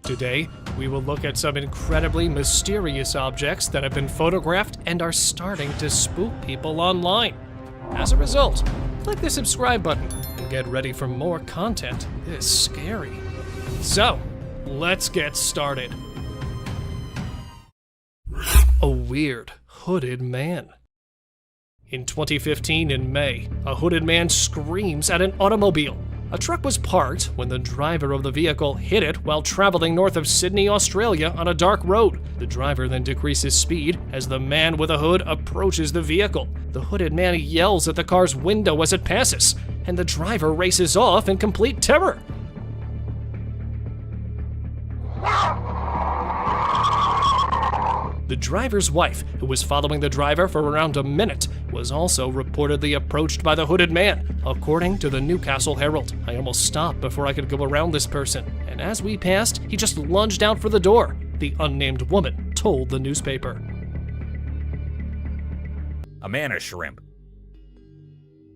Today, we will look at some incredibly mysterious objects that have been photographed and are starting to spook people online. As a result, click the subscribe button and get ready for more content this scary. So, let's get started. A weird, hooded man. In 2015 in May, a hooded man screams at an automobile. A truck was parked when the driver of the vehicle hit it while traveling north of Sydney, Australia on a dark road. The driver then decreases speed as the man with a hood approaches the vehicle. The hooded man yells at the car's window as it passes, and the driver races off in complete terror. The driver's wife, who was following the driver for around a minute, was also reportedly approached by the hooded man. According to the Newcastle Herald, I almost stopped before I could go around this person, and as we passed, he just lunged out for the door, the unnamed woman told the newspaper. A mantis shrimp.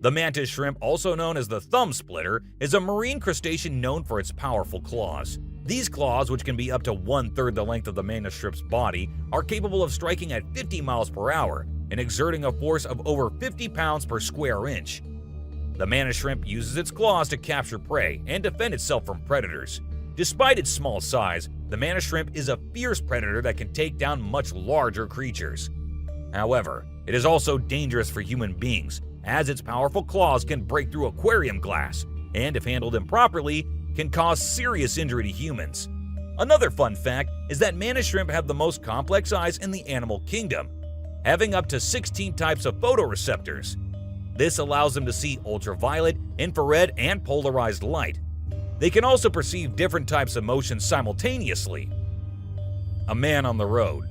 The mantis shrimp, also known as the thumb splitter, is a marine crustacean known for its powerful claws. These claws, which can be up to 1/3 the length of the mantis shrimp's body, are capable of striking at 50 miles per hour and exerting a force of over 50 pounds per square inch. The mantis shrimp uses its claws to capture prey and defend itself from predators. Despite its small size, the mantis shrimp is a fierce predator that can take down much larger creatures. However, it is also dangerous for human beings, as its powerful claws can break through aquarium glass and, if handled improperly, can cause serious injury to humans. Another fun fact is that mantis shrimp have the most complex eyes in the animal kingdom, having up to 16 types of photoreceptors. This allows them to see ultraviolet, infrared, and polarized light. They can also perceive different types of motion simultaneously. A man on the road.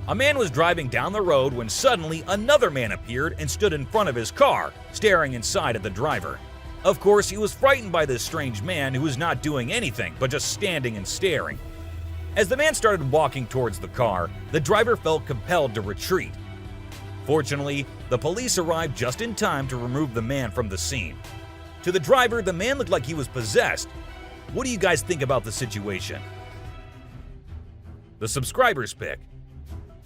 A man was driving down the road when suddenly another man appeared and stood in front of his car, staring inside at the driver. Of course, he was frightened by this strange man who was not doing anything but just standing and staring. As the man started walking towards the car, the driver felt compelled to retreat. Fortunately, the police arrived just in time to remove the man from the scene. To the driver, the man looked like he was possessed. What do you guys think about the situation? The subscriber's pick.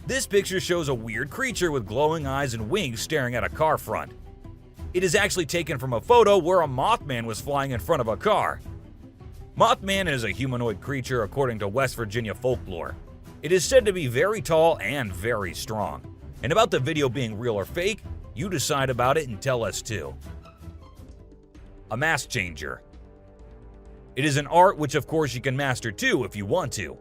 This picture shows a weird creature with glowing eyes and wings staring at a car front. It is actually taken from a photo where a Mothman was flying in front of a car. Mothman is a humanoid creature according to West Virginia folklore. It is said to be very tall and very strong. And about the video being real or fake, you decide about it and tell us too. A mask changer. It is an art which of course you can master too if you want to.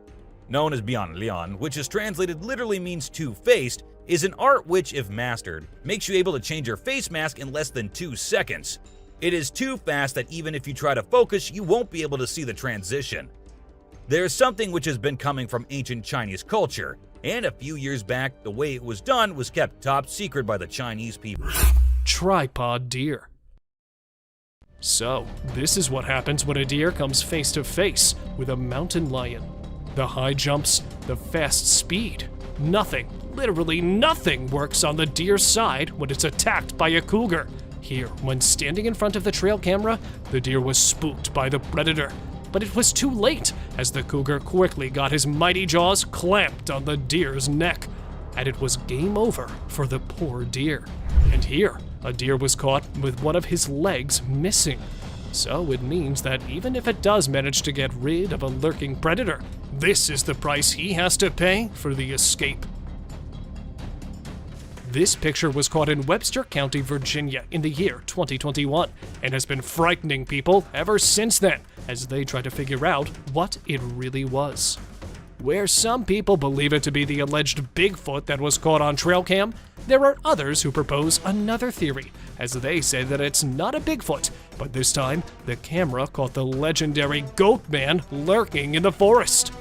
Known as Bian Lian, which is translated literally means two-faced, is an art which, if mastered, makes you able to change your face mask in less than 2 seconds. It is too fast that even if you try to focus, you won't be able to see the transition. There is something which has been coming from ancient Chinese culture, and a few years back, the way it was done was kept top secret by the Chinese people. Tripod deer. So, this is what happens when a deer comes face to face with a mountain lion. The high jumps, the fast speed. Nothing, literally nothing works on the deer's side when it's attacked by a cougar. Here, when standing in front of the trail camera, the deer was spooked by the predator. But it was too late, as the cougar quickly got his mighty jaws clamped on the deer's neck. And it was game over for the poor deer. And here, a deer was caught with one of his legs missing. So it means that even if it does manage to get rid of a lurking predator, this is the price he has to pay for the escape. This picture was caught in Webster County, Virginia in the year 2021 and has been frightening people ever since then as they try to figure out what it really was. Where some people believe it to be the alleged Bigfoot that was caught on trail cam, there are others who propose another theory, as they say that it's not a Bigfoot, but this time the camera caught the legendary Goat Man lurking in the forest.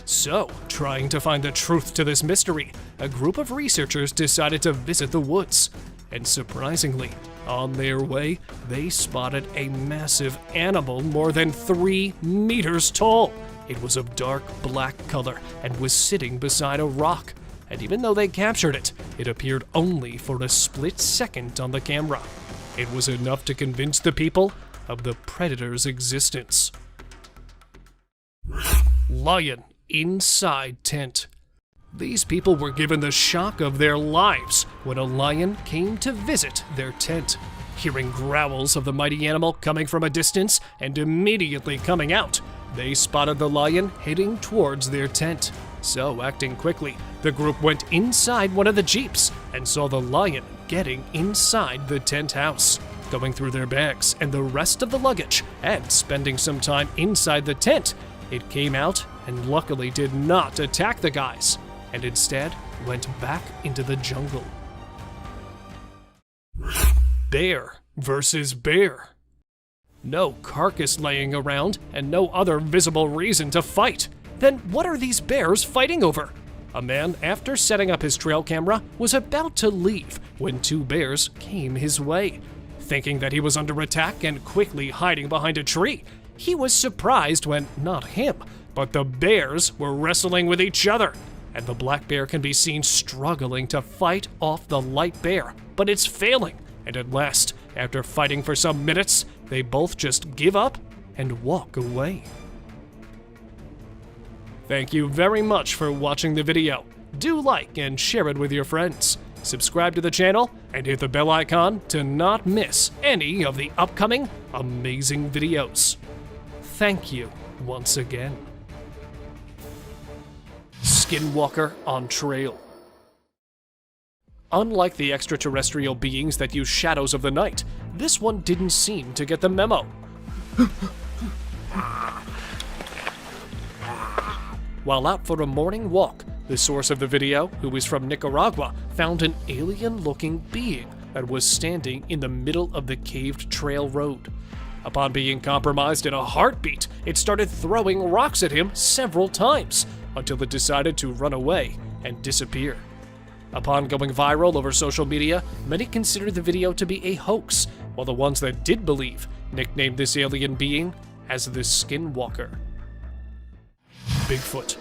So, trying to find the truth to this mystery, a group of researchers decided to visit the woods. And surprisingly, on their way, they spotted a massive animal more than 3 meters tall. It was of dark black color and was sitting beside a rock. And even though they captured it, it appeared only for a split second on the camera. It was enough to convince the people of the predator's existence. Lion inside tent. These people were given the shock of their lives when a lion came to visit their tent. Hearing growls of the mighty animal coming from a distance and immediately coming out, they spotted the lion heading towards their tent. So, acting quickly, the group went inside one of the jeeps and saw the lion getting inside the tent house, going through their bags and the rest of the luggage and spending some time inside the tent. It came out and luckily did not attack the guys, and instead went back into the jungle. Bear versus bear. No carcass laying around and no other visible reason to fight. Then what are these bears fighting over? A man, after setting up his trail camera, was about to leave when two bears came his way. Thinking that he was under attack and quickly hiding behind a tree, he was surprised when not him, but the bears were wrestling with each other. And the black bear can be seen struggling to fight off the light bear, but it's failing. And at last, after fighting for some minutes, they both just give up and walk away. Thank you very much for watching the video. Do like and share it with your friends. Subscribe to the channel and hit the bell icon to not miss any of the upcoming amazing videos. Thank you once again. Skinwalker on trail. Unlike the extraterrestrial beings that use shadows of the night, this one didn't seem to get the memo. While out for a morning walk, the source of the video, who is from Nicaragua, found an alien-looking being that was standing in the middle of the caved trail road. Upon being compromised in a heartbeat, it started throwing rocks at him several times, until it decided to run away and disappear. Upon going viral over social media, many considered the video to be a hoax, while the ones that did believe nicknamed this alien being as the Skinwalker. Bigfoot.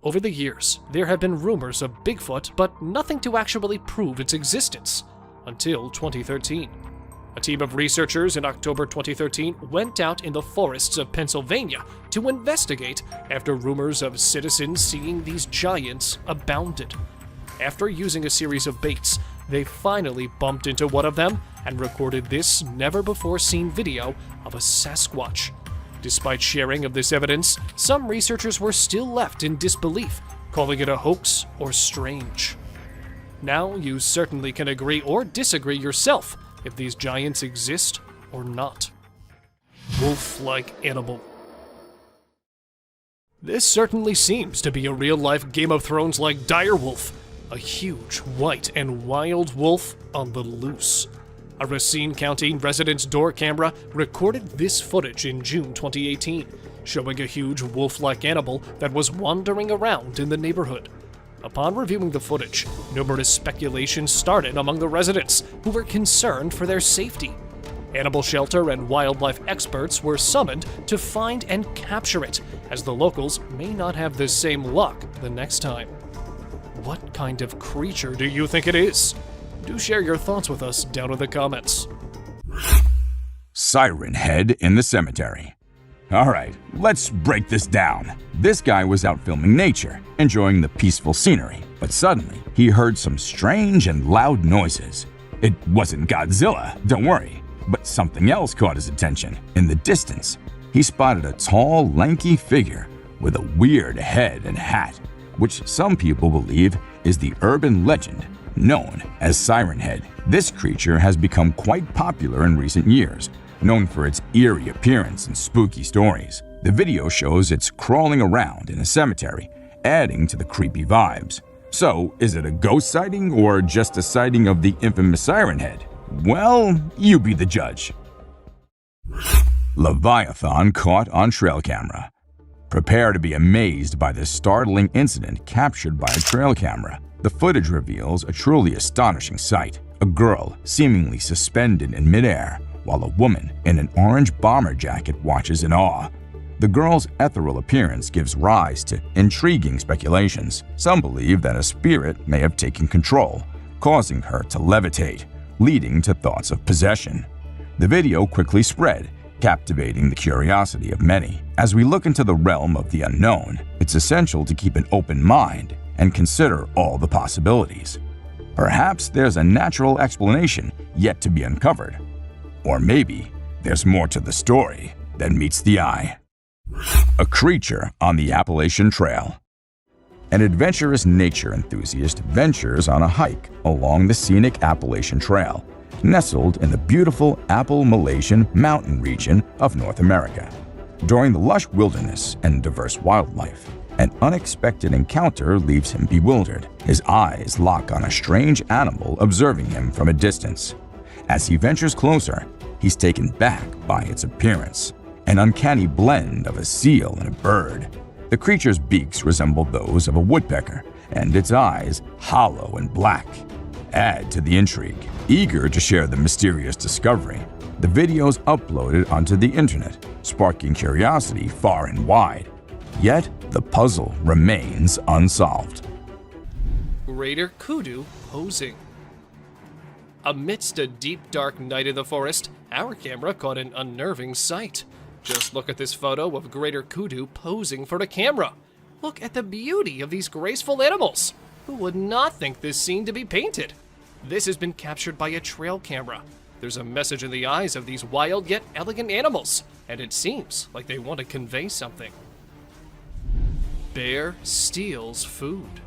Over the years, there have been rumors of Bigfoot, but nothing to actually prove its existence, until 2013. A team of researchers in October 2013 went out in the forests of Pennsylvania to investigate after rumors of citizens seeing these giants abounded. After using a series of baits, they finally bumped into one of them and recorded this never-before-seen video of a Sasquatch. Despite sharing of this evidence, some researchers were still left in disbelief, calling it a hoax or strange. Now you certainly can agree or disagree yourself if these giants exist or not. Wolf-like animal. This certainly seems to be a real-life Game of Thrones-like direwolf, a huge, white, and wild wolf on the loose. A Racine County resident's door camera recorded this footage in June 2018, showing a huge wolf-like animal that was wandering around in the neighborhood. Upon reviewing the footage, numerous speculations started among the residents, who were concerned for their safety. Animal shelter and wildlife experts were summoned to find and capture it, as the locals may not have the same luck the next time. What kind of creature do you think it is? Do share your thoughts with us down in the comments. Siren Head in the cemetery. Alright, let's break this down. This guy was out filming nature, enjoying the peaceful scenery, but suddenly he heard some strange and loud noises. It wasn't Godzilla, don't worry, but something else caught his attention. In the distance, he spotted a tall, lanky figure with a weird head and hat, which some people believe is the urban legend known as Siren Head. This creature has become quite popular in recent years, known for its eerie appearance and spooky stories. The video shows it's crawling around in a cemetery, adding to the creepy vibes. So, is it a ghost sighting or just a sighting of the infamous Siren Head? Well, you be the judge. Leviathan caught on trail camera. Prepare to be amazed by this startling incident captured by a trail camera. The footage reveals a truly astonishing sight. A girl seemingly suspended in midair, while a woman in an orange bomber jacket watches in awe. The girl's ethereal appearance gives rise to intriguing speculations. Some believe that a spirit may have taken control, causing her to levitate, leading to thoughts of possession. The video quickly spread, captivating the curiosity of many. As we look into the realm of the unknown, it's essential to keep an open mind and consider all the possibilities. Perhaps there's a natural explanation yet to be uncovered. Or maybe there's more to the story than meets the eye. A creature on the Appalachian Trail. An adventurous nature enthusiast ventures on a hike along the scenic Appalachian Trail, nestled in the beautiful Appalachian mountain region of North America. During the lush wilderness and diverse wildlife, an unexpected encounter leaves him bewildered. His eyes lock on a strange animal observing him from a distance. As he ventures closer, he's taken back by its appearance, an uncanny blend of a seal and a bird. The creature's beaks resemble those of a woodpecker, and its eyes hollow and black. Add to the intrigue. Eager to share the mysterious discovery, the video's uploaded onto the internet, sparking curiosity far and wide. Yet, the puzzle remains unsolved. Raider Kudu posing. Amidst a deep, dark night in the forest, our camera caught an unnerving sight. Just look at this photo of Greater Kudu posing for the camera. Look at the beauty of these graceful animals. Who would not think this scene to be painted? This has been captured by a trail camera. There's a message in the eyes of these wild yet elegant animals, and it seems like they want to convey something. Bear steals food.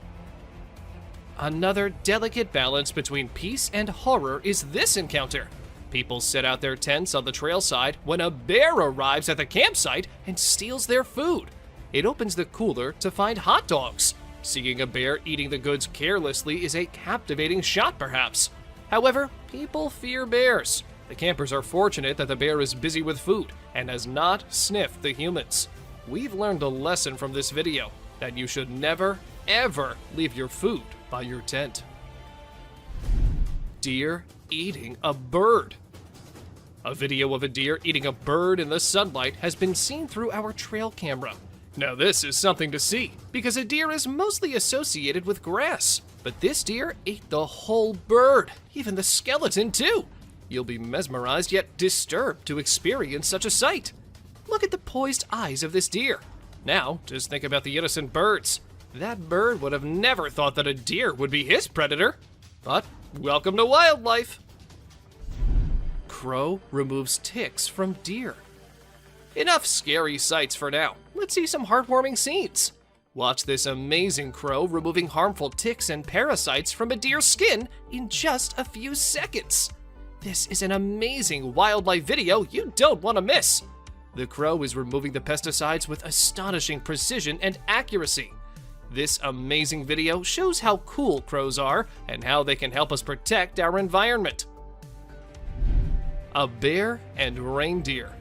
Another delicate balance between peace and horror is this encounter. People set out their tents on the trail side when a bear arrives at the campsite and steals their food. It opens the cooler to find hot dogs. Seeing a bear eating the goods carelessly is a captivating shot, perhaps. However, people fear bears. The campers are fortunate that the bear is busy with food and has not sniffed the humans. We've learned a lesson from this video, that you should never, ever leave your food by your tent. Deer eating a bird. A video of a deer eating a bird in the sunlight has been seen through our trail camera. Now this is something to see, because a deer is mostly associated with grass. But this deer ate the whole bird, even the skeleton too. You'll be mesmerized yet disturbed to experience such a sight. Look at the poised eyes of this deer. Now, just think about the innocent birds. That bird would have never thought that a deer would be his predator. But welcome to wildlife. Crow removes ticks from deer. Enough scary sights for now. Let's see some heartwarming scenes. Watch this amazing crow removing harmful ticks and parasites from a deer's skin in just a few seconds. This is an amazing wildlife video you don't want to miss. The crow is removing the pesticides with astonishing precision and accuracy. This amazing video shows how cool crows are and how they can help us protect our environment. A bear and reindeer.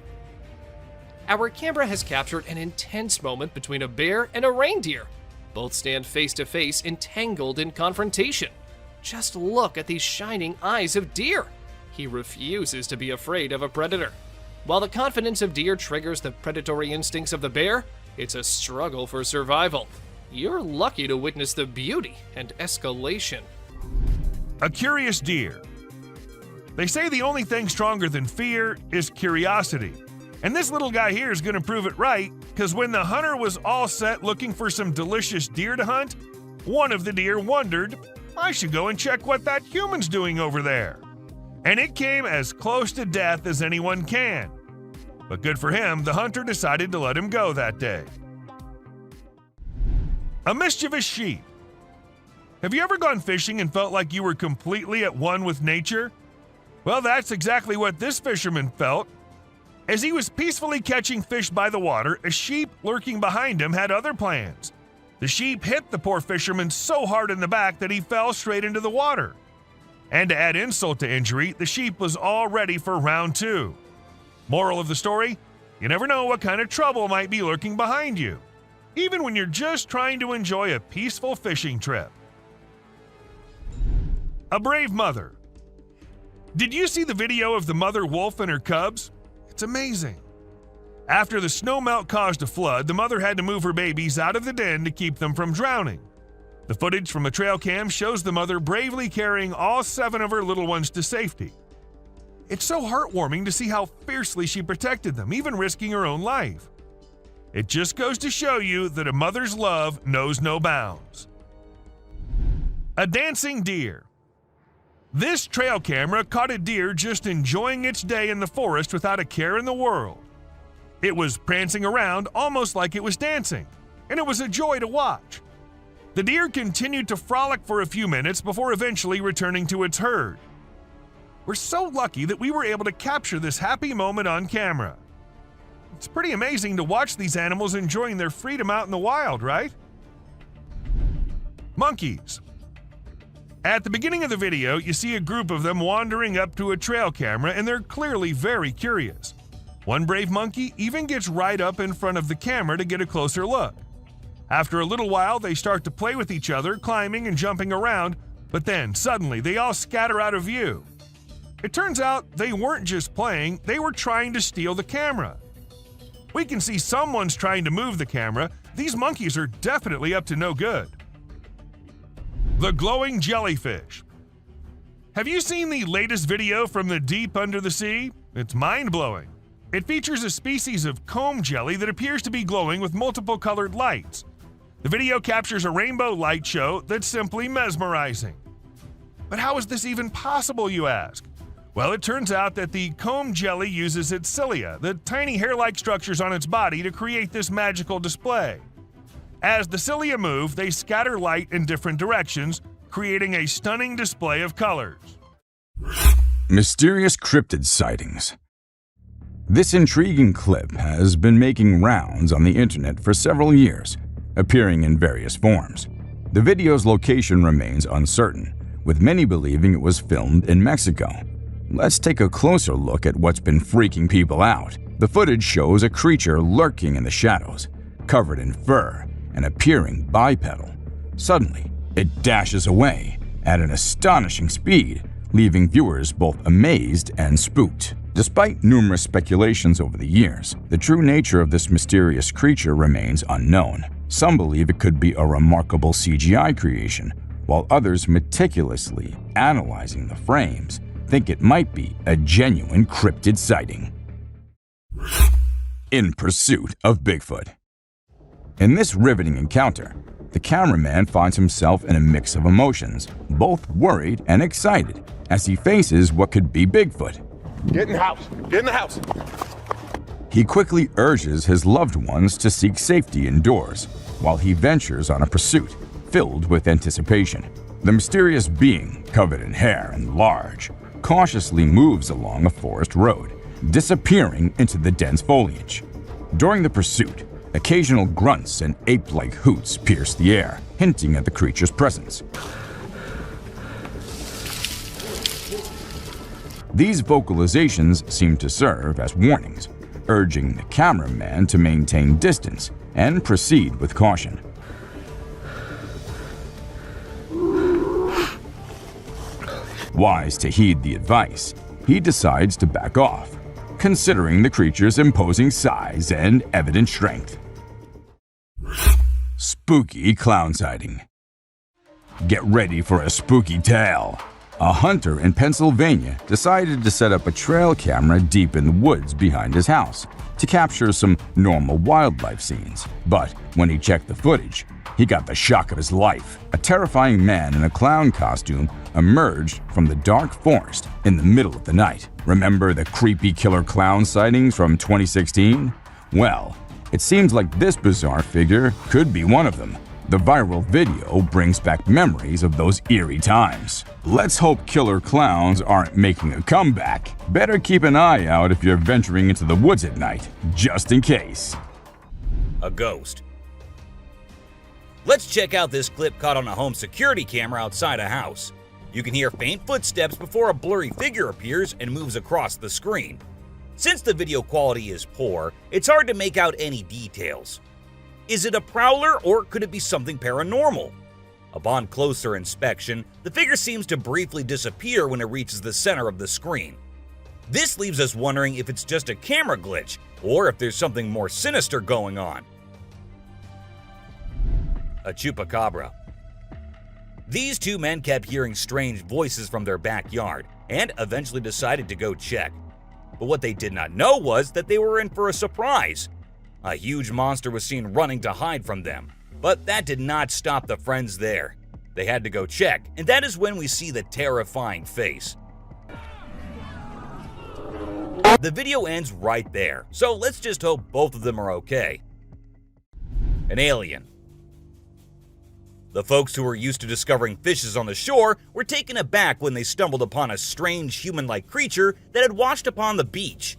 Our camera has captured an intense moment between a bear and a reindeer. Both stand face to face, entangled in confrontation. Just look at these shining eyes of deer. He refuses to be afraid of a predator. While the confidence of deer triggers the predatory instincts of the bear, it's a struggle for survival. You're lucky to witness the beauty and escalation. A curious deer. They say the only thing stronger than fear is curiosity. And this little guy here is going to prove it right, because when the hunter was all set looking for some delicious deer to hunt, one of the deer wondered, I should go and check what that human's doing over there. And it came as close to death as anyone can. But good for him, the hunter decided to let him go that day. A mischievous sheep. Have you ever gone fishing and felt like you were completely at one with nature? Well, that's exactly what this fisherman felt. As he was peacefully catching fish by the water, a sheep lurking behind him had other plans. The sheep hit the poor fisherman so hard in the back that he fell straight into the water. And to add insult to injury, the sheep was all ready for round 2. Moral of the story, you never know what kind of trouble might be lurking behind you, even when you're just trying to enjoy a peaceful fishing trip. A brave mother. Did you see the video of the mother wolf and her cubs? It's amazing. After the snow melt caused a flood, the mother had to move her babies out of the den to keep them from drowning. The footage from a trail cam shows the mother bravely carrying all 7 of her little ones to safety. It's so heartwarming to see how fiercely she protected them, even risking her own life. It just goes to show you that a mother's love knows no bounds. A dancing deer. This trail camera caught a deer just enjoying its day in the forest without a care in the world. It was prancing around almost like it was dancing, and it was a joy to watch. The deer continued to frolic for a few minutes before eventually returning to its herd. We're so lucky that we were able to capture this happy moment on camera. It's pretty amazing to watch these animals enjoying their freedom out in the wild, right? Monkeys. At the beginning of the video, you see a group of them wandering up to a trail camera, and they're clearly very curious. One brave monkey even gets right up in front of the camera to get a closer look. After a little while, they start to play with each other, climbing and jumping around, but then suddenly they all scatter out of view. It turns out they weren't just playing, they were trying to steal the camera. We can see someone's trying to move the camera. These monkeys are definitely up to no good. The glowing jellyfish. Have you seen the latest video from the deep under the sea? It's mind-blowing. It features a species of comb jelly that appears to be glowing with multiple colored lights. The video captures a rainbow light show that's simply mesmerizing. But how is this even possible, you ask? Well, it turns out that the comb jelly uses its cilia, the tiny hair-like structures on its body, to create this magical display. As the cilia move, they scatter light in different directions, creating a stunning display of colors. Mysterious cryptid sightings. This intriguing clip has been making rounds on the internet for several years, appearing in various forms. The video's location remains uncertain, with many believing it was filmed in Mexico. Let's take a closer look at what's been freaking people out. The footage shows a creature lurking in the shadows, covered in fur and appearing bipedal. Suddenly, it dashes away at an astonishing speed, leaving viewers both amazed and spooked. Despite numerous speculations over the years, the true nature of this mysterious creature remains unknown. Some believe it could be a remarkable CGI creation, while others, meticulously analyzing the frames, think it might be a genuine cryptid sighting. In pursuit of Bigfoot. In this riveting encounter, the cameraman finds himself in a mix of emotions, both worried and excited, as he faces what could be Bigfoot. Get in the house! Get in the house! He quickly urges his loved ones to seek safety indoors, while he ventures on a pursuit filled with anticipation. The mysterious being, covered in hair and large, cautiously moves along a forest road, disappearing into the dense foliage. During the pursuit, occasional grunts and ape-like hoots pierce the air, hinting at the creature's presence. These vocalizations seem to serve as warnings, urging the cameraman to maintain distance and proceed with caution. Wise to heed the advice, he decides to back off, considering the creature's imposing size and evident strength. Spooky clown sighting. Get ready for a spooky tale. A hunter in Pennsylvania decided to set up a trail camera deep in the woods behind his house to capture some normal wildlife scenes. But when he checked the footage, he got the shock of his life. A terrifying man in a clown costume emerged from the dark forest in the middle of the night. Remember the creepy killer clown sightings from 2016? Well, it seems like this bizarre figure could be one of them. The viral video brings back memories of those eerie times. Let's hope killer clowns aren't making a comeback. Better keep an eye out if you're venturing into the woods at night, just in case. A ghost. Let's check out this clip caught on a home security camera outside a house. You can hear faint footsteps before a blurry figure appears and moves across the screen. Since the video quality is poor, it's hard to make out any details. Is it a prowler, or could it be something paranormal? Upon closer inspection, the figure seems to briefly disappear when it reaches the center of the screen. This leaves us wondering if it's just a camera glitch, or if there's something more sinister going on. A chupacabra. These two men kept hearing strange voices from their backyard and eventually decided to go check. But what they did not know was that they were in for a surprise. A huge monster was seen running to hide from them, but that did not stop the friends there. They had to go check, and that is when we see the terrifying face. The video ends right there, so let's just hope both of them are okay. An alien. The folks who were used to discovering fishes on the shore were taken aback when they stumbled upon a strange human-like creature that had washed upon the beach.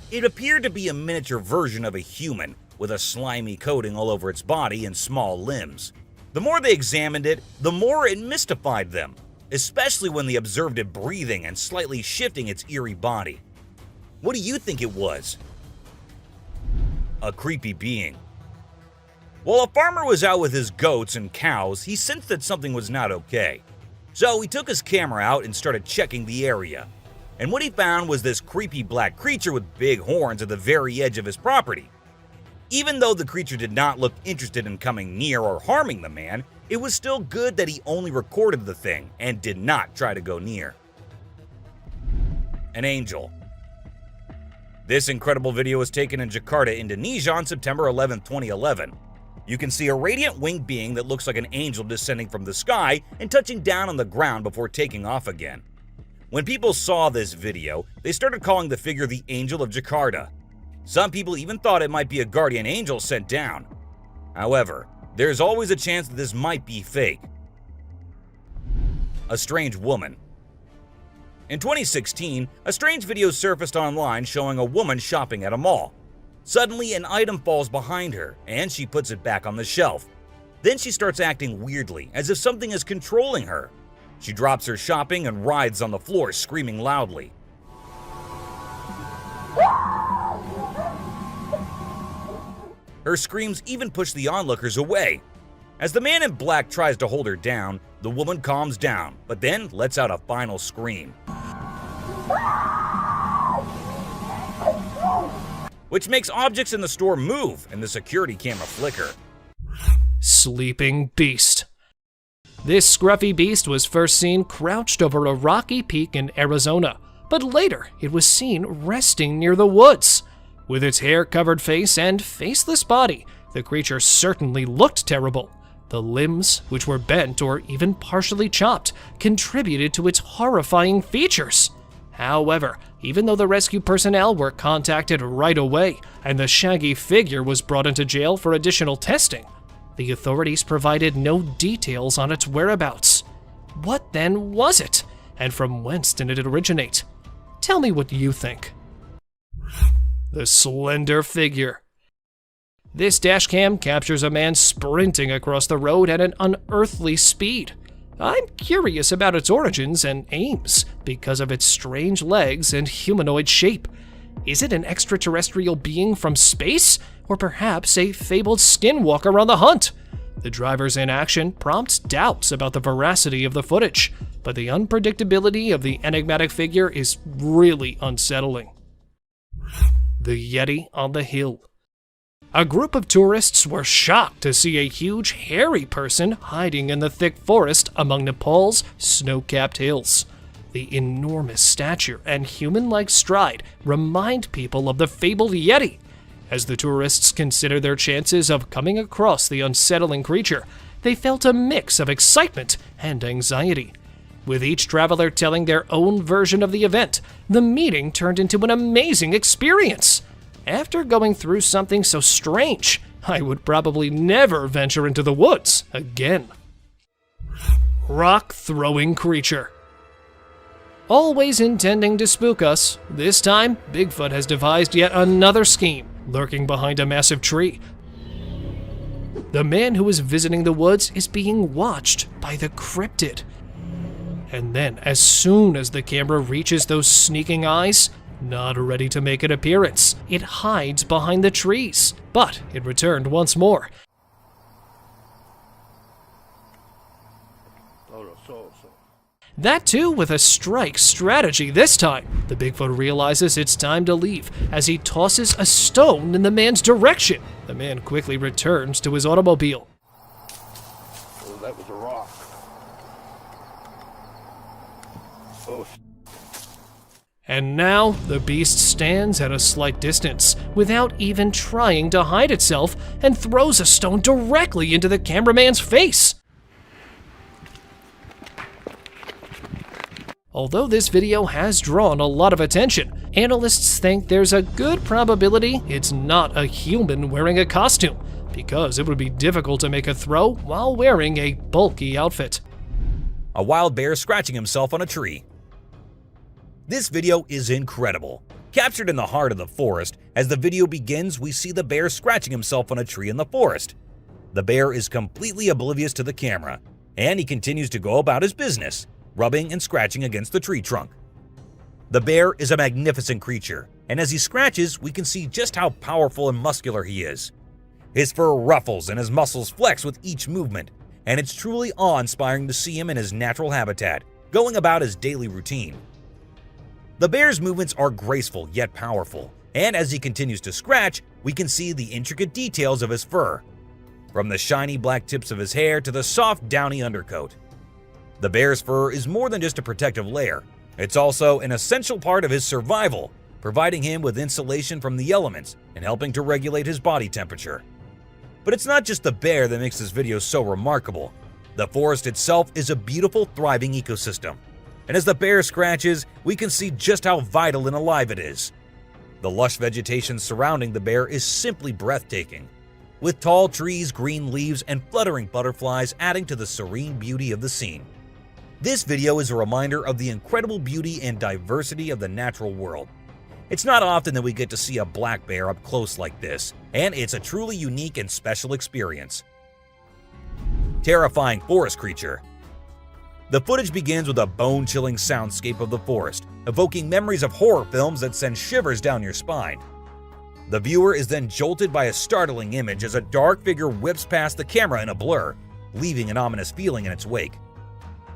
It appeared to be a miniature version of a human, with a slimy coating all over its body and small limbs. The more they examined it, the more it mystified them, especially when they observed it breathing and slightly shifting its eerie body. What do you think it was? A creepy being. While a farmer was out with his goats and cows, he sensed that something was not okay. So he took his camera out and started checking the area. And what he found was this creepy black creature with big horns at the very edge of his property. Even though the creature did not look interested in coming near or harming the man, it was still good that he only recorded the thing and did not try to go near. An angel. This incredible video was taken in Jakarta, Indonesia on September 11, 2011. You can see a radiant winged being that looks like an angel descending from the sky and touching down on the ground before taking off again. When people saw this video, they started calling the figure the Angel of Jakarta. Some people even thought it might be a guardian angel sent down. However, there's always a chance that this might be fake. A strange woman. In 2016, a strange video surfaced online showing a woman shopping at a mall. Suddenly, an item falls behind her, and she puts it back on the shelf. Then she starts acting weirdly, as if something is controlling her. She drops her shopping and writhes on the floor, screaming loudly. Her screams even push the onlookers away. As the man in black tries to hold her down, the woman calms down, but then lets out a final scream, which makes objects in the store move and the security camera flicker. Sleeping Beast. This scruffy beast was first seen crouched over a rocky peak in Arizona, but later it was seen resting near the woods. With its hair-covered face and faceless body, the creature certainly looked terrible. The limbs, which were bent or even partially chopped, contributed to its horrifying features. However, even though the rescue personnel were contacted right away and the shaggy figure was brought into jail for additional testing, the authorities provided no details on its whereabouts. What then was it? And from whence did it originate? Tell me what you think. The slender figure. This dashcam captures a man sprinting across the road at an unearthly speed. I'm curious about its origins and aims because of its strange legs and humanoid shape. Is it an extraterrestrial being from space, or perhaps a fabled skinwalker on the hunt? The driver's inaction prompts doubts about the veracity of the footage, but the unpredictability of the enigmatic figure is really unsettling. The Yeti on the Hill. A group of tourists were shocked to see a huge, hairy person hiding in the thick forest among Nepal's snow-capped hills. The enormous stature and human-like stride remind people of the fabled Yeti. As the tourists consider their chances of coming across the unsettling creature, they felt a mix of excitement and anxiety. With each traveler telling their own version of the event, the meeting turned into an amazing experience. After going through something so strange, I would probably never venture into the woods again. Rock-throwing creature. Always intending to spook us, this time Bigfoot has devised yet another scheme, lurking behind a massive tree. The man who is visiting the woods is being watched by the cryptid. And then, as soon as the camera reaches those sneaking eyes, not ready to make an appearance, it hides behind the trees. But it returned once more. That too with a strike strategy this time. The Bigfoot realizes it's time to leave as he tosses a stone in the man's direction. The man quickly returns to his automobile. Oh, that was a rock. And now, the beast stands at a slight distance, without even trying to hide itself, and throws a stone directly into the cameraman's face. Although this video has drawn a lot of attention, analysts think there's a good probability it's not a human wearing a costume, because it would be difficult to make a throw while wearing a bulky outfit. A wild bear scratching himself on a tree. This video is incredible. Captured in the heart of the forest, as the video begins, we see the bear scratching himself on a tree in the forest. The bear is completely oblivious to the camera, and he continues to go about his business, rubbing and scratching against the tree trunk. The bear is a magnificent creature, and as he scratches, we can see just how powerful and muscular he is. His fur ruffles and his muscles flex with each movement, and it's truly awe-inspiring to see him in his natural habitat, going about his daily routine. The bear's movements are graceful yet powerful, and as he continues to scratch, we can see the intricate details of his fur, from the shiny black tips of his hair to the soft downy undercoat. The bear's fur is more than just a protective layer, it's also an essential part of his survival, providing him with insulation from the elements and helping to regulate his body temperature. But it's not just the bear that makes this video so remarkable. The forest itself is a beautiful, thriving ecosystem. And as the bear scratches, we can see just how vital and alive it is. The lush vegetation surrounding the bear is simply breathtaking, with tall trees, green leaves, and fluttering butterflies adding to the serene beauty of the scene. This video is a reminder of the incredible beauty and diversity of the natural world. It's not often that we get to see a black bear up close like this, and it's a truly unique and special experience. Terrifying forest creature. The footage begins with a bone-chilling soundscape of the forest, evoking memories of horror films that send shivers down your spine. The viewer is then jolted by a startling image as a dark figure whips past the camera in a blur, leaving an ominous feeling in its wake.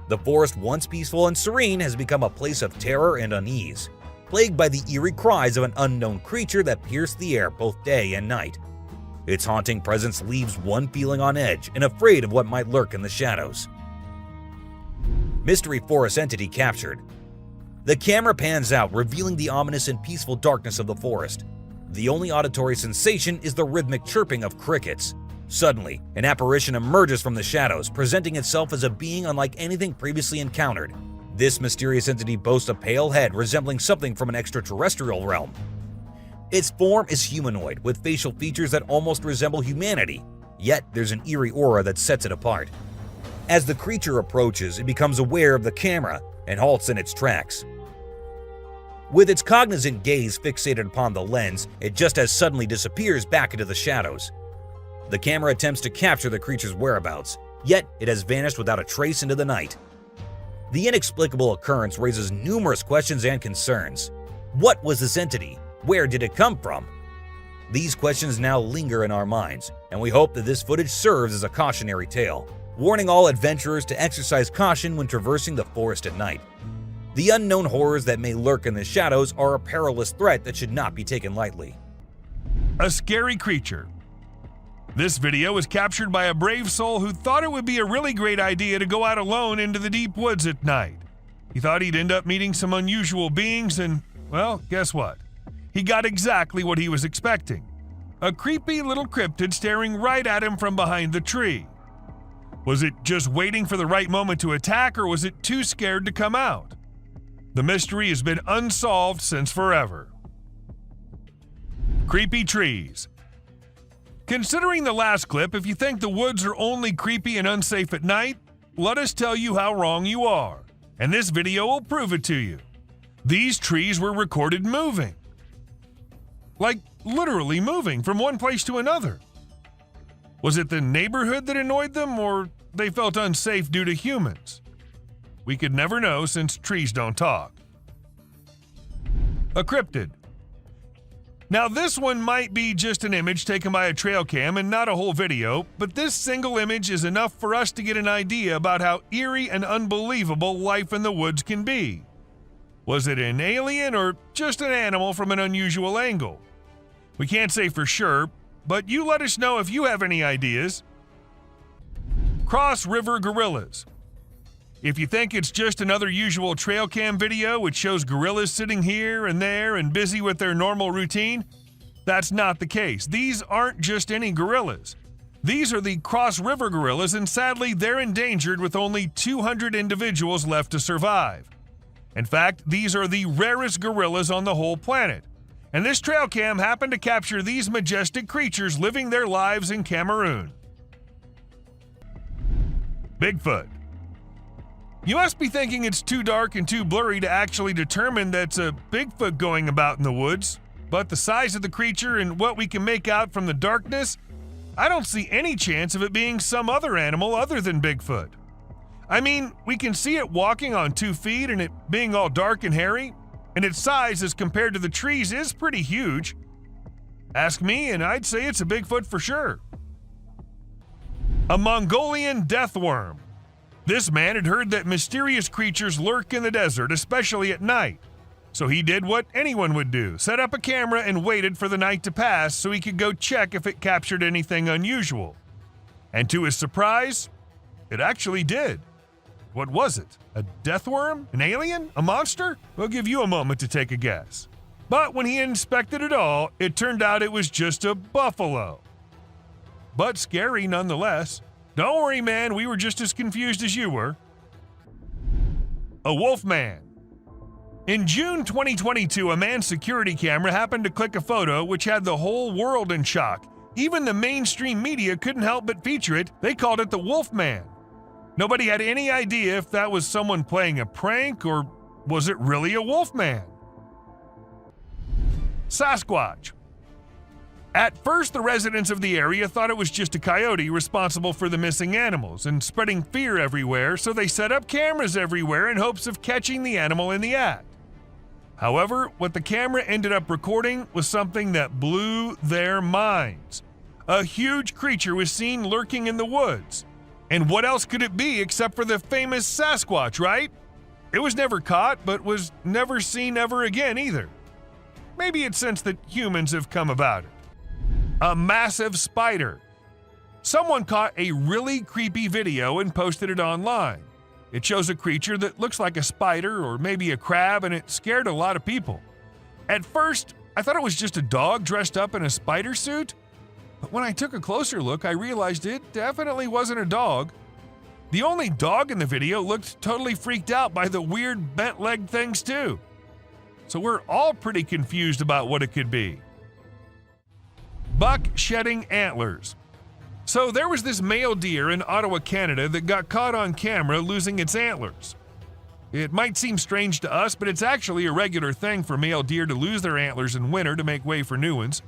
The forest, once peaceful and serene, has become a place of terror and unease, plagued by the eerie cries of an unknown creature that pierce the air both day and night. Its haunting presence leaves one feeling on edge and afraid of what might lurk in the shadows. Mystery forest entity captured. The camera pans out, revealing the ominous and peaceful darkness of the forest. The only auditory sensation is the rhythmic chirping of crickets. Suddenly, an apparition emerges from the shadows, presenting itself as a being unlike anything previously encountered. This mysterious entity boasts a pale head resembling something from an extraterrestrial realm. Its form is humanoid, with facial features that almost resemble humanity, yet there's an eerie aura that sets it apart. As the creature approaches, it becomes aware of the camera and halts in its tracks. With its cognizant gaze fixated upon the lens, it just as suddenly disappears back into the shadows. The camera attempts to capture the creature's whereabouts, yet it has vanished without a trace into the night. The inexplicable occurrence raises numerous questions and concerns. What was this entity? Where did it come from? These questions now linger in our minds, and we hope that this footage serves as a cautionary tale, warning all adventurers to exercise caution when traversing the forest at night. The unknown horrors that may lurk in the shadows are a perilous threat that should not be taken lightly. A scary creature. This video was captured by a brave soul who thought it would be a really great idea to go out alone into the deep woods at night. He thought he'd end up meeting some unusual beings and, well, guess what? He got exactly what he was expecting. A creepy little cryptid staring right at him from behind the tree. Was it just waiting for the right moment to attack, or was it too scared to come out? The mystery has been unsolved since forever. Creepy trees. Considering the last clip, if you think the woods are only creepy and unsafe at night, let us tell you how wrong you are, and this video will prove it to you. These trees were recorded moving. Like literally moving from one place to another. Was it the neighborhood that annoyed them, or they felt unsafe due to humans? We could never know since trees don't talk. A cryptid. Now this one might be just an image taken by a trail cam and not a whole video, but this single image is enough for us to get an idea about how eerie and unbelievable life in the woods can be. Was it an alien or just an animal from an unusual angle? We can't say for sure, but you let us know if you have any ideas. Cross River Gorillas. If you think it's just another usual trail cam video which shows gorillas sitting here and there and busy with their normal routine, that's not the case. These aren't just any gorillas. These are the Cross River gorillas, and sadly they're endangered with only 200 individuals left to survive. In fact, these are the rarest gorillas on the whole planet. And this trail cam happened to capture these majestic creatures living their lives in Cameroon. Bigfoot. You must be thinking it's too dark and too blurry to actually determine that's a Bigfoot going about in the woods, but the size of the creature and what we can make out from the darkness, I don't see any chance of it being some other animal other than Bigfoot. I mean, we can see it walking on 2 feet and it being all dark and hairy, and its size as compared to the trees is pretty huge. Ask me and I'd say it's a Bigfoot for sure. A Mongolian death worm. This man had heard that mysterious creatures lurk in the desert, especially at night. So he did what anyone would do, set up a camera and waited for the night to pass so he could go check if it captured anything unusual. And to his surprise, it actually did. What was it? A death worm? An alien? A monster? We'll give you a moment to take a guess. But when he inspected it all, it turned out it was just a buffalo. But scary nonetheless. Don't worry, man, we were just as confused as you were. A wolf man. In June 2022, a man's security camera happened to click a photo which had the whole world in shock. Even the mainstream media couldn't help but feature it. They called it the Wolf Man. Nobody had any idea if that was someone playing a prank or was it really a wolf man. Sasquatch. At first, the residents of the area thought it was just a coyote responsible for the missing animals and spreading fear everywhere, so they set up cameras everywhere in hopes of catching the animal in the act. However, what the camera ended up recording was something that blew their minds. A huge creature was seen lurking in the woods. And what else could it be except for the famous Sasquatch, right? It was never caught, but was never seen ever again either. Maybe it's since that humans have come about it. A massive spider. Someone caught a really creepy video and posted it online. It shows a creature that looks like a spider or maybe a crab, and it scared a lot of people. At first, I thought it was just a dog dressed up in a spider suit, but when I took a closer look, I realized it definitely wasn't a dog. The only dog in the video looked totally freaked out by the weird bent-legged things too. So we're all pretty confused about what it could be. Buck shedding antlers. So there was this male deer in Ottawa, Canada that got caught on camera losing its antlers. It might seem strange to us, but it's actually a regular thing for male deer to lose their antlers in winter to make way for new ones.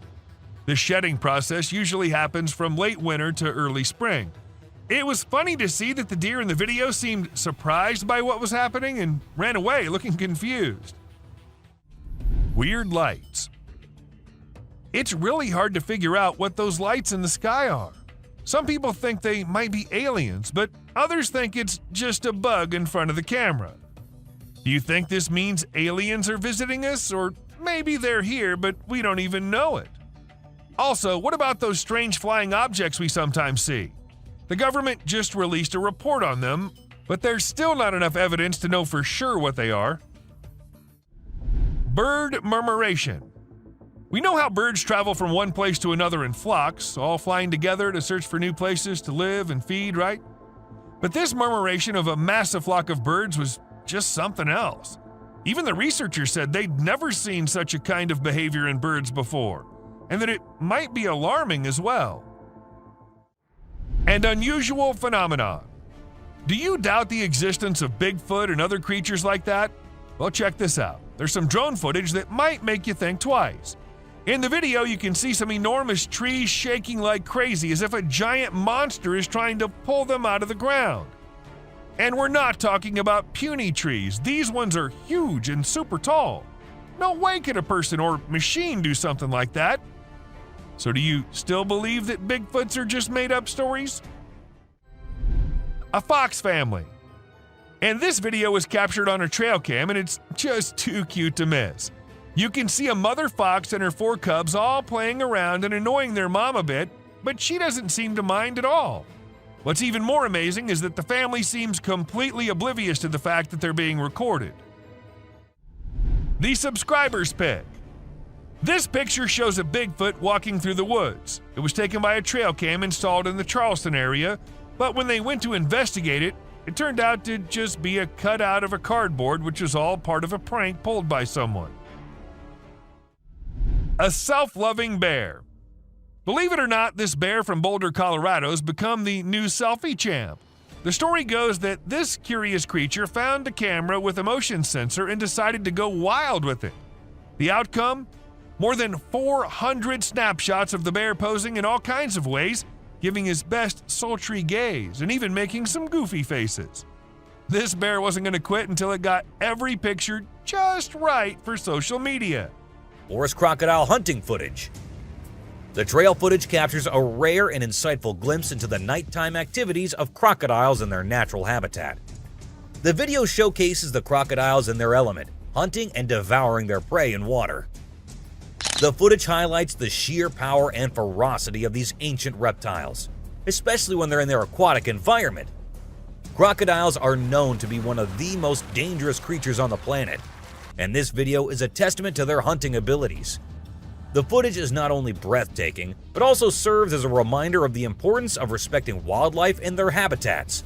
The shedding process usually happens from late winter to early spring. It was funny to see that the deer in the video seemed surprised by what was happening and ran away looking confused. Weird lights. It's really hard to figure out what those lights in the sky are. Some people think they might be aliens, but others think it's just a bug in front of the camera. Do you think this means aliens are visiting us, or maybe they're here but we don't even know it? Also, what about those strange flying objects we sometimes see? The government just released a report on them, but there's still not enough evidence to know for sure what they are. Bird murmuration. We know how birds travel from one place to another in flocks, all flying together to search for new places to live and feed, right? But this murmuration of a massive flock of birds was just something else. Even the researchers said they'd never seen such a kind of behavior in birds before, and that it might be alarming as well. An unusual phenomenon. Do you doubt the existence of Bigfoot and other creatures like that? Well, check this out. There's some drone footage that might make you think twice. In the video, you can see some enormous trees shaking like crazy as if a giant monster is trying to pull them out of the ground. And we're not talking about puny trees. These ones are huge and super tall. No way could a person or machine do something like that. So do you still believe that Bigfoots are just made-up stories? A fox family. And this video was captured on a trail cam, and it's just too cute to miss. You can see a mother fox and her 4 cubs all playing around and annoying their mom a bit, but she doesn't seem to mind at all. What's even more amazing is that the family seems completely oblivious to the fact that they're being recorded. The subscriber's pick. This picture shows a Bigfoot walking through the woods. It was taken by a trail cam installed in the Charleston area, but when they went to investigate it, it turned out to just be a cutout of a cardboard, which was all part of a prank pulled by someone. A self-loving bear. Believe it or not, this bear from Boulder, Colorado has become the new selfie champ. The story goes that this curious creature found a camera with a motion sensor and decided to go wild with it. The outcome? More than 400 snapshots of the bear posing in all kinds of ways, giving his best sultry gaze and even making some goofy faces. This bear wasn't going to quit until it got every picture just right for social media. Forest crocodile hunting footage. The trail footage captures a rare and insightful glimpse into the nighttime activities of crocodiles in their natural habitat. The video showcases the crocodiles in their element, hunting and devouring their prey in water. The footage highlights the sheer power and ferocity of these ancient reptiles, especially when they're in their aquatic environment. Crocodiles are known to be one of the most dangerous creatures on the planet, and this video is a testament to their hunting abilities. The footage is not only breathtaking, but also serves as a reminder of the importance of respecting wildlife and their habitats.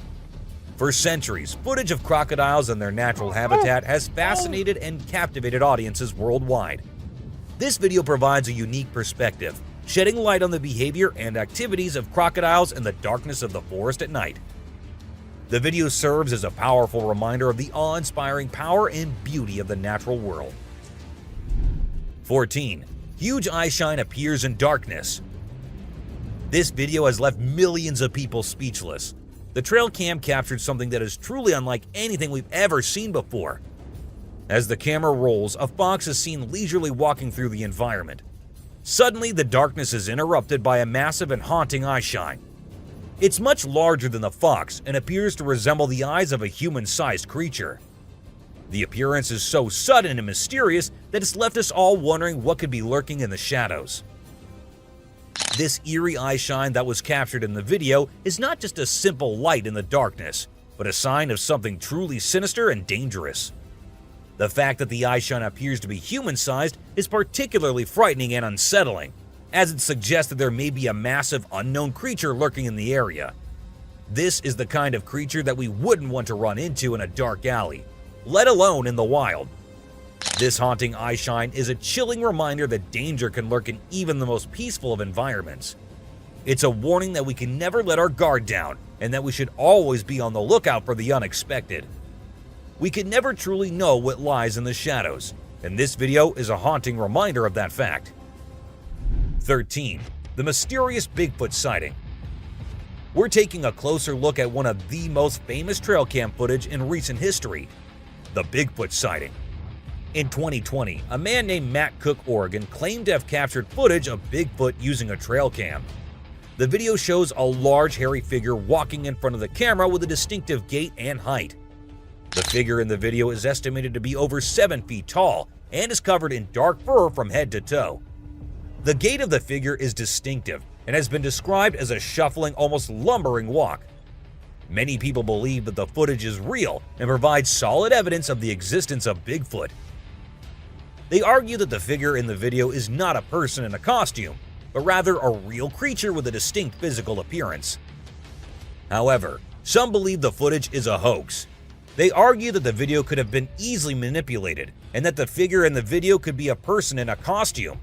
For centuries, footage of crocodiles in their natural habitat has fascinated and captivated audiences worldwide. This video provides a unique perspective, shedding light on the behavior and activities of crocodiles in the darkness of the forest at night. The video serves as a powerful reminder of the awe-inspiring power and beauty of the natural world. 14. Huge eye shine appears in darkness. This video has left millions of people speechless. The trail cam captured something that is truly unlike anything we've ever seen before. As the camera rolls, a fox is seen leisurely walking through the environment. Suddenly, the darkness is interrupted by a massive and haunting eye shine. It's much larger than the fox and appears to resemble the eyes of a human-sized creature. The appearance is so sudden and mysterious that it's left us all wondering what could be lurking in the shadows. This eerie eye shine that was captured in the video is not just a simple light in the darkness, but a sign of something truly sinister and dangerous. The fact that the eye shine appears to be human-sized is particularly frightening and unsettling, as it suggests that there may be a massive unknown creature lurking in the area. This is the kind of creature that we wouldn't want to run into in a dark alley, let alone in the wild. This haunting eye shine is a chilling reminder that danger can lurk in even the most peaceful of environments. It's a warning that we can never let our guard down and that we should always be on the lookout for the unexpected. We can never truly know what lies in the shadows, and this video is a haunting reminder of that fact. 13. The mysterious Bigfoot sighting. We're taking a closer look at one of the most famous trail cam footage in recent history, the Bigfoot sighting. In 2020, a man named Matt Cook, Oregon, claimed to have captured footage of Bigfoot using a trail cam. The video shows a large hairy figure walking in front of the camera with a distinctive gait and height. The figure in the video is estimated to be over 7 feet tall and is covered in dark fur from head to toe. The gait of the figure is distinctive and has been described as a shuffling, almost lumbering walk. Many people believe that the footage is real and provides solid evidence of the existence of Bigfoot. They argue that the figure in the video is not a person in a costume, but rather a real creature with a distinct physical appearance. However, some believe the footage is a hoax. They argue that the video could have been easily manipulated and that the figure in the video could be a person in a costume.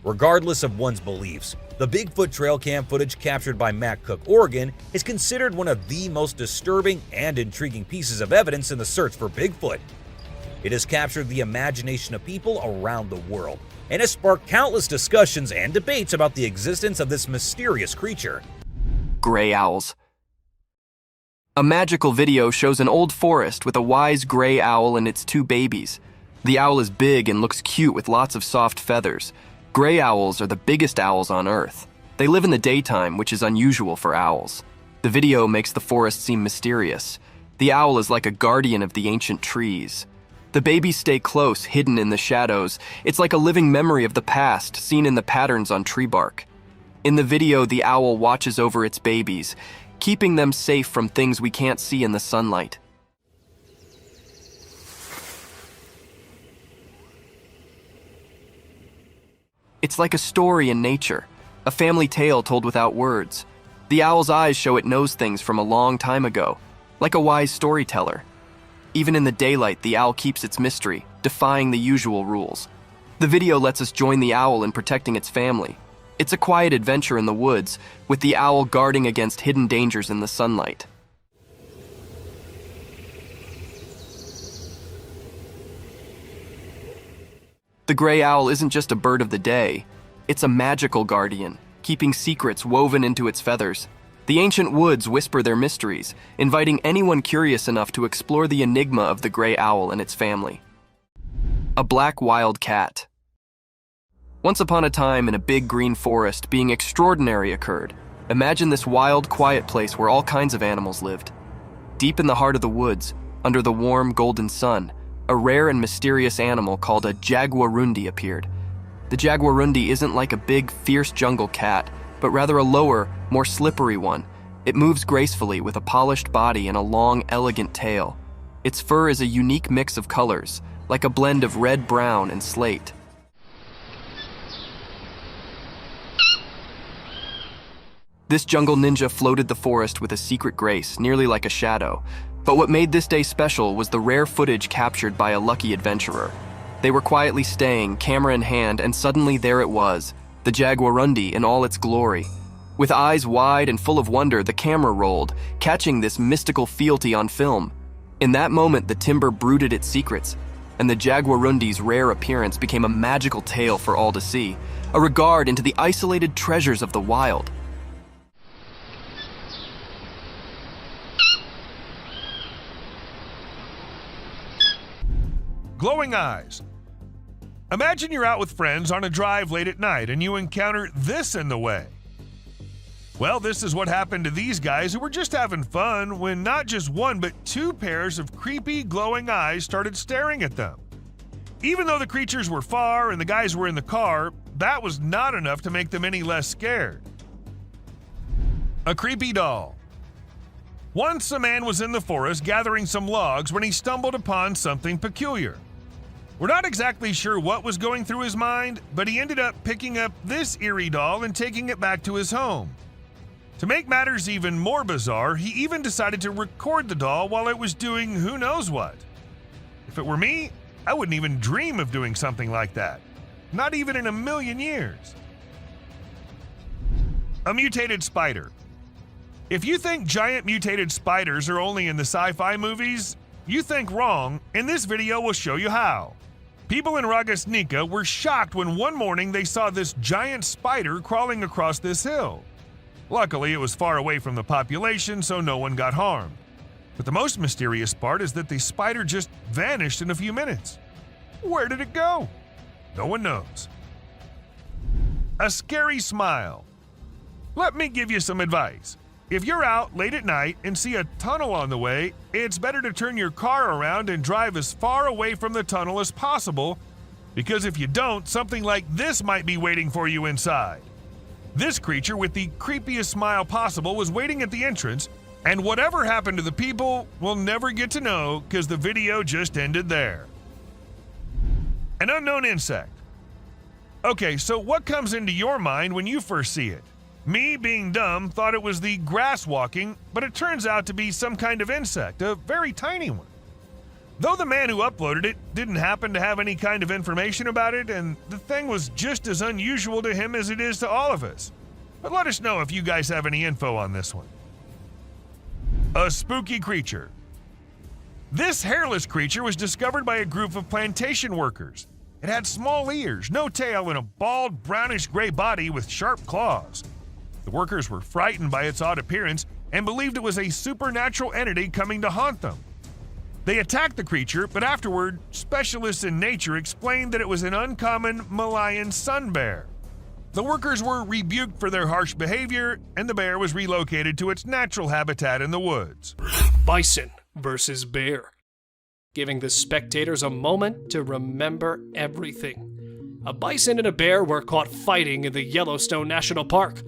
Regardless of one's beliefs, the Bigfoot trail cam footage captured by Matt Cook, Oregon is considered one of the most disturbing and intriguing pieces of evidence in the search for Bigfoot. It has captured the imagination of people around the world and has sparked countless discussions and debates about the existence of this mysterious creature. Gray owls. A magical video shows an old forest with a wise gray owl and its 2 babies. The owl is big and looks cute with lots of soft feathers. Gray owls are the biggest owls on Earth. They live in the daytime, which is unusual for owls. The video makes the forest seem mysterious. The owl is like a guardian of the ancient trees. The babies stay close, hidden in the shadows. It's like a living memory of the past, seen in the patterns on tree bark. In the video, the owl watches over its babies. keeping them safe from things we can't see in the sunlight. It's like a story in nature, a family tale told without words. The owl's eyes show it knows things from a long time ago, like a wise storyteller. Even in the daylight, the owl keeps its mystery, defying the usual rules. The video lets us join the owl in protecting its family. It's a quiet adventure in the woods, with the owl guarding against hidden dangers in the sunlight. The gray owl isn't just a bird of the day. It's a magical guardian, keeping secrets woven into its feathers. The ancient woods whisper their mysteries, inviting anyone curious enough to explore the enigma of the gray owl and its family. A black wild cat. Once upon a time in a big green forest, being extraordinary occurred. Imagine this wild, quiet place where all kinds of animals lived. Deep in the heart of the woods, under the warm, golden sun, a rare and mysterious animal called a jaguarundi appeared. The jaguarundi isn't like a big, fierce jungle cat, but rather a lower, more slippery one. It moves gracefully with a polished body and a long, elegant tail. Its fur is a unique mix of colors, like a blend of red, brown, and slate. This jungle ninja floated the forest with a secret grace, nearly like a shadow. But what made this day special was the rare footage captured by a lucky adventurer. They were quietly staying, camera in hand, and suddenly there it was, the jaguarundi in all its glory. With eyes wide and full of wonder, the camera rolled, catching this mystical fealty on film. In that moment, the timber brooded its secrets, and the jaguarundi's rare appearance became a magical tale for all to see, a regard into the isolated treasures of the wild. Glowing eyes. Imagine you're out with friends on a drive late at night and you encounter this in the way. Well, this is what happened to these guys who were just having fun when not just one but two pairs of creepy glowing eyes started staring at them. Even though the creatures were far and the guys were in the car, that was not enough to make them any less scared. A creepy doll. Once a man was in the forest gathering some logs when he stumbled upon something peculiar. We're not exactly sure what was going through his mind, but he ended up picking up this eerie doll and taking it back to his home. To make matters even more bizarre, he even decided to record the doll while it was doing who knows what. If it were me, I wouldn't even dream of doing something like that. Not even in a million years. A mutated spider. If you think giant mutated spiders are only in the sci-fi movies, you think wrong, and this video will show you how. People in Ragasnika were shocked when one morning they saw this giant spider crawling across this hill. Luckily, it was far away from the population, so no one got harmed. But the most mysterious part is that the spider just vanished in a few minutes. Where did it go? No one knows. A scary smile. Let me give you some advice. If you're out late at night and see a tunnel on the way, it's better to turn your car around and drive as far away from the tunnel as possible, because if you don't, something like this might be waiting for you inside. This creature with the creepiest smile possible was waiting at the entrance, and whatever happened to the people, we'll never get to know because the video just ended there. An unknown insect. Okay, so what comes into your mind when you first see it? Me, being dumb, thought it was the grass walking, but it turns out to be some kind of insect, a very tiny one. Though the man who uploaded it didn't happen to have any kind of information about it, and the thing was just as unusual to him as it is to all of us. But let us know if you guys have any info on this one. A spooky creature. This hairless creature was discovered by a group of plantation workers. It had small ears, no tail, and a bald, brownish-gray body with sharp claws. The workers were frightened by its odd appearance and believed it was a supernatural entity coming to haunt them. They attacked the creature, but afterward, specialists in nature explained that it was an uncommon Malayan sun bear. The workers were rebuked for their harsh behavior, and the bear was relocated to its natural habitat in the woods. Bison versus bear, giving the spectators a moment to remember everything. A bison and a bear were caught fighting in the Yellowstone National Park.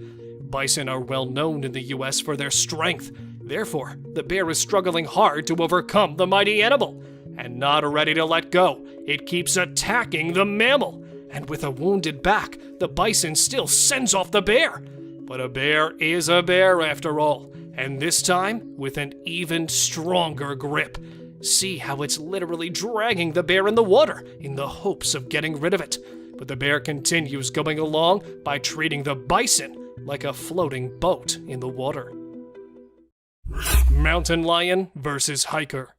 Bison are well known in the US for their strength. Therefore, the bear is struggling hard to overcome the mighty animal. And not ready to let go, it keeps attacking the mammal. And with a wounded back, the bison still sends off the bear. But a bear is a bear after all, and this time with an even stronger grip. See how it's literally dragging the bear in the water in the hopes of getting rid of it. But the bear continues going along by treating the bison like a floating boat in the water. Mountain lion versus hiker.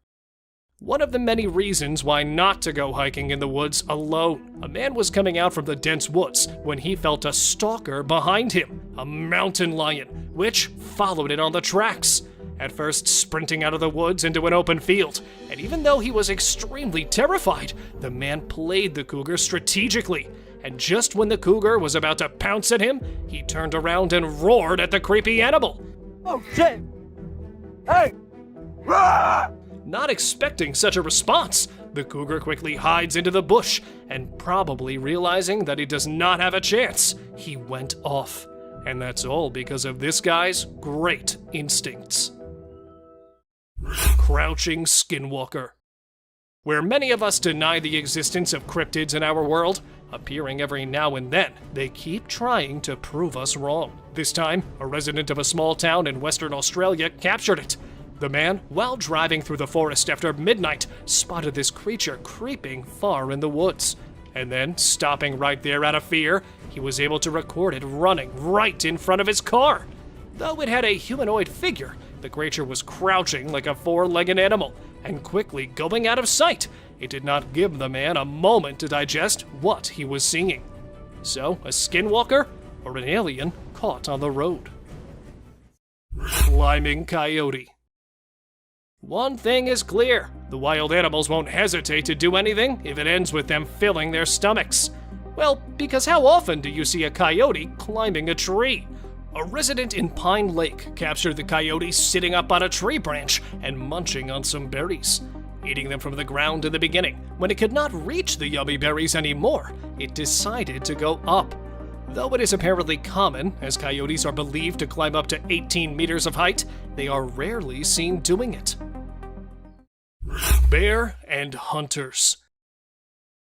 One of the many reasons why not to go hiking in the woods alone. A man was coming out from the dense woods when he felt a stalker behind him, a mountain lion, which followed it on the tracks. At first sprinting out of the woods into an open field, and even though he was extremely terrified, the man played the cougar strategically. And just when the cougar was about to pounce at him, he turned around and roared at the creepy animal. Oh shit! Hey! Not expecting such a response, the cougar quickly hides into the bush, and probably realizing that he does not have a chance, he went off. And that's all because of this guy's great instincts. Crouching Skinwalker. Where many of us deny the existence of cryptids in our world, appearing every now and then, they keep trying to prove us wrong. This time, a resident of a small town in Western Australia captured it. The man, while driving through the forest after midnight, spotted this creature creeping far in the woods. And then, stopping right there out of fear, he was able to record it running right in front of his car. Though it had a humanoid figure, the creature was crouching like a four-legged animal and quickly going out of sight. It did not give the man a moment to digest what he was seeing. So, a skinwalker or an alien caught on the road. Climbing coyote. One thing is clear, the wild animals won't hesitate to do anything if it ends with them filling their stomachs. Well, because how often do you see a coyote climbing a tree? A resident in Pine Lake captured the coyote sitting up on a tree branch and munching on some berries. Eating them from the ground in the beginning, when it could not reach the yummy berries anymore, it decided to go up. Though it is apparently common, as coyotes are believed to climb up to 18 meters of height, they are rarely seen doing it. Bear and hunters.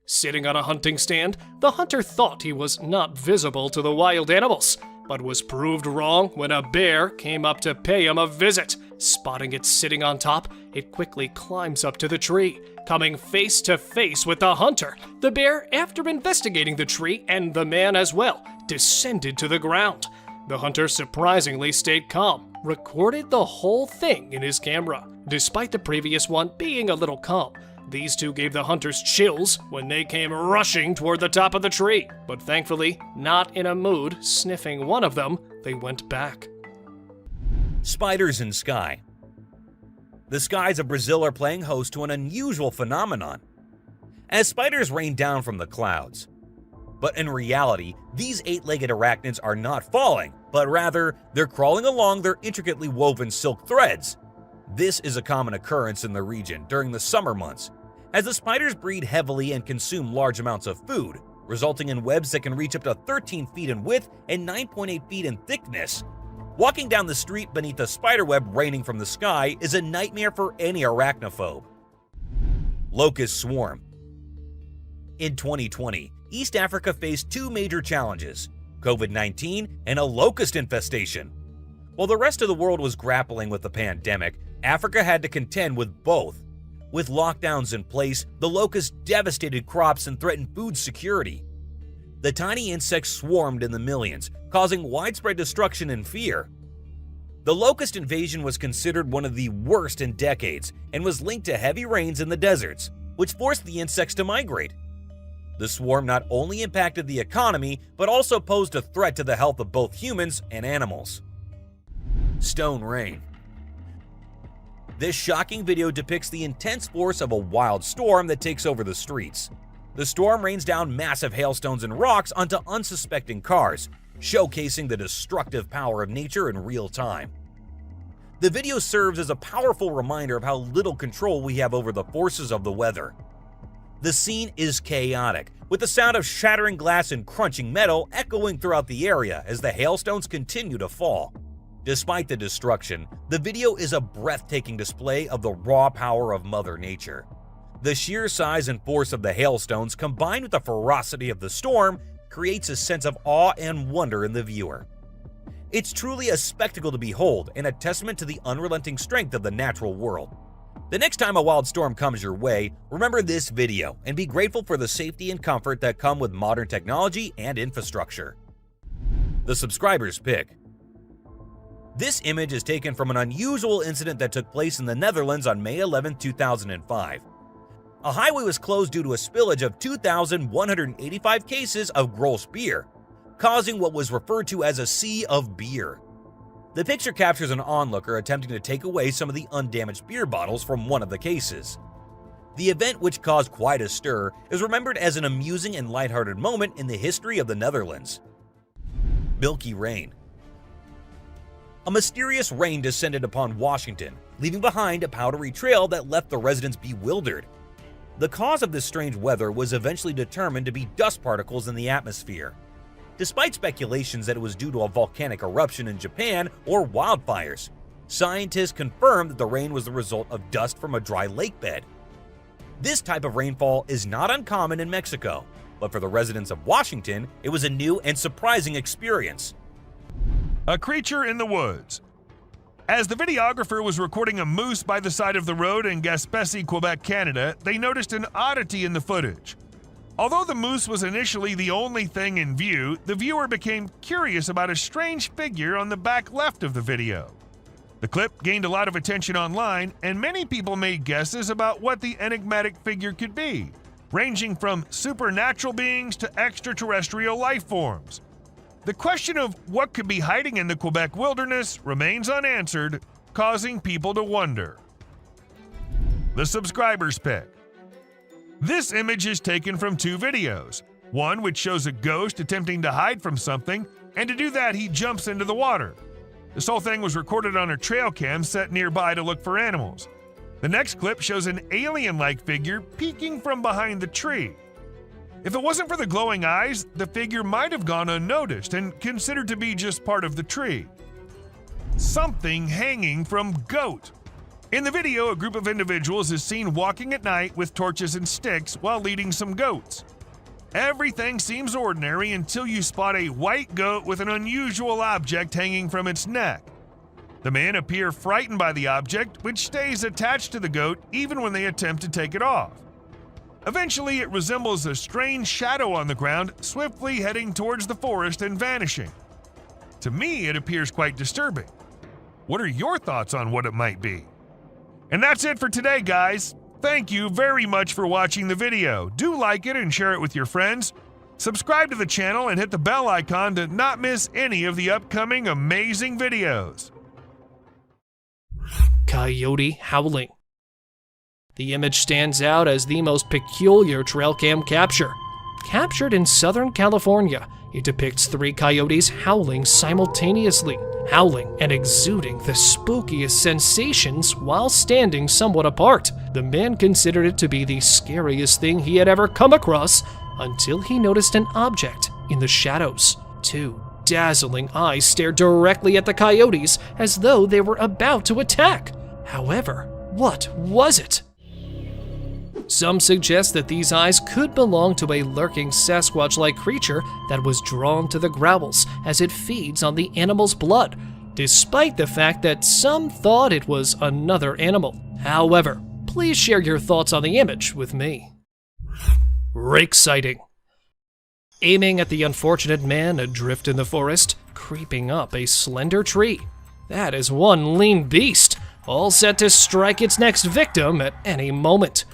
Sitting on a hunting stand, the hunter thought he was not visible to the wild animals, but was proved wrong when a bear came up to pay him a visit. Spotting it sitting on top, it quickly climbs up to the tree, coming face to face with the hunter. The bear, after investigating the tree and the man as well, descended to the ground. The hunter surprisingly stayed calm, recorded the whole thing in his camera. Despite the previous one being a little calm, these two gave the hunters chills when they came rushing toward the top of the tree. But thankfully, not in a mood sniffing one of them, they went back. Spiders in sky. The skies of Brazil are playing host to an unusual phenomenon, as spiders rain down from the clouds. But in reality, these eight-legged arachnids are not falling, but rather, they're crawling along their intricately woven silk threads. This is a common occurrence in the region during the summer months, as the spiders breed heavily and consume large amounts of food, resulting in webs that can reach up to 13 feet in width and 9.8 feet in thickness. Walking down the street beneath a spiderweb raining from the sky is a nightmare for any arachnophobe. Locust swarm. In 2020, East Africa faced two major challenges: COVID-19 and a locust infestation. While the rest of the world was grappling with the pandemic, Africa had to contend with both. With lockdowns in place, the locusts devastated crops and threatened food security. The tiny insects swarmed in the millions, causing widespread destruction and fear. The locust invasion was considered one of the worst in decades and was linked to heavy rains in the deserts, which forced the insects to migrate. The swarm not only impacted the economy, but also posed a threat to the health of both humans and animals. Stone rain. This shocking video depicts the intense force of a wild storm that takes over the streets. The storm rains down massive hailstones and rocks onto unsuspecting cars, showcasing the destructive power of nature in real time. The video serves as a powerful reminder of how little control we have over the forces of the weather. The scene is chaotic, with the sound of shattering glass and crunching metal echoing throughout the area as the hailstones continue to fall. Despite the destruction, the video is a breathtaking display of the raw power of Mother Nature. The sheer size and force of the hailstones combined with the ferocity of the storm creates a sense of awe and wonder in the viewer. It's truly a spectacle to behold and a testament to the unrelenting strength of the natural world. The next time a wild storm comes your way, remember this video and be grateful for the safety and comfort that come with modern technology and infrastructure. The subscriber's pick. This image is taken from an unusual incident that took place in the Netherlands on May 11, 2005. A highway was closed due to a spillage of 2,185 cases of Grolsch beer, causing what was referred to as a sea of beer. The picture captures an onlooker attempting to take away some of the undamaged beer bottles from one of the cases. The event, which caused quite a stir, is remembered as an amusing and lighthearted moment in the history of the Netherlands. Milky Rain. A mysterious rain descended upon Washington, leaving behind a powdery trail that left the residents bewildered. The cause of this strange weather was eventually determined to be dust particles in the atmosphere. Despite speculations that it was due to a volcanic eruption in Japan or wildfires, scientists confirmed that the rain was the result of dust from a dry lake bed. This type of rainfall is not uncommon in Mexico, but for the residents of Washington, it was a new and surprising experience. A creature in the woods. As the videographer was recording a moose by the side of the road in Gaspésie, Quebec, Canada, they noticed an oddity in the footage. Although the moose was initially the only thing in view, the viewer became curious about a strange figure on the back left of the video. The clip gained a lot of attention online, and many people made guesses about what the enigmatic figure could be, ranging from supernatural beings to extraterrestrial life forms. The question of what could be hiding in the Quebec wilderness remains unanswered, causing people to wonder. The subscriber's pick. This image is taken from two videos, one which shows a ghost attempting to hide from something, and to do that he jumps into the water. This whole thing was recorded on a trail cam set nearby to look for animals. The next clip shows an alien-like figure peeking from behind the tree. If it wasn't for the glowing eyes, the figure might have gone unnoticed and considered to be just part of the tree. Something hanging from goat. In the video, a group of individuals is seen walking at night with torches and sticks while leading some goats. Everything seems ordinary until you spot a white goat with an unusual object hanging from its neck. The men appear frightened by the object, which stays attached to the goat even when they attempt to take it off. Eventually, it resembles a strange shadow on the ground, swiftly heading towards the forest and vanishing. To me, it appears quite disturbing. What are your thoughts on what it might be? And that's it for today, guys. Thank you very much for watching the video. Do like it and share it with your friends. Subscribe to the channel and hit the bell icon to not miss any of the upcoming amazing videos. Coyote howling. The image stands out as the most peculiar trail cam capture. Captured in Southern California, it depicts three coyotes howling simultaneously, howling and exuding the spookiest sensations while standing somewhat apart. The man considered it to be the scariest thing he had ever come across until he noticed an object in the shadows. Two dazzling eyes stared directly at the coyotes as though they were about to attack. However, what was it? Some suggest that these eyes could belong to a lurking Sasquatch-like creature that was drawn to the growls as it feeds on the animal's blood, despite the fact that some thought it was another animal. However, please share your thoughts on the image with me. Rake sighting. Aiming at the unfortunate man adrift in the forest, creeping up a slender tree. That is one lean beast, all set to strike its next victim at any moment.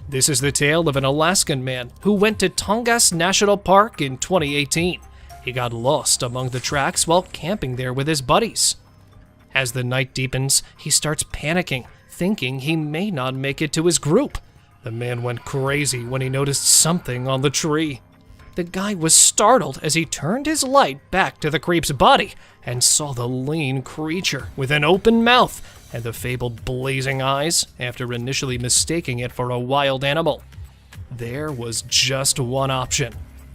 This is the tale of an Alaskan man who went to Tongass National Park in 2018. He got lost among the tracks while camping there with his buddies. As the night deepens, he starts panicking, thinking he may not make it to his group. The man went crazy when he noticed something on the tree. The guy was startled as he turned his light back to the creep's body and saw the lean creature with an open mouth and the fabled blazing eyes after initially mistaking it for a wild animal. There was just one option: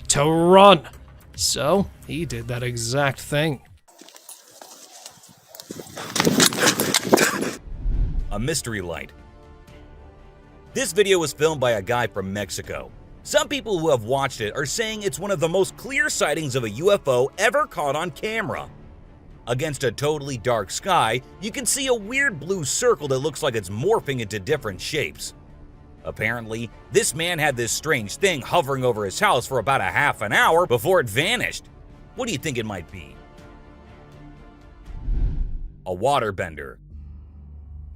to run. So he did that exact thing. A mystery light. This video was filmed by a guy from Mexico. Some people who have watched it are saying it's one of the most clear sightings of a UFO ever caught on camera. Against a totally dark sky, you can see a weird blue circle that looks like it's morphing into different shapes. Apparently, this man had this strange thing hovering over his house for about a half an hour before it vanished. What do you think it might be? A waterbender.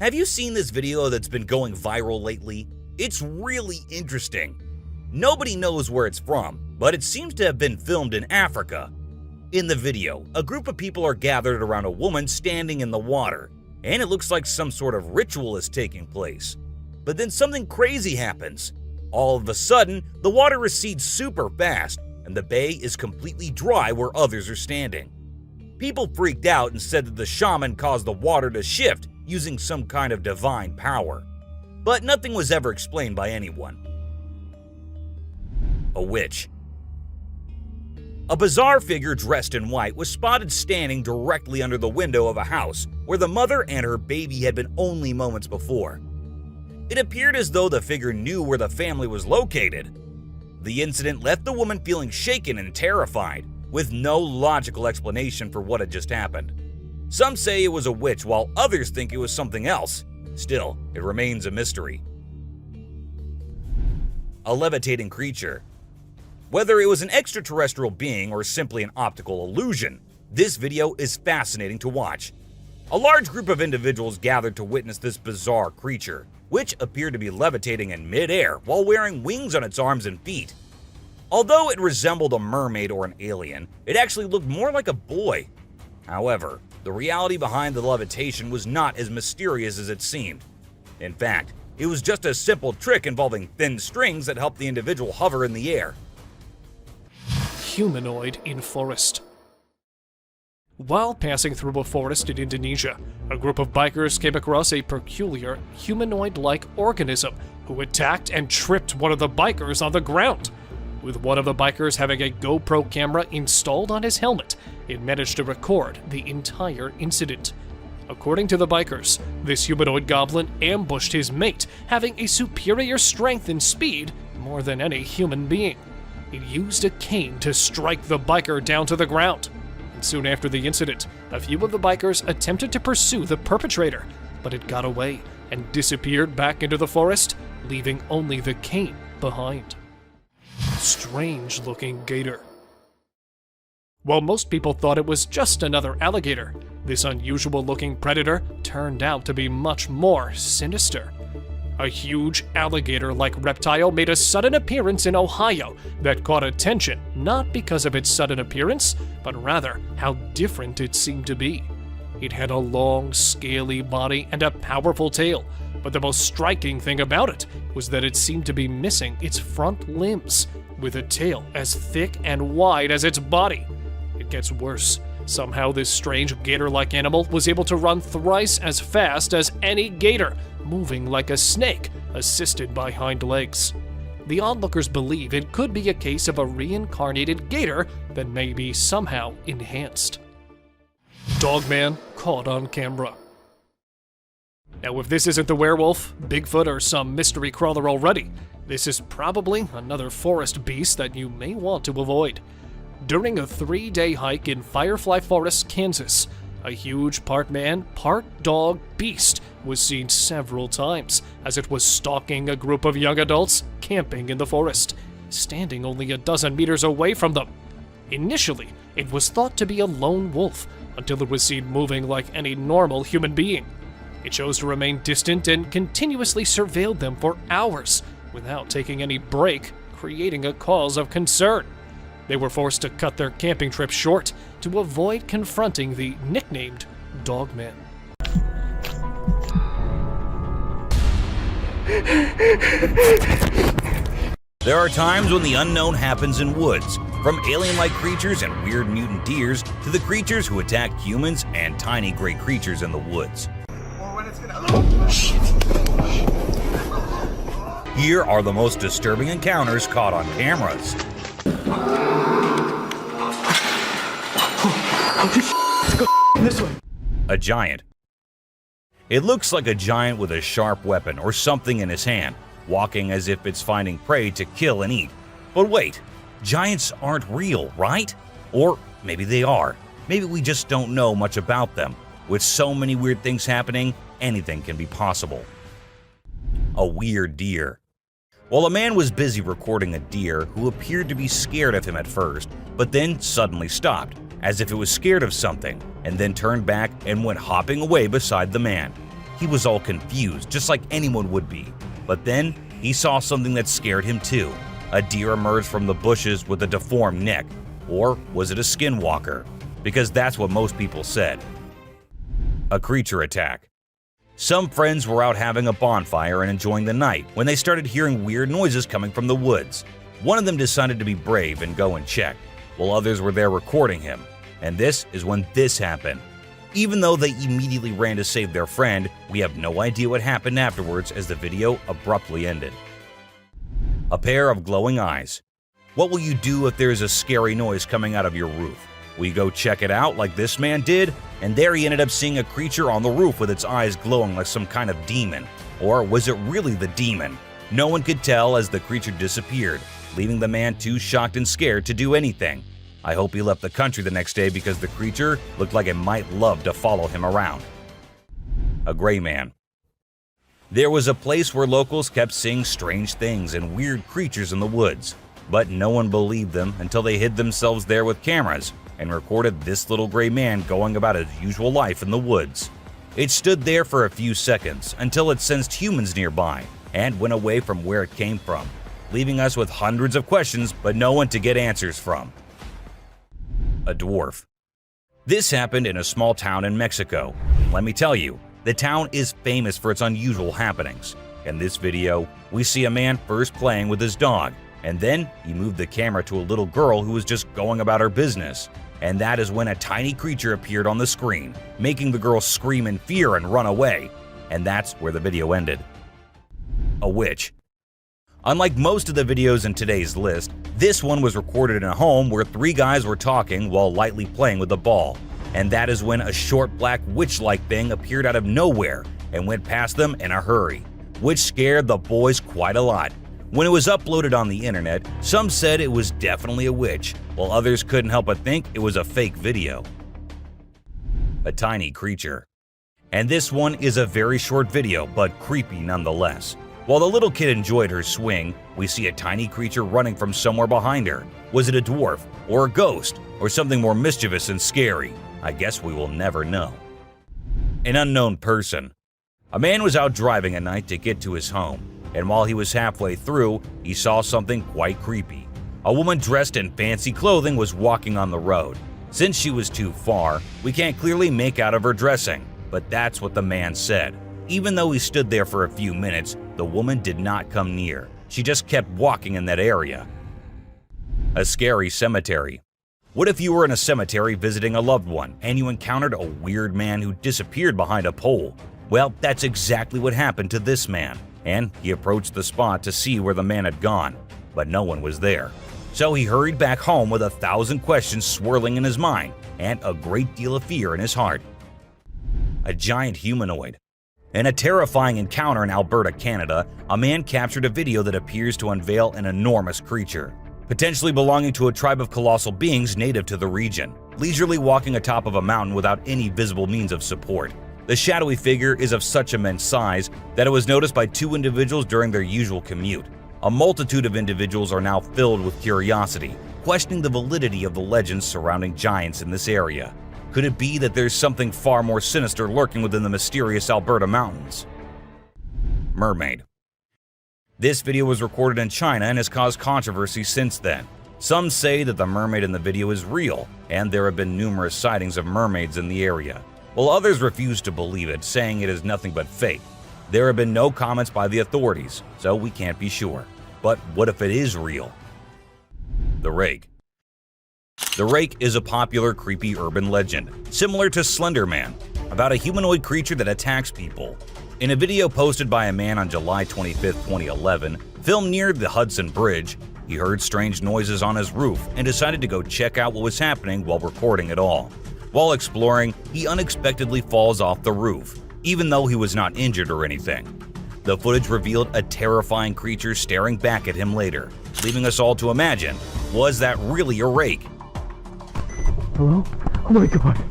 Have you seen this video that's been going viral lately? It's really interesting. Nobody knows where it's from, but it seems to have been filmed in Africa. In the video, a group of people are gathered around a woman standing in the water, and it looks like some sort of ritual is taking place. But then something crazy happens. All of a sudden, the water recedes super fast, and the bay is completely dry where others are standing. People freaked out and said that the shaman caused the water to shift using some kind of divine power. But nothing was ever explained by anyone. A witch. A bizarre figure dressed in white was spotted standing directly under the window of a house where the mother and her baby had been only moments before. It appeared as though the figure knew where the family was located. The incident left the woman feeling shaken and terrified, with no logical explanation for what had just happened. Some say it was a witch, while others think it was something else. Still, it remains a mystery. A levitating creature. Whether it was an extraterrestrial being or simply an optical illusion, this video is fascinating to watch. A large group of individuals gathered to witness this bizarre creature, which appeared to be levitating in mid-air while wearing wings on its arms and feet. Although it resembled a mermaid or an alien, it actually looked more like a boy. However, the reality behind the levitation was not as mysterious as it seemed. In fact, it was just a simple trick involving thin strings that helped the individual hover in the air. Humanoid in forest. While passing through a forest in Indonesia, a group of bikers came across a peculiar humanoid-like organism who attacked and tripped one of the bikers on the ground. With one of the bikers having a GoPro camera installed on his helmet, it managed to record the entire incident. According to the bikers, this humanoid goblin ambushed his mate, having a superior strength and speed more than any human being. It used a cane to strike the biker down to the ground. And soon after the incident, a few of the bikers attempted to pursue the perpetrator, but it got away and disappeared back into the forest, leaving only the cane behind. Strange-looking gator. While most people thought it was just another alligator, this unusual-looking predator turned out to be much more sinister. A huge alligator-like reptile made a sudden appearance in Ohio that caught attention not because of its sudden appearance, but rather how different it seemed to be. It had a long, scaly body and a powerful tail, but the most striking thing about it was that it seemed to be missing its front limbs, with a tail as thick and wide as its body. It gets worse. Somehow this strange gator-like animal was able to run thrice as fast as any gator, moving like a snake, assisted by hind legs. The onlookers believe it could be a case of a reincarnated gator that may be somehow enhanced. Dogman caught on camera. Now, if this isn't the werewolf, Bigfoot, or some mystery crawler already, this is probably another forest beast that you may want to avoid. During a 3-day hike in Firefly Forest, Kansas, a huge part man, part dog beast was seen several times as it was stalking a group of young adults camping in the forest, standing only a dozen meters away from them. Initially, it was thought to be a lone wolf until it was seen moving like any normal human being. It chose to remain distant and continuously surveilled them for hours without taking any break, creating a cause of concern. They were forced to cut their camping trip short to avoid confronting the nicknamed Dogman. There are times when the unknown happens in woods, from alien-like creatures and weird mutant deers to the creatures who attack humans and tiny gray creatures in the woods. Here are the most disturbing encounters caught on cameras. This way. A giant. It looks like a giant with a sharp weapon or something in his hand, walking as if it's finding prey to kill and eat. But wait, giants aren't real, right? Or maybe they are. Maybe we just don't know much about them. With so many weird things happening, anything can be possible. A weird deer. While a man was busy recording a deer who appeared to be scared of him at first, but then suddenly stopped, as if it was scared of something, and then turned back and went hopping away beside the man. He was all confused, just like anyone would be. But then he saw something that scared him too. A deer emerged from the bushes with a deformed neck. Or was it a skinwalker? Because that's what most people said. A creature attack. Some friends were out having a bonfire and enjoying the night when they started hearing weird noises coming from the woods. One of them decided to be brave and go and check, while others were there recording him. And this is when this happened. Even though they immediately ran to save their friend, we have no idea what happened afterwards as the video abruptly ended. A pair of glowing eyes. What will you do if there is a scary noise coming out of your roof? Will you go check it out like this man did? And there he ended up seeing a creature on the roof with its eyes glowing like some kind of demon. Or was it really the demon? No one could tell as the creature disappeared, leaving the man too shocked and scared to do anything. I hope he left the country the next day because the creature looked like it might love to follow him around. A gray man. There was a place where locals kept seeing strange things and weird creatures in the woods, but no one believed them until they hid themselves there with cameras and recorded this little gray man going about his usual life in the woods. It stood there for a few seconds until it sensed humans nearby and went away from where it came from, leaving us with hundreds of questions but no one to get answers from. A dwarf. This happened in a small town in Mexico. Let me tell you, the town is famous for its unusual happenings. In this video, we see a man first playing with his dog, and then he moved the camera to a little girl who was just going about her business. And that is when a tiny creature appeared on the screen, making the girl scream in fear and run away. And that's where the video ended. A witch. Unlike most of the videos in today's list, this one was recorded in a home where three guys were talking while lightly playing with a ball. And that is when a short black witch-like thing appeared out of nowhere and went past them in a hurry, which scared the boys quite a lot. When it was uploaded on the internet, some said it was definitely a witch, while others couldn't help but think it was a fake video. A tiny creature. And this one is a very short video, but creepy nonetheless. While the little kid enjoyed her swing, we see a tiny creature running from somewhere behind her. Was it a dwarf, or a ghost, or something more mischievous and scary? I guess we will never know. An unknown person. A man was out driving at night to get to his home, and while he was halfway through, he saw something quite creepy. A woman dressed in fancy clothing was walking on the road. Since she was too far, we can't clearly make out of her dressing, but that's what the man said. Even though he stood there for a few minutes, the woman did not come near. She just kept walking in that area. A scary cemetery. What if you were in a cemetery visiting a loved one and you encountered a weird man who disappeared behind a pole? Well, that's exactly what happened to this man, and he approached the spot to see where the man had gone, but no one was there. So he hurried back home with 1,000 questions swirling in his mind and a great deal of fear in his heart. A giant humanoid. In a terrifying encounter in Alberta, Canada, a man captured a video that appears to unveil an enormous creature, potentially belonging to a tribe of colossal beings native to the region, leisurely walking atop of a mountain without any visible means of support. The shadowy figure is of such immense size that it was noticed by 2 individuals during their usual commute. A multitude of individuals are now filled with curiosity, questioning the validity of the legends surrounding giants in this area. Could it be that there's something far more sinister lurking within the mysterious Alberta mountains? Mermaid. This video was recorded in China and has caused controversy since then. Some say that the mermaid in the video is real, and there have been numerous sightings of mermaids in the area, while others refuse to believe it, saying it is nothing but fake. There have been no comments by the authorities, so we can't be sure. But what if it is real? The Rake. The Rake is a popular creepy urban legend, similar to Slender Man, about a humanoid creature that attacks people. In a video posted by a man on July 25, 2011, filmed near the Hudson Bridge, he heard strange noises on his roof and decided to go check out what was happening while recording it all. While exploring, he unexpectedly falls off the roof, even though he was not injured or anything. The footage revealed a terrifying creature staring back at him later, leaving us all to imagine, was that really a rake? Hello? Oh my god.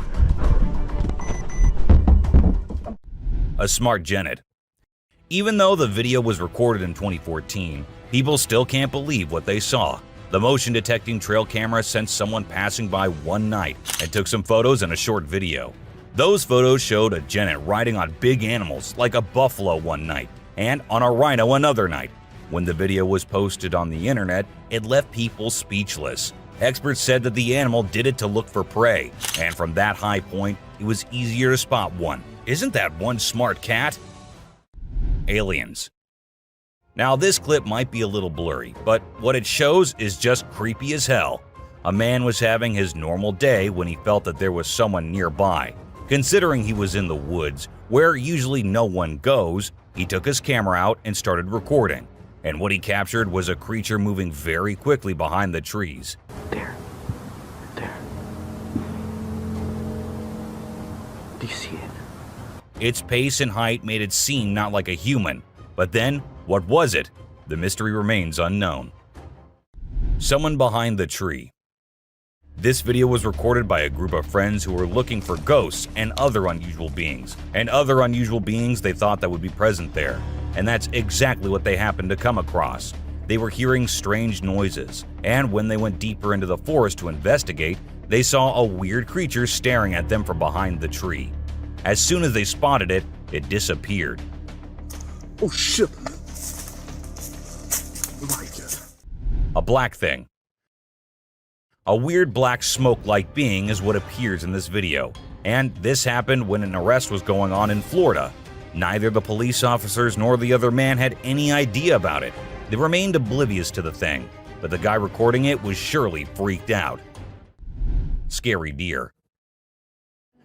A smart genet. Even though the video was recorded in 2014, people still can't believe what they saw. The motion detecting trail camera sensed someone passing by one night and took some photos and a short video. Those photos showed a genet riding on big animals like a buffalo one night and on a rhino another night. When the video was posted on the internet, it left people speechless. Experts said that the animal did it to look for prey, and from that high point, it was easier to spot one. Isn't that one smart cat? Aliens. Now this clip might be a little blurry, but what it shows is just creepy as hell. A man was having his normal day when he felt that there was someone nearby. Considering he was in the woods, where usually no one goes, he took his camera out and started recording. And what he captured was a creature moving very quickly behind the trees. There. Do you see it? Its pace and height made it seem not like a human. But then, what was it? The mystery remains unknown. Someone behind the tree. This video was recorded by a group of friends who were looking for ghosts and other unusual beings. They thought that would be present there. And that's exactly what they happened to come across. They were hearing strange noises, and when they went deeper into the forest to investigate, they saw a weird creature staring at them from behind the tree. As soon as they spotted it, it disappeared. Oh shit. My God. A black thing. A weird black smoke-like being is what appears in this video, and this happened when an arrest was going on in Florida. Neither the police officers nor the other man had any idea about it. They remained oblivious to the thing, but the guy recording it was surely freaked out. Scary deer.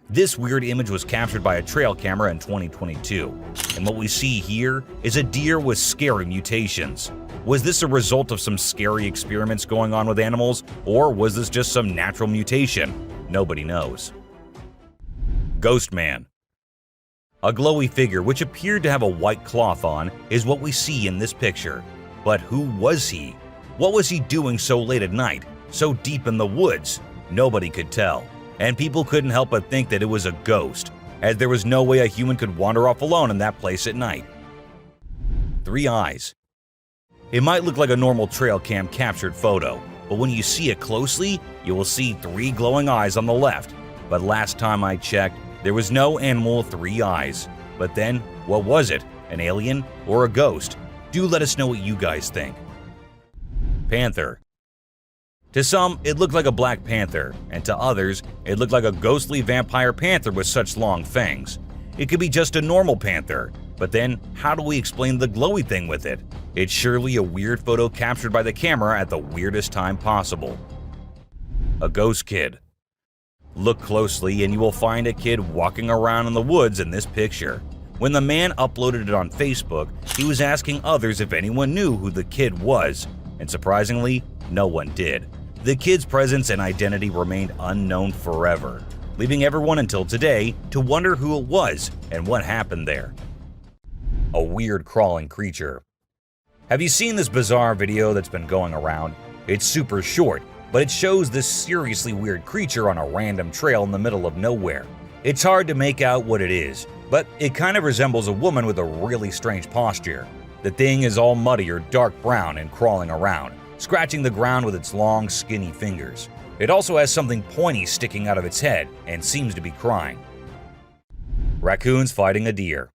This weird image was captured by a trail camera in 2022, and what we see here is a deer with scary mutations. Was this a result of some scary experiments going on with animals, or was this just some natural mutation? Nobody knows. Ghost Man. A glowy figure which appeared to have a white cloth on is what we see in this picture. But who was he? What was he doing so late at night, so deep in the woods? Nobody could tell, and people couldn't help but think that it was a ghost, as there was no way a human could wander off alone in that place at night. 3 eyes. It might look like a normal trail cam captured photo, but when you see it closely, you will see 3 glowing eyes on the left. But last time I checked, there was no animal with 3 eyes. But then, what was it? An alien or a ghost? Do let us know what you guys think. Panther. To some, it looked like a black panther, and to others, it looked like a ghostly vampire panther with such long fangs. It could be just a normal panther, but then how do we explain the glowy thing with it? It's surely a weird photo captured by the camera at the weirdest time possible. A ghost kid. Look closely and you will find a kid walking around in the woods in this picture. When the man uploaded it on Facebook, he was asking others if anyone knew who the kid was, and surprisingly, no one did. The kid's presence and identity remained unknown forever, leaving everyone until today to wonder who it was and what happened there. A weird crawling creature. Have you seen this bizarre video that's been going around? It's super short, but it shows this seriously weird creature on a random trail in the middle of nowhere. It's hard to make out what it is, but it kind of resembles a woman with a really strange posture. The thing is all muddy or dark brown and crawling around, scratching the ground with its long, skinny fingers. It also has something pointy sticking out of its head and seems to be crying. Raccoons fighting a deer.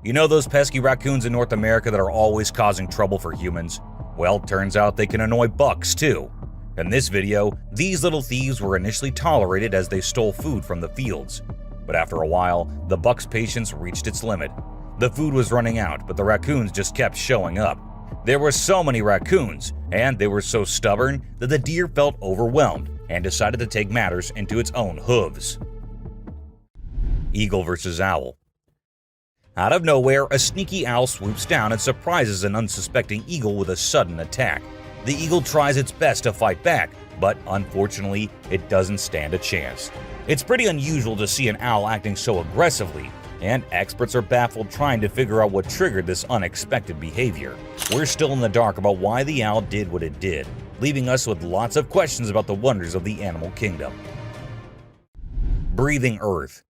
You know those pesky raccoons in North America that are always causing trouble for humans? Well, turns out they can annoy bucks too. In this video, these little thieves were initially tolerated as they stole food from the fields. But after a while, the buck's patience reached its limit. The food was running out, but the raccoons just kept showing up. There were so many raccoons, and they were so stubborn that the deer felt overwhelmed and decided to take matters into its own hooves. Eagle versus owl. Out of nowhere, a sneaky owl swoops down and surprises an unsuspecting eagle with a sudden attack. The eagle tries its best to fight back, but unfortunately, it doesn't stand a chance. It's pretty unusual to see an owl acting so aggressively, and experts are baffled trying to figure out what triggered this unexpected behavior. We're still in the dark about why the owl did what it did, leaving us with lots of questions about the wonders of the animal kingdom. Breathing Earth.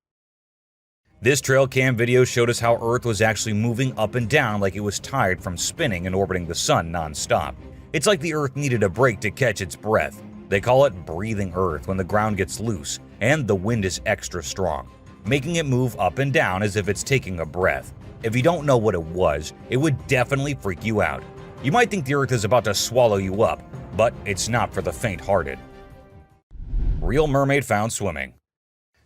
This trail cam video showed us how Earth was actually moving up and down like it was tired from spinning and orbiting the sun non-stop. It's like the Earth needed a break to catch its breath. They call it breathing Earth when the ground gets loose and the wind is extra strong, making it move up and down as if it's taking a breath. If you don't know what it was, it would definitely freak you out. You might think the Earth is about to swallow you up, but it's not for the faint-hearted. Real mermaid found swimming.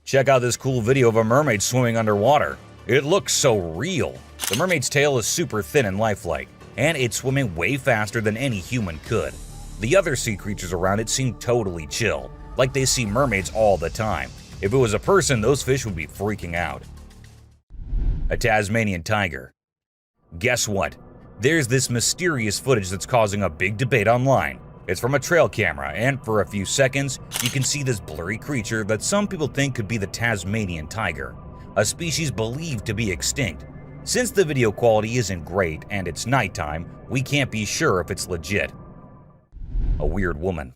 Check out this cool video of a mermaid swimming underwater. It looks so real. The mermaid's tail is super thin and lifelike, and it's swimming way faster than any human could. The other sea creatures around it seem totally chill, like they see mermaids all the time. If it was a person, those fish would be freaking out. A Tasmanian tiger. Guess what? There's this mysterious footage that's causing a big debate online. It's from a trail camera, and for a few seconds, you can see this blurry creature that some people think could be the Tasmanian tiger, a species believed to be extinct. Since the video quality isn't great and it's nighttime, we can't be sure if it's legit. A weird woman.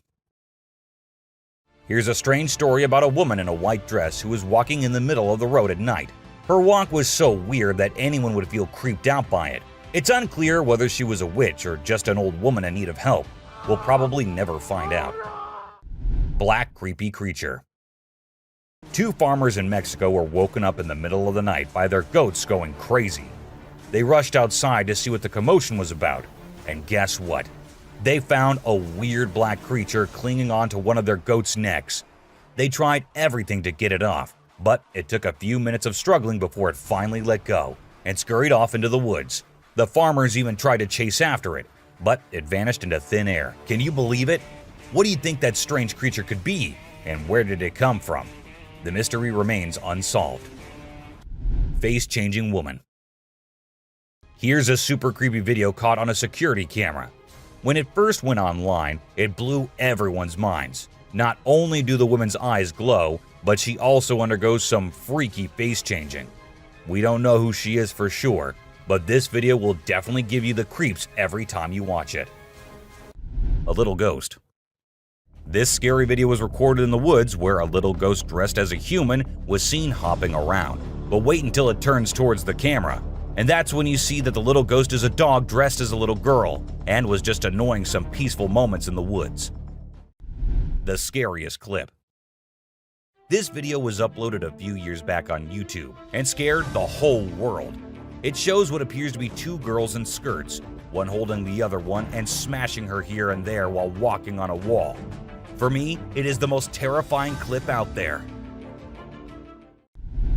Here's a strange story about a woman in a white dress who was walking in the middle of the road at night. Her walk was so weird that anyone would feel creeped out by it. It's unclear whether she was a witch or just an old woman in need of help. We'll probably never find out. Black creepy creature. Two farmers in Mexico were woken up in the middle of the night by their goats going crazy. They rushed outside to see what the commotion was about, and guess what? They found a weird black creature clinging onto one of their goats' necks. They tried everything to get it off, but it took a few minutes of struggling before it finally let go and scurried off into the woods. The farmers even tried to chase after it, but it vanished into thin air. Can you believe it? What do you think that strange creature could be, and where did it come from? The mystery remains unsolved. Face-changing woman. Here's a super creepy video caught on a security camera. When it first went online, it blew everyone's minds. Not only do the woman's eyes glow, but she also undergoes some freaky face-changing. We don't know who she is for sure, but this video will definitely give you the creeps every time you watch it. A little ghost. This scary video was recorded in the woods where a little ghost dressed as a human was seen hopping around. But wait until it turns towards the camera, and that's when you see that the little ghost is a dog dressed as a little girl and was just annoying some peaceful moments in the woods. The scariest clip. This video was uploaded a few years back on YouTube and scared the whole world. It shows what appears to be two girls in skirts, one holding the other one and smashing her here and there while walking on a wall. For me, it is the most terrifying clip out there.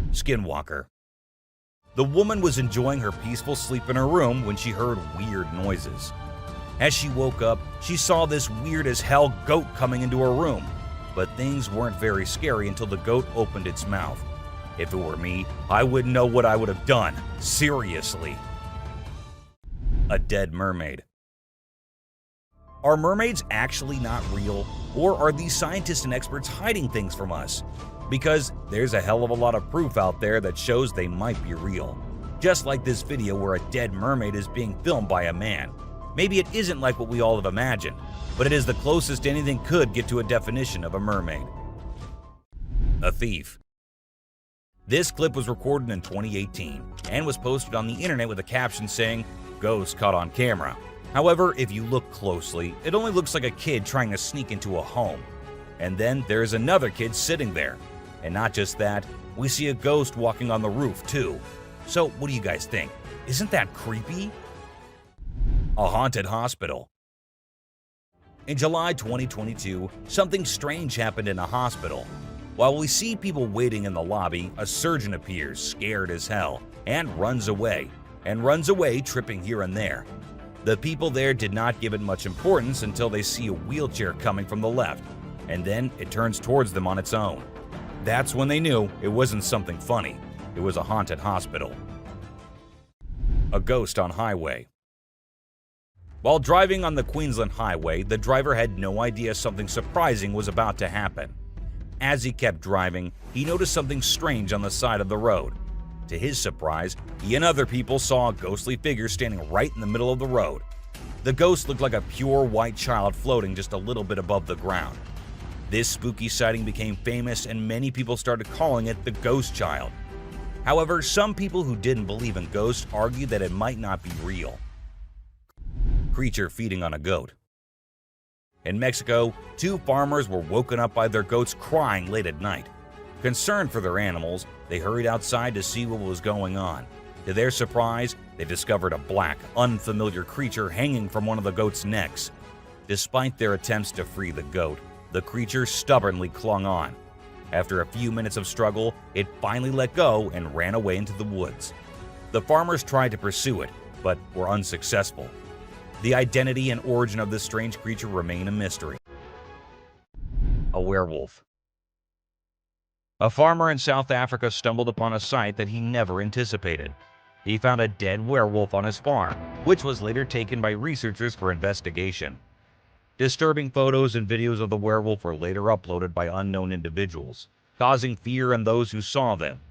Skinwalker. The woman was enjoying her peaceful sleep in her room when she heard weird noises. As she woke up, she saw this weird as hell goat coming into her room, but things weren't very scary until the goat opened its mouth. If it were me, I wouldn't know what I would have done. Seriously. A dead mermaid. Are mermaids actually not real, or are these scientists and experts hiding things from us? Because there's a hell of a lot of proof out there that shows they might be real. Just like this video where a dead mermaid is being filmed by a man. Maybe it isn't like what we all have imagined, but it is the closest anything could get to a definition of a mermaid. A thief. This clip was recorded in 2018 and was posted on the internet with a caption saying, "Ghost caught on camera." However, if you look closely, it only looks like a kid trying to sneak into a home. And then there's another kid sitting there. And not just that, we see a ghost walking on the roof too. So what do you guys think? Isn't that creepy? A haunted hospital. In July 2022, something strange happened in a hospital. While we see people waiting in the lobby, a surgeon appears, scared as hell, and runs away tripping here and there. The people there did not give it much importance until they see a wheelchair coming from the left, and then it turns towards them on its own. That's when they knew it wasn't something funny, it was a haunted hospital. A ghost on highway. While driving on the Queensland Highway, the driver had no idea something surprising was about to happen. As he kept driving, he noticed something strange on the side of the road. To his surprise, he and other people saw a ghostly figure standing right in the middle of the road. The ghost looked like a pure white child floating just a little bit above the ground. This spooky sighting became famous and many people started calling it the Ghost Child. However, some people who didn't believe in ghosts argued that it might not be real. Creature feeding on a goat. In Mexico, 2 farmers were woken up by their goats crying late at night. Concerned for their animals, they hurried outside to see what was going on. To their surprise, they discovered a black, unfamiliar creature hanging from one of the goat's necks. Despite their attempts to free the goat, the creature stubbornly clung on. After a few minutes of struggle, it finally let go and ran away into the woods. The farmers tried to pursue it, but were unsuccessful. The identity and origin of this strange creature remain a mystery. A werewolf. A farmer in South Africa stumbled upon a sight that he never anticipated. He found a dead werewolf on his farm, which was later taken by researchers for investigation. Disturbing photos and videos of the werewolf were later uploaded by unknown individuals, causing fear in those who saw them.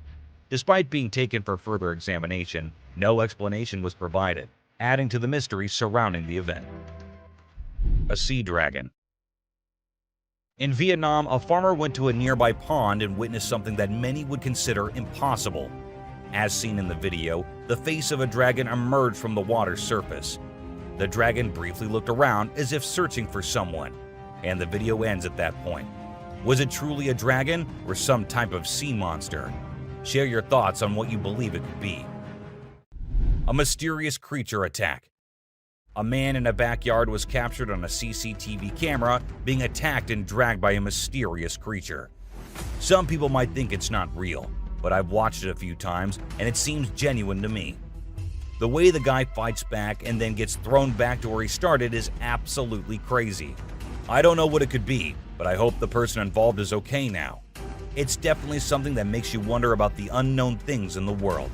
Despite being taken for further examination, no explanation was provided, adding to the mystery surrounding the event. A sea dragon. In Vietnam, a farmer went to a nearby pond and witnessed something that many would consider impossible. As seen in the video, the face of a dragon emerged from the water's surface. The dragon briefly looked around as if searching for someone, and the video ends at that point. Was it truly a dragon or some type of sea monster? Share your thoughts on what you believe it could be. A mysterious creature attack. A man in a backyard was captured on a CCTV camera being attacked and dragged by a mysterious creature. Some people might think it's not real, but I've watched it a few times and it seems genuine to me. The way the guy fights back and then gets thrown back to where he started is absolutely crazy. I don't know what it could be, but I hope the person involved is okay now. It's definitely something that makes you wonder about the unknown things in the world.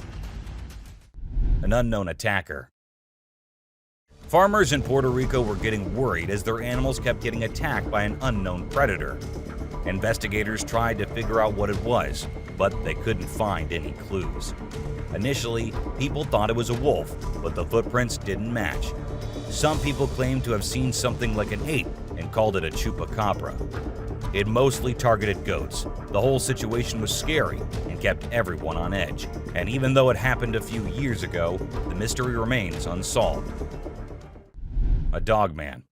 An unknown attacker. Farmers in Puerto Rico were getting worried as their animals kept getting attacked by an unknown predator. Investigators tried to figure out what it was, but they couldn't find any clues. Initially, people thought it was a wolf, but the footprints didn't match. Some people claimed to have seen something like an ape and called it a chupacabra. It mostly targeted goats. The whole situation was scary and kept everyone on edge. And even though it happened a few years ago, the mystery remains unsolved. A dogman.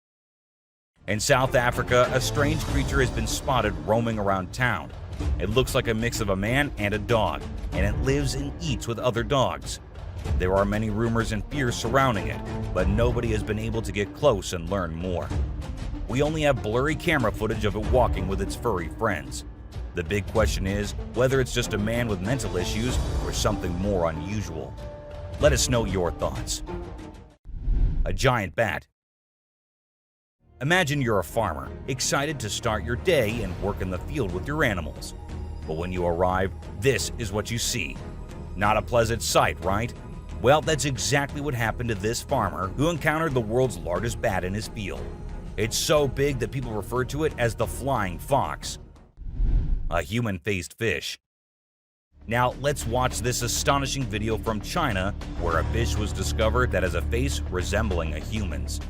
In South Africa, a strange creature has been spotted roaming around town. It looks like a mix of a man and a dog, and it lives and eats with other dogs. There are many rumors and fears surrounding it, but nobody has been able to get close and learn more. We only have blurry camera footage of it walking with its furry friends. The big question is whether it's just a man with mental issues or something more unusual. Let us know your thoughts. A giant bat. Imagine you're a farmer, excited to start your day and work in the field with your animals. But when you arrive, this is what you see. Not a pleasant sight, right? Well, that's exactly what happened to this farmer who encountered the world's largest bat in his field. It's so big that people refer to it as the flying fox. A human-faced fish. Now, let's watch this astonishing video from China where a fish was discovered that has a face resembling a human's.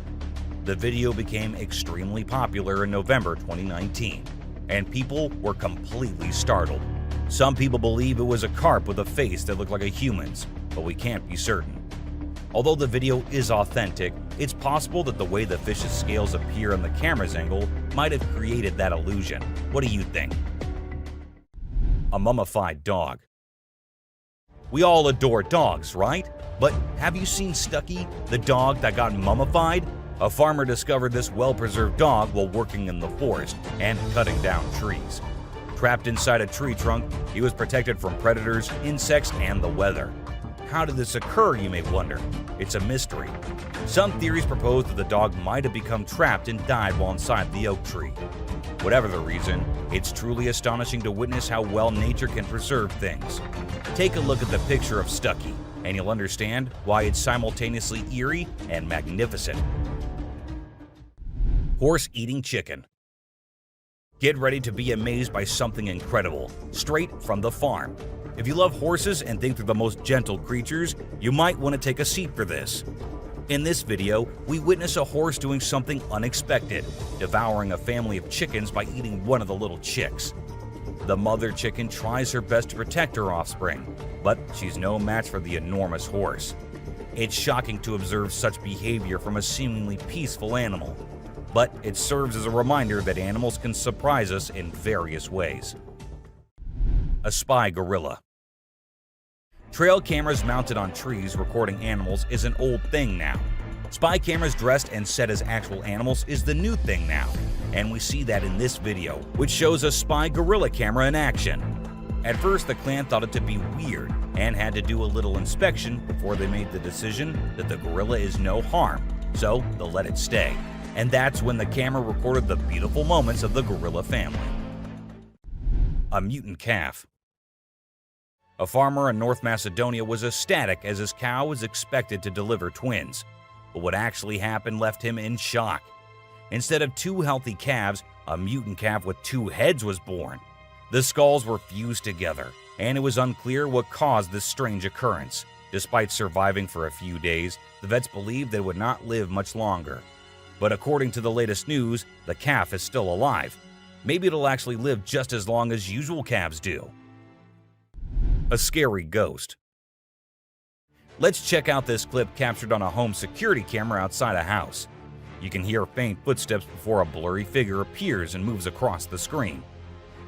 The video became extremely popular in November 2019, and people were completely startled. Some people believe it was a carp with a face that looked like a human's, but we can't be certain. Although the video is authentic, it's possible that the way the fish's scales appear on the camera's angle might have created that illusion. What do you think? A mummified dog. We all adore dogs, right? But have you seen Stucky, the dog that got mummified? A farmer discovered this well-preserved dog while working in the forest and cutting down trees. Trapped inside a tree trunk, he was protected from predators, insects, and the weather. How did this occur, you may wonder? It's a mystery. Some theories propose that the dog might have become trapped and died while inside the oak tree. Whatever the reason, it's truly astonishing to witness how well nature can preserve things. Take a look at the picture of Stucky, and you'll understand why it's simultaneously eerie and magnificent. Horse-eating chicken. Get ready to be amazed by something incredible, straight from the farm. If you love horses and think they're the most gentle creatures, you might want to take a seat for this. In this video, we witness a horse doing something unexpected, devouring a family of chickens by eating one of the little chicks. The mother chicken tries her best to protect her offspring, but she's no match for the enormous horse. It's shocking to observe such behavior from a seemingly peaceful animal, but it serves as a reminder that animals can surprise us in various ways. A spy gorilla. Trail cameras mounted on trees recording animals is an old thing now. Spy cameras dressed and set as actual animals is the new thing now, and we see that in this video, which shows a spy gorilla camera in action. At first, the clan thought it to be weird and had to do a little inspection before they made the decision that the gorilla is no harm, so they'll let it stay. And that's when the camera recorded the beautiful moments of the gorilla family. A mutant calf. A farmer in North Macedonia was ecstatic as his cow was expected to deliver twins. But what actually happened left him in shock. Instead of 2 healthy calves, a mutant calf with 2 heads was born. The skulls were fused together, and it was unclear what caused this strange occurrence. Despite surviving for a few days, the vets believed they would not live much longer. But according to the latest news, the calf is still alive. Maybe it'll actually live just as long as usual calves do. A scary ghost. Let's check out this clip captured on a home security camera outside a house. You can hear faint footsteps before a blurry figure appears and moves across the screen.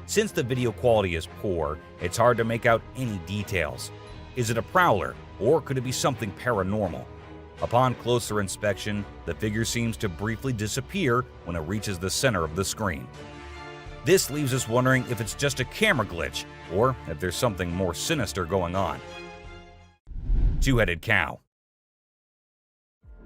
Since the video quality is poor, it's hard to make out any details. Is it a prowler, or could it be something paranormal? Upon closer inspection, the figure seems to briefly disappear when it reaches the center of the screen. This leaves us wondering if it's just a camera glitch, or if there's something more sinister going on. Two-headed cow.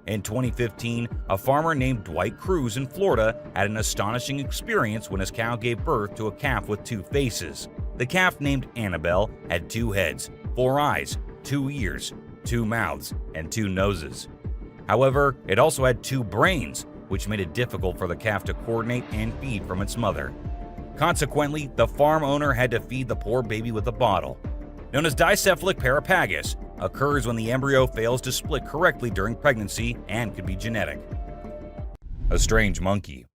In 2015, a farmer named Dwight Cruz in Florida had an astonishing experience when his cow gave birth to a calf with 2 faces. The calf, named Annabelle, had 2 heads, 4 eyes, 2 ears, 2 mouths, and 2 noses. However, it also had 2 brains, which made it difficult for the calf to coordinate and feed from its mother. Consequently, the farm owner had to feed the poor baby with a bottle. Known as dicephalic parapagus, occurs when the embryo fails to split correctly during pregnancy and could be genetic. A strange monkey.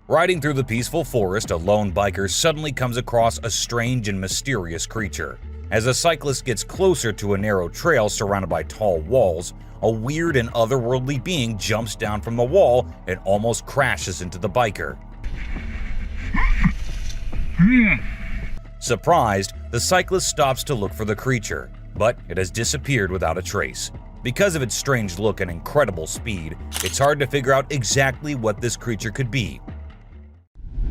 Riding through the peaceful forest, a lone biker suddenly comes across a strange and mysterious creature. As a cyclist gets closer to a narrow trail surrounded by tall walls, a weird and otherworldly being jumps down from the wall and almost crashes into the biker. Surprised, the cyclist stops to look for the creature, but it has disappeared without a trace. Because of its strange look and incredible speed, it's hard to figure out exactly what this creature could be.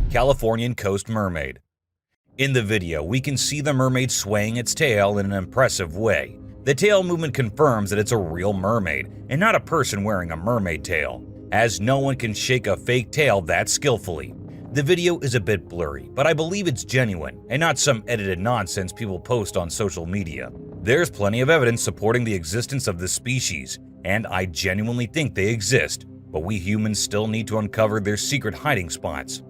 Californian coast mermaid. In the video, we can see the mermaid swaying its tail in an impressive way. The tail movement confirms that it's a real mermaid, and not a person wearing a mermaid tail, as no one can shake a fake tail that skillfully. The video is a bit blurry, but I believe it's genuine, and not some edited nonsense people post on social media. There's plenty of evidence supporting the existence of this species, and I genuinely think they exist, but we humans still need to uncover their secret hiding spots.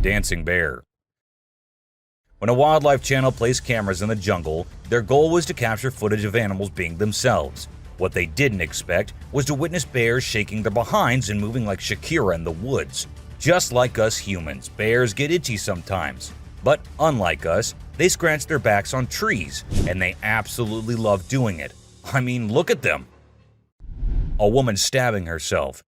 Dancing bear. When a wildlife channel placed cameras in the jungle, their goal was to capture footage of animals being themselves. What they didn't expect was to witness bears shaking their behinds and moving like Shakira in the woods. Just like us humans, bears get itchy sometimes. But unlike us, they scratch their backs on trees, and they absolutely love doing it. I mean, look at them. A woman stabbing herself.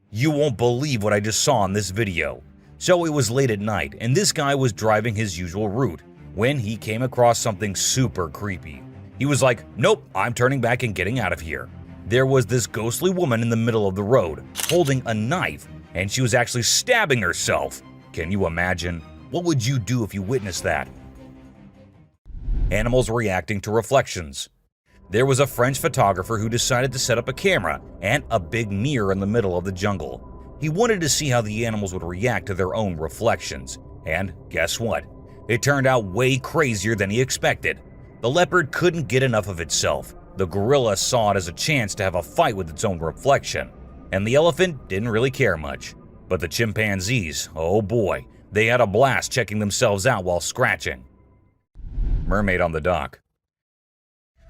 You won't believe what I just saw in this video. So it was late at night, and this guy was driving his usual route when he came across something super creepy. He was like, nope, I'm turning back and getting out of here. There was this ghostly woman in the middle of the road, holding a knife, and she was actually stabbing herself. Can you imagine? What would you do if you witnessed that? Animals reacting to reflections. There was a French photographer who decided to set up a camera and a big mirror in the middle of the jungle. He wanted to see how the animals would react to their own reflections. And guess what? It turned out way crazier than he expected. The leopard couldn't get enough of itself. The gorilla saw it as a chance to have a fight with its own reflection. And the elephant didn't really care much. But the chimpanzees, oh boy, they had a blast checking themselves out while scratching. Mermaid on the dock.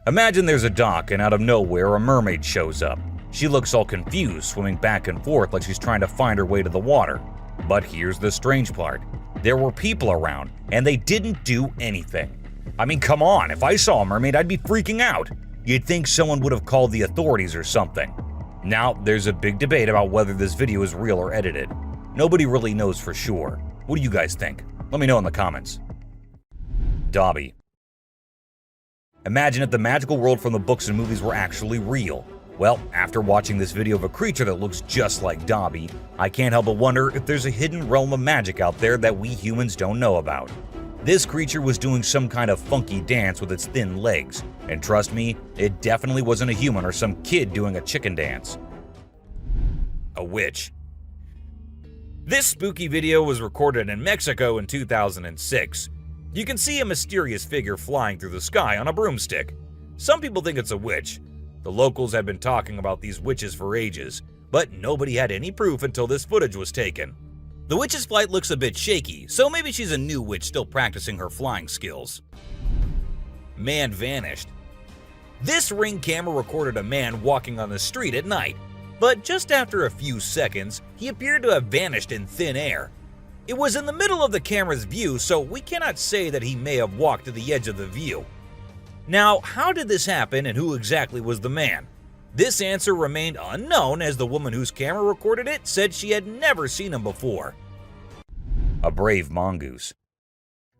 Imagine there's a dock and out of nowhere a mermaid shows up. She looks all confused, swimming back and forth like she's trying to find her way to the water. But here's the strange part. There were people around, and they didn't do anything. I mean, come on, if I saw a mermaid, I'd be freaking out. You'd think someone would have called the authorities or something. Now, there's a big debate about whether this video is real or edited. Nobody really knows for sure. What do you guys think? Let me know in the comments. Dobby. Imagine if the magical world from the books and movies were actually real. Well, after watching this video of a creature that looks just like Dobby, I can't help but wonder if there's a hidden realm of magic out there that we humans don't know about. This creature was doing some kind of funky dance with its thin legs, and trust me, it definitely wasn't a human or some kid doing a chicken dance. A witch. This spooky video was recorded in Mexico in 2006. You can see a mysterious figure flying through the sky on a broomstick. Some people think it's a witch. The locals had been talking about these witches for ages, but nobody had any proof until this footage was taken. The witch's flight looks a bit shaky, so maybe she's a new witch still practicing her flying skills. Man vanished. This Ring camera recorded a man walking on the street at night, but just after a few seconds, he appeared to have vanished in thin air. It was in the middle of the camera's view, so we cannot say that he may have walked to the edge of the view. Now, how did this happen and who exactly was the man? This answer remained unknown as the woman whose camera recorded it said she had never seen him before. A brave mongoose.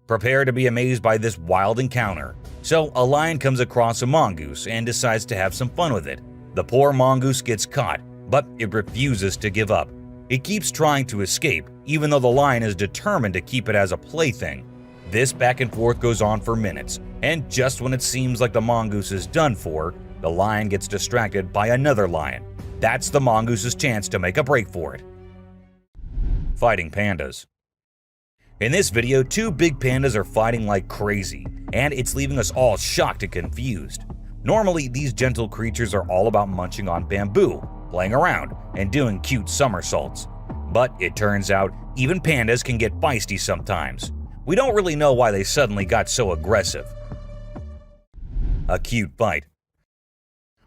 Prepare to be amazed by this wild encounter. So, a lion comes across a mongoose and decides to have some fun with it. The poor mongoose gets caught, but it refuses to give up. It keeps trying to escape, even though the lion is determined to keep it as a plaything. This back and forth goes on for minutes, and just when it seems like the mongoose is done for, the lion gets distracted by another lion. That's the mongoose's chance to make a break for it. Fighting pandas. In this video, two big pandas are fighting like crazy, and it's leaving us all shocked and confused. Normally, these gentle creatures are all about munching on bamboo, playing around, and doing cute somersaults. But it turns out, even pandas can get feisty sometimes. We don't really know why they suddenly got so aggressive. A cute fight.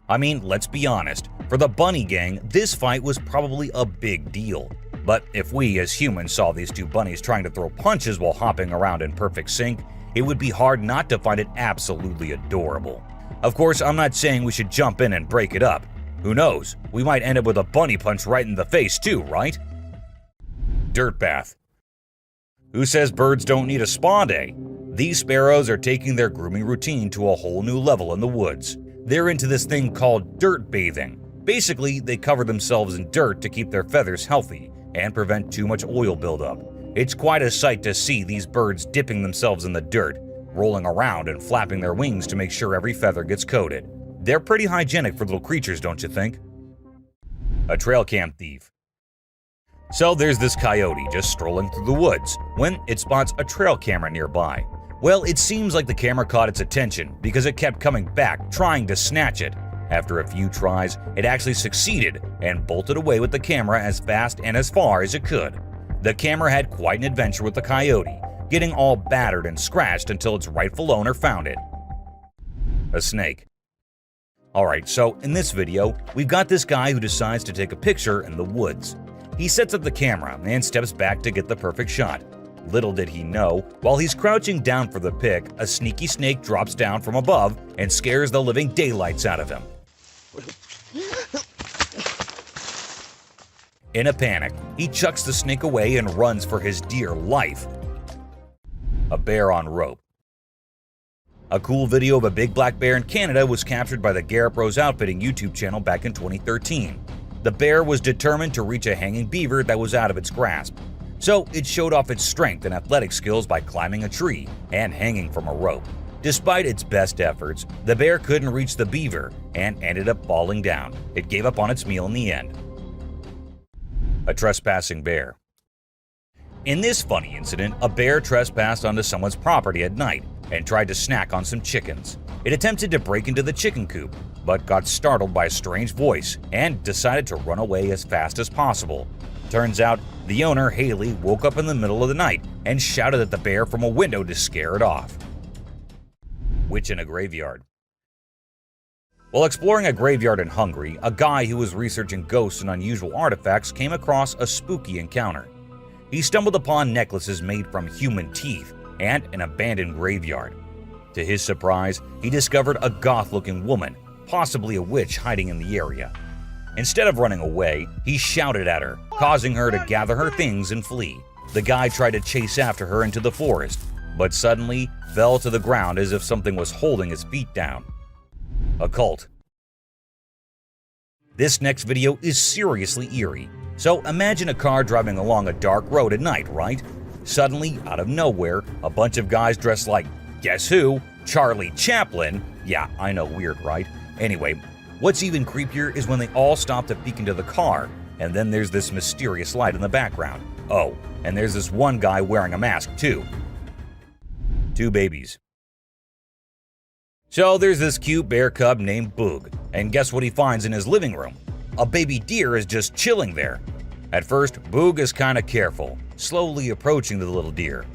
I mean, let's be honest, for the bunny gang, this fight was probably a big deal. But if we as humans saw these two bunnies trying to throw punches while hopping around in perfect sync, it would be hard not to find it absolutely adorable. Of course, I'm not saying we should jump in and break it up. Who knows, we might end up with a bunny punch right in the face too, right? Dirt bath. Who says birds don't need a spa day? These sparrows are taking their grooming routine to a whole new level in the woods. They're into this thing called dirt bathing. Basically, they cover themselves in dirt to keep their feathers healthy and prevent too much oil buildup. It's quite a sight to see these birds dipping themselves in the dirt, rolling around and flapping their wings to make sure every feather gets coated. They're pretty hygienic for little creatures, don't you think? A trail cam thief. So there's this coyote just strolling through the woods when it spots a trail camera nearby. Well, it seems like the camera caught its attention because it kept coming back trying to snatch it. After a few tries, it actually succeeded and bolted away with the camera as fast and as far as it could. The camera had quite an adventure with the coyote, getting all battered and scratched until its rightful owner found it. A snake. Alright, so in this video, we've got this guy who decides to take a picture in the woods. He sets up the camera and steps back to get the perfect shot. Little did he know, while he's crouching down for the pic, a sneaky snake drops down from above and scares the living daylights out of him. In a panic, he chucks the snake away and runs for his dear life. A bear on rope. A cool video of a big black bear in Canada was captured by the Garrett Bros Outfitting YouTube channel back in 2013. The bear was determined to reach a hanging beaver that was out of its grasp. So it showed off its strength and athletic skills by climbing a tree and hanging from a rope. Despite its best efforts, the bear couldn't reach the beaver and ended up falling down. It gave up on its meal in the end. A trespassing bear. In this funny incident, a bear trespassed onto someone's property at night, and tried to snack on some chickens. It attempted to break into the chicken coop, but got startled by a strange voice and decided to run away as fast as possible. Turns out, the owner, Haley, woke up in the middle of the night and shouted at the bear from a window to scare it off. Witch in a graveyard. While exploring a graveyard in Hungary, a guy who was researching ghosts and unusual artifacts came across a spooky encounter. He stumbled upon necklaces made from human teeth and an abandoned graveyard. To his surprise, he discovered a goth-looking woman, possibly a witch, hiding in the area. Instead of running away, he shouted at her, causing her to gather her things and flee. The guy tried to chase after her into the forest, but suddenly fell to the ground as if something was holding his feet down. A cult. This next video is seriously eerie. So imagine a car driving along a dark road at night, right? Suddenly, out of nowhere, a bunch of guys dressed like, guess who? Charlie Chaplin. Yeah, I know, weird, right? Anyway, what's even creepier is when they all stop to peek into the car, and then there's this mysterious light in the background. Oh, and there's this one guy wearing a mask too. 2 babies. So there's this cute bear cub named Boog, and guess what he finds in his living room? A baby deer is just chilling there. At first, Boog is kinda careful, slowly approaching the little deer.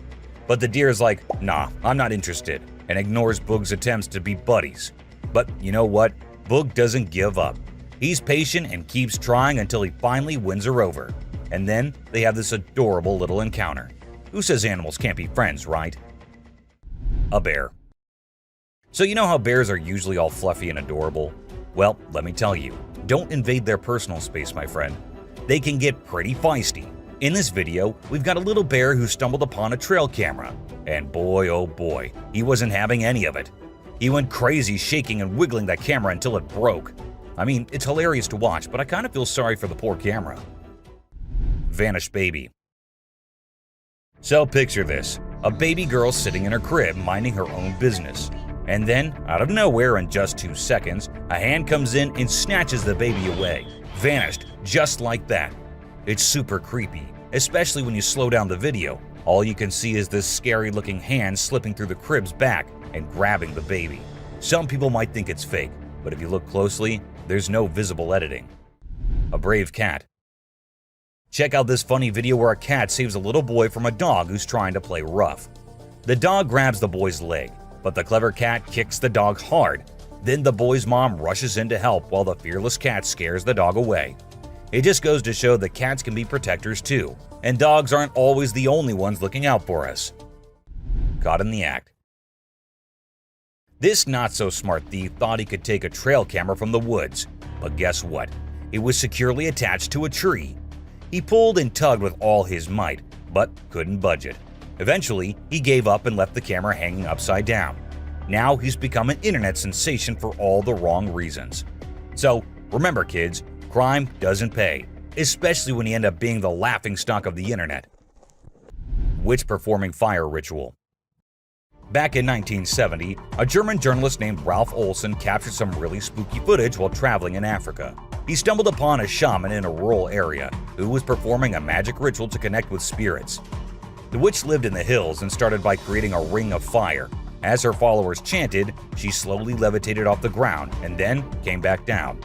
But the deer is like, nah, I'm not interested, and ignores Boog's attempts to be buddies. But you know what? Boog doesn't give up. He's patient and keeps trying until he finally wins her over. And then they have this adorable little encounter. Who says animals can't be friends, right? A bear. So you know how bears are usually all fluffy and adorable? Well, let me tell you, don't invade their personal space, my friend. They can get pretty feisty. In this video, we've got a little bear who stumbled upon a trail camera. And boy, oh boy, he wasn't having any of it. He went crazy shaking and wiggling that camera until it broke. I mean, it's hilarious to watch, but I kind of feel sorry for the poor camera. Vanished baby. So picture this, a baby girl sitting in her crib minding her own business. And then, out of nowhere in just 2 seconds, a hand comes in and snatches the baby away. Vanished, just like that. It's super creepy, especially when you slow down the video. All you can see is this scary-looking hand slipping through the crib's back and grabbing the baby. Some people might think it's fake, but if you look closely, there's no visible editing. A brave cat. Check out this funny video where a cat saves a little boy from a dog who's trying to play rough. The dog grabs the boy's leg, but the clever cat kicks the dog hard. Then the boy's mom rushes in to help while the fearless cat scares the dog away. It just goes to show that cats can be protectors too, and dogs aren't always the only ones looking out for us. Caught in the act. This not-so-smart thief thought he could take a trail camera from the woods, but guess what? It was securely attached to a tree. He pulled and tugged with all his might, but couldn't budge it. Eventually, he gave up and left the camera hanging upside down. Now he's become an internet sensation for all the wrong reasons. So, remember kids, crime doesn't pay, especially when you end up being the laughingstock of the internet. Witch performing fire ritual. Back in 1970, a German journalist named Ralph Olsen captured some really spooky footage while traveling in Africa. He stumbled upon a shaman in a rural area who was performing a magic ritual to connect with spirits. The witch lived in the hills and started by creating a ring of fire. As her followers chanted, she slowly levitated off the ground and then came back down.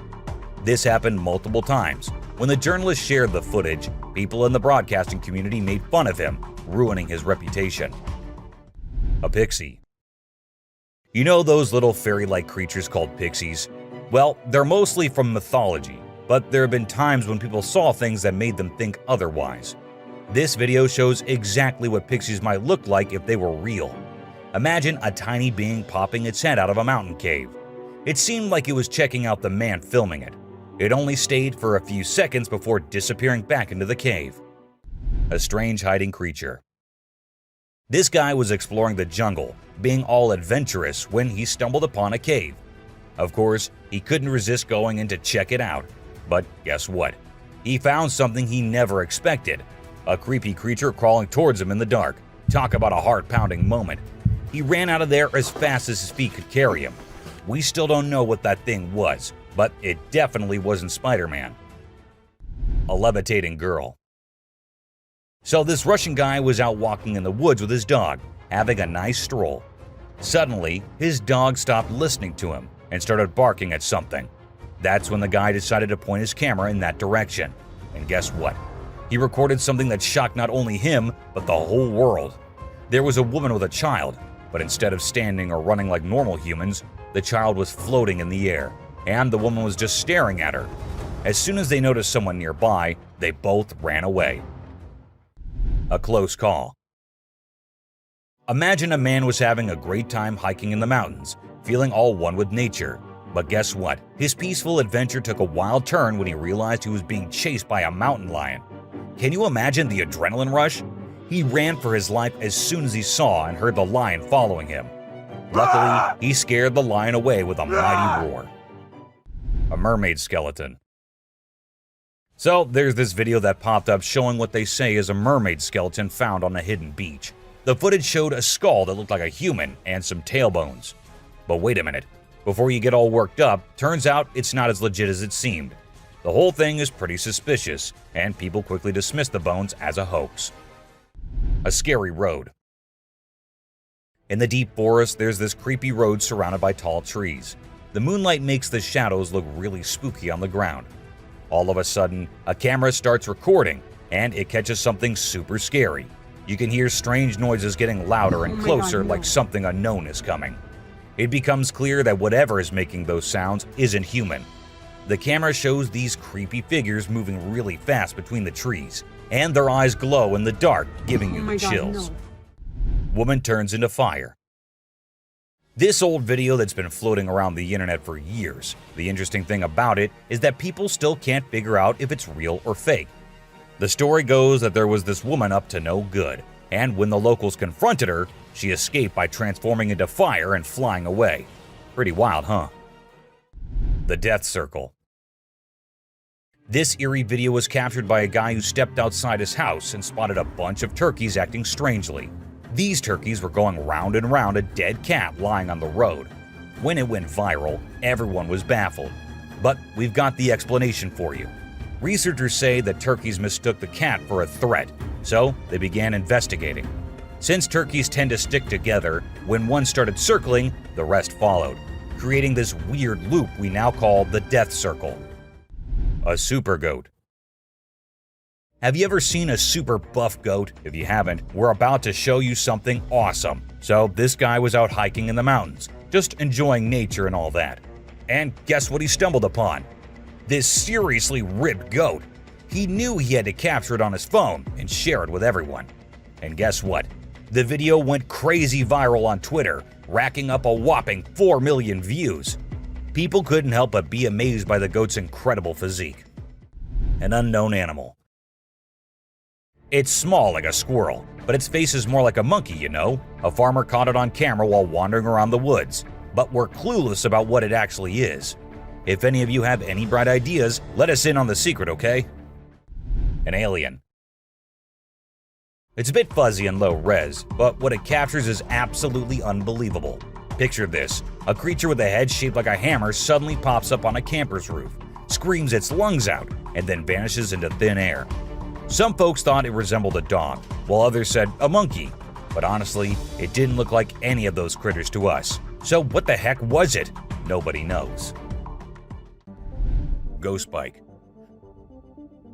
This happened multiple times. When the journalist shared the footage, people in the broadcasting community made fun of him, ruining his reputation. A pixie. You know those little fairy-like creatures called pixies? Well, they're mostly from mythology, but there have been times when people saw things that made them think otherwise. This video shows exactly what pixies might look like if they were real. Imagine a tiny being popping its head out of a mountain cave. It seemed like it was checking out the man filming it. It only stayed for a few seconds before disappearing back into the cave. A strange hiding creature. This guy was exploring the jungle, being all adventurous when he stumbled upon a cave. Of course, he couldn't resist going in to check it out. But guess what? He found something he never expected. A creepy creature crawling towards him in the dark. Talk about a heart-pounding moment. He ran out of there as fast as his feet could carry him. We still don't know what that thing was, but it definitely wasn't Spider-Man. A levitating girl. So this Russian guy was out walking in the woods with his dog, having a nice stroll. Suddenly, his dog stopped listening to him and started barking at something. That's when the guy decided to point his camera in that direction. And guess what? He recorded something that shocked not only him, but the whole world. There was a woman with a child, but instead of standing or running like normal humans, the child was floating in the air, and the woman was just staring at her. As soon as they noticed someone nearby, they both ran away. A close call. Imagine a man was having a great time hiking in the mountains, feeling all one with nature. But guess what? His peaceful adventure took a wild turn when he realized he was being chased by a mountain lion. Can you imagine the adrenaline rush? He ran for his life as soon as he saw and heard the lion following him. Luckily, he scared the lion away with a mighty roar. A mermaid skeleton. So, there's this video that popped up showing what they say is a mermaid skeleton found on a hidden beach. The footage showed a skull that looked like a human and some tailbones. But wait a minute. Before you get all worked up, turns out it's not as legit as it seemed. The whole thing is pretty suspicious, and people quickly dismiss the bones as a hoax. A scary road. In the deep forest, there's this creepy road surrounded by tall trees. The moonlight makes the shadows look really spooky on the ground. All of a sudden, a camera starts recording, and it catches something super scary. You can hear strange noises getting louder and closer, like something unknown is coming. It becomes clear that whatever is making those sounds isn't human. The camera shows these creepy figures moving really fast between the trees, and their eyes glow in the dark, giving you the chills. Woman turns into fire. This old video that's been floating around the internet for years. The interesting thing about it is that people still can't figure out if it's real or fake. The story goes that there was this woman up to no good, and when the locals confronted her, she escaped by transforming into fire and flying away. Pretty wild, huh? The Death Circle. This eerie video was captured by a guy who stepped outside his house and spotted a bunch of turkeys acting strangely. These turkeys were going round and round a dead cat lying on the road. When it went viral, everyone was baffled. But we've got the explanation for you. Researchers say that turkeys mistook the cat for a threat, so they began investigating. Since turkeys tend to stick together, when one started circling, the rest followed, creating this weird loop we now call the Death Circle. A super goat. Have you ever seen a super buff goat? If you haven't, we're about to show you something awesome. So this guy was out hiking in the mountains, just enjoying nature and all that. And guess what he stumbled upon? This seriously ripped goat. He knew he had to capture it on his phone and share it with everyone. And guess what? The video went crazy viral on Twitter, racking up a whopping 4 million views. People couldn't help but be amazed by the goat's incredible physique. An unknown animal. It's small like a squirrel, but its face is more like a monkey, you know? A farmer caught it on camera while wandering around the woods, but we're clueless about what it actually is. If any of you have any bright ideas, let us in on the secret, okay? An alien. It's a bit fuzzy and low res, but what it captures is absolutely unbelievable. Picture this: a creature with a head shaped like a hammer suddenly pops up on a camper's roof, screams its lungs out, and then vanishes into thin air. Some folks thought it resembled a dog, while others said a monkey. But honestly, it didn't look like any of those critters to us. So what the heck was it? Nobody knows. Ghost bike.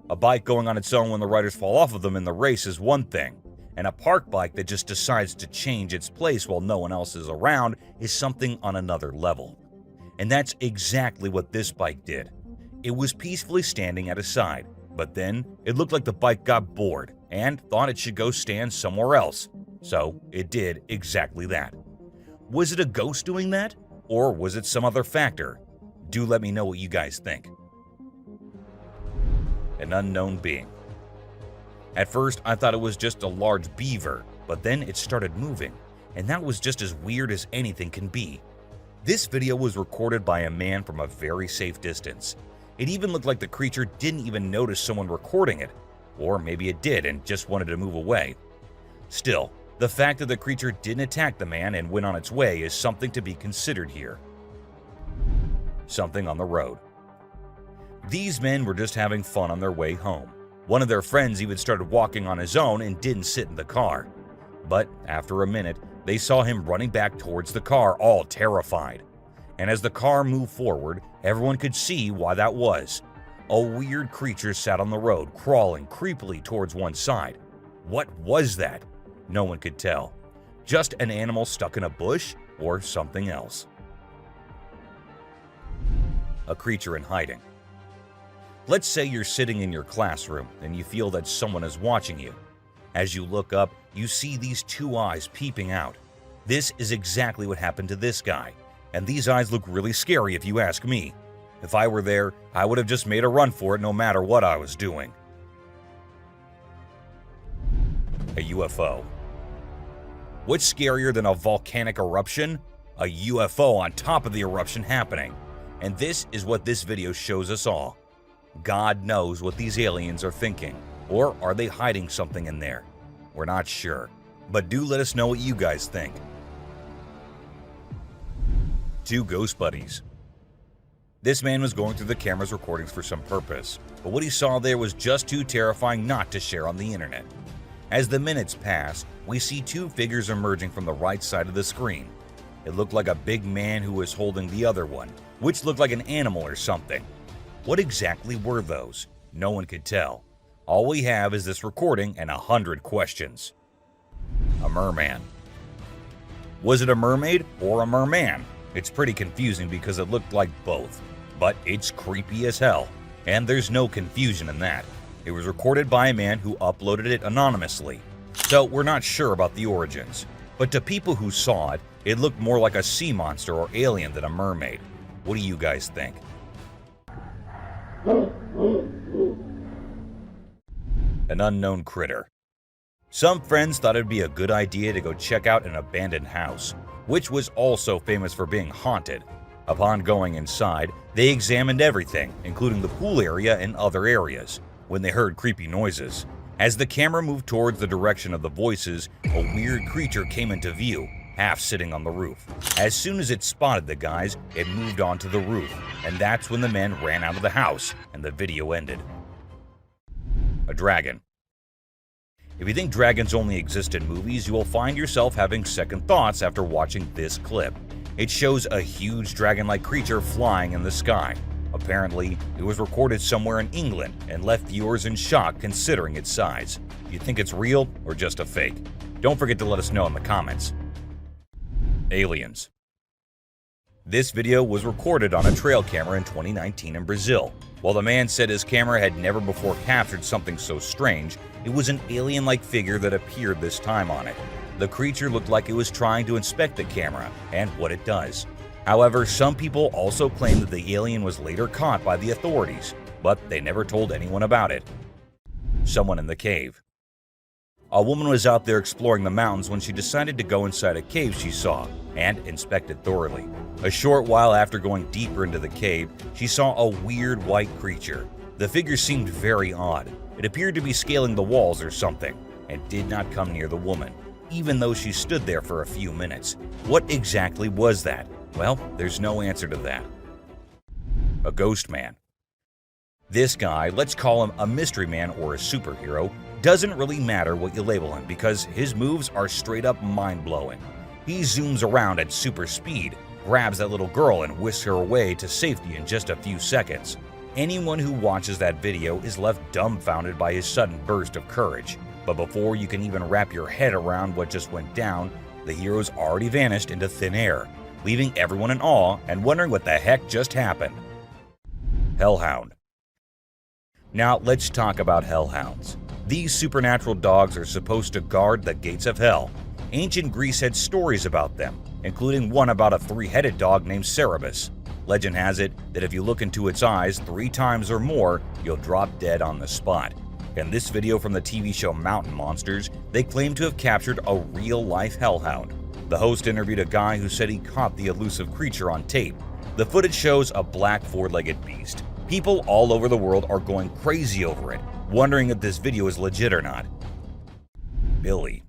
A bike going on its own when the riders fall off of them in the race is one thing, and a park bike that just decides to change its place while no one else is around is something on another level. And that's exactly what this bike did. It was peacefully standing at a side, but then it looked like the bike got bored and thought it should go stand somewhere else. So it did exactly that. Was it a ghost doing that? Or was it some other factor? Do let me know what you guys think. An unknown being. At first, I thought it was just a large beaver, but then it started moving, and that was just as weird as anything can be. This video was recorded by a man from a very safe distance. It even looked like the creature didn't even notice someone recording it, or maybe it did and just wanted to move away. Still, the fact that the creature didn't attack the man and went on its way is something to be considered here. Something on the road. These men were just having fun on their way home. One of their friends even started walking on his own and didn't sit in the car. But after a minute, They saw him running back towards the car, all terrified. And as the car moved forward, everyone could see why that was. A weird creature sat on the road, crawling creepily towards one side. What was that? No one could tell. Just an animal stuck in a bush or something else. A creature in hiding. Let's say you're sitting in your classroom and you feel that someone is watching you. As you look up, you see these two eyes peeping out. This is exactly what happened to this guy, and these eyes look really scary if you ask me. If I were there, I would have just made a run for it no matter what I was doing. A UFO. What's scarier than a volcanic eruption? A UFO on top of the eruption happening. And this is what this video shows us all. God knows what these aliens are thinking. Or are they hiding something in there? We're not sure. But do let us know what you guys think. Two ghost buddies. This man was going through the camera's recordings for some purpose, but what he saw there was just too terrifying not to share on the internet. As the minutes pass, we see two figures emerging from the right side of the screen. It looked like a big man who was holding the other one, which looked like an animal or something. What exactly were those? No one could tell. All we have is this recording and 100 questions. A merman. Was it a mermaid or a merman? It's pretty confusing because it looked like both, but it's creepy as hell, and there's no confusion in that. It was recorded by a man who uploaded it anonymously, so we're not sure about the origins. But to people who saw it, it looked more like a sea monster or alien than a mermaid. What do you guys think? An unknown critter. Some friends thought it'd be a good idea to go check out an abandoned house, which was also famous for being haunted. Upon going inside, they examined everything, including the pool area and other areas, when they heard creepy noises. As the camera moved towards the direction of the voices, a weird creature came into view, half sitting on the roof. As soon as it spotted the guys, it moved onto the roof, and that's when the men ran out of the house and the video ended. A dragon. If you think dragons only exist in movies, you will find yourself having second thoughts after watching this clip. It shows a huge dragon-like creature flying in the sky. Apparently, it was recorded somewhere in England and left viewers in shock considering its size. Do you think it's real or just a fake? Don't forget to let us know in the comments. Aliens. This video was recorded on a trail camera in 2019 in Brazil. While the man said his camera had never before captured something so strange, it was an alien-like figure that appeared this time on it. The creature looked like it was trying to inspect the camera and what it does. However, some people also claim that the alien was later caught by the authorities, but they never told anyone about it. Someone in the cave. A woman was out there exploring the mountains when she decided to go inside a cave she saw and inspect it thoroughly. A short while after going deeper into the cave, she saw a weird white creature. The figure seemed very odd. It appeared to be scaling the walls or something and did not come near the woman, even though she stood there for a few minutes. What exactly was that? Well, there's no answer to that. A ghost man. This guy, let's call him a mystery man or a superhero, doesn't really matter what you label him because his moves are straight up mind-blowing. He zooms around at super speed, grabs that little girl and whisks her away to safety in just a few seconds. Anyone who watches that video is left dumbfounded by his sudden burst of courage. But before you can even wrap your head around what just went down, the hero's already vanished into thin air, leaving everyone in awe and wondering what the heck just happened. Hellhound. Now let's talk about hellhounds. These supernatural dogs are supposed to guard the gates of hell. Ancient Greece had stories about them, including one about a three-headed dog named Cerberus. Legend has it that if you look into its eyes 3 times or more, you'll drop dead on the spot. In this video from the TV show Mountain Monsters, they claim to have captured a real-life hellhound. The host interviewed a guy who said he caught the elusive creature on tape. The footage shows a black 4-legged beast. People all over the world are going crazy over it, wondering if this video is legit or not. Billy.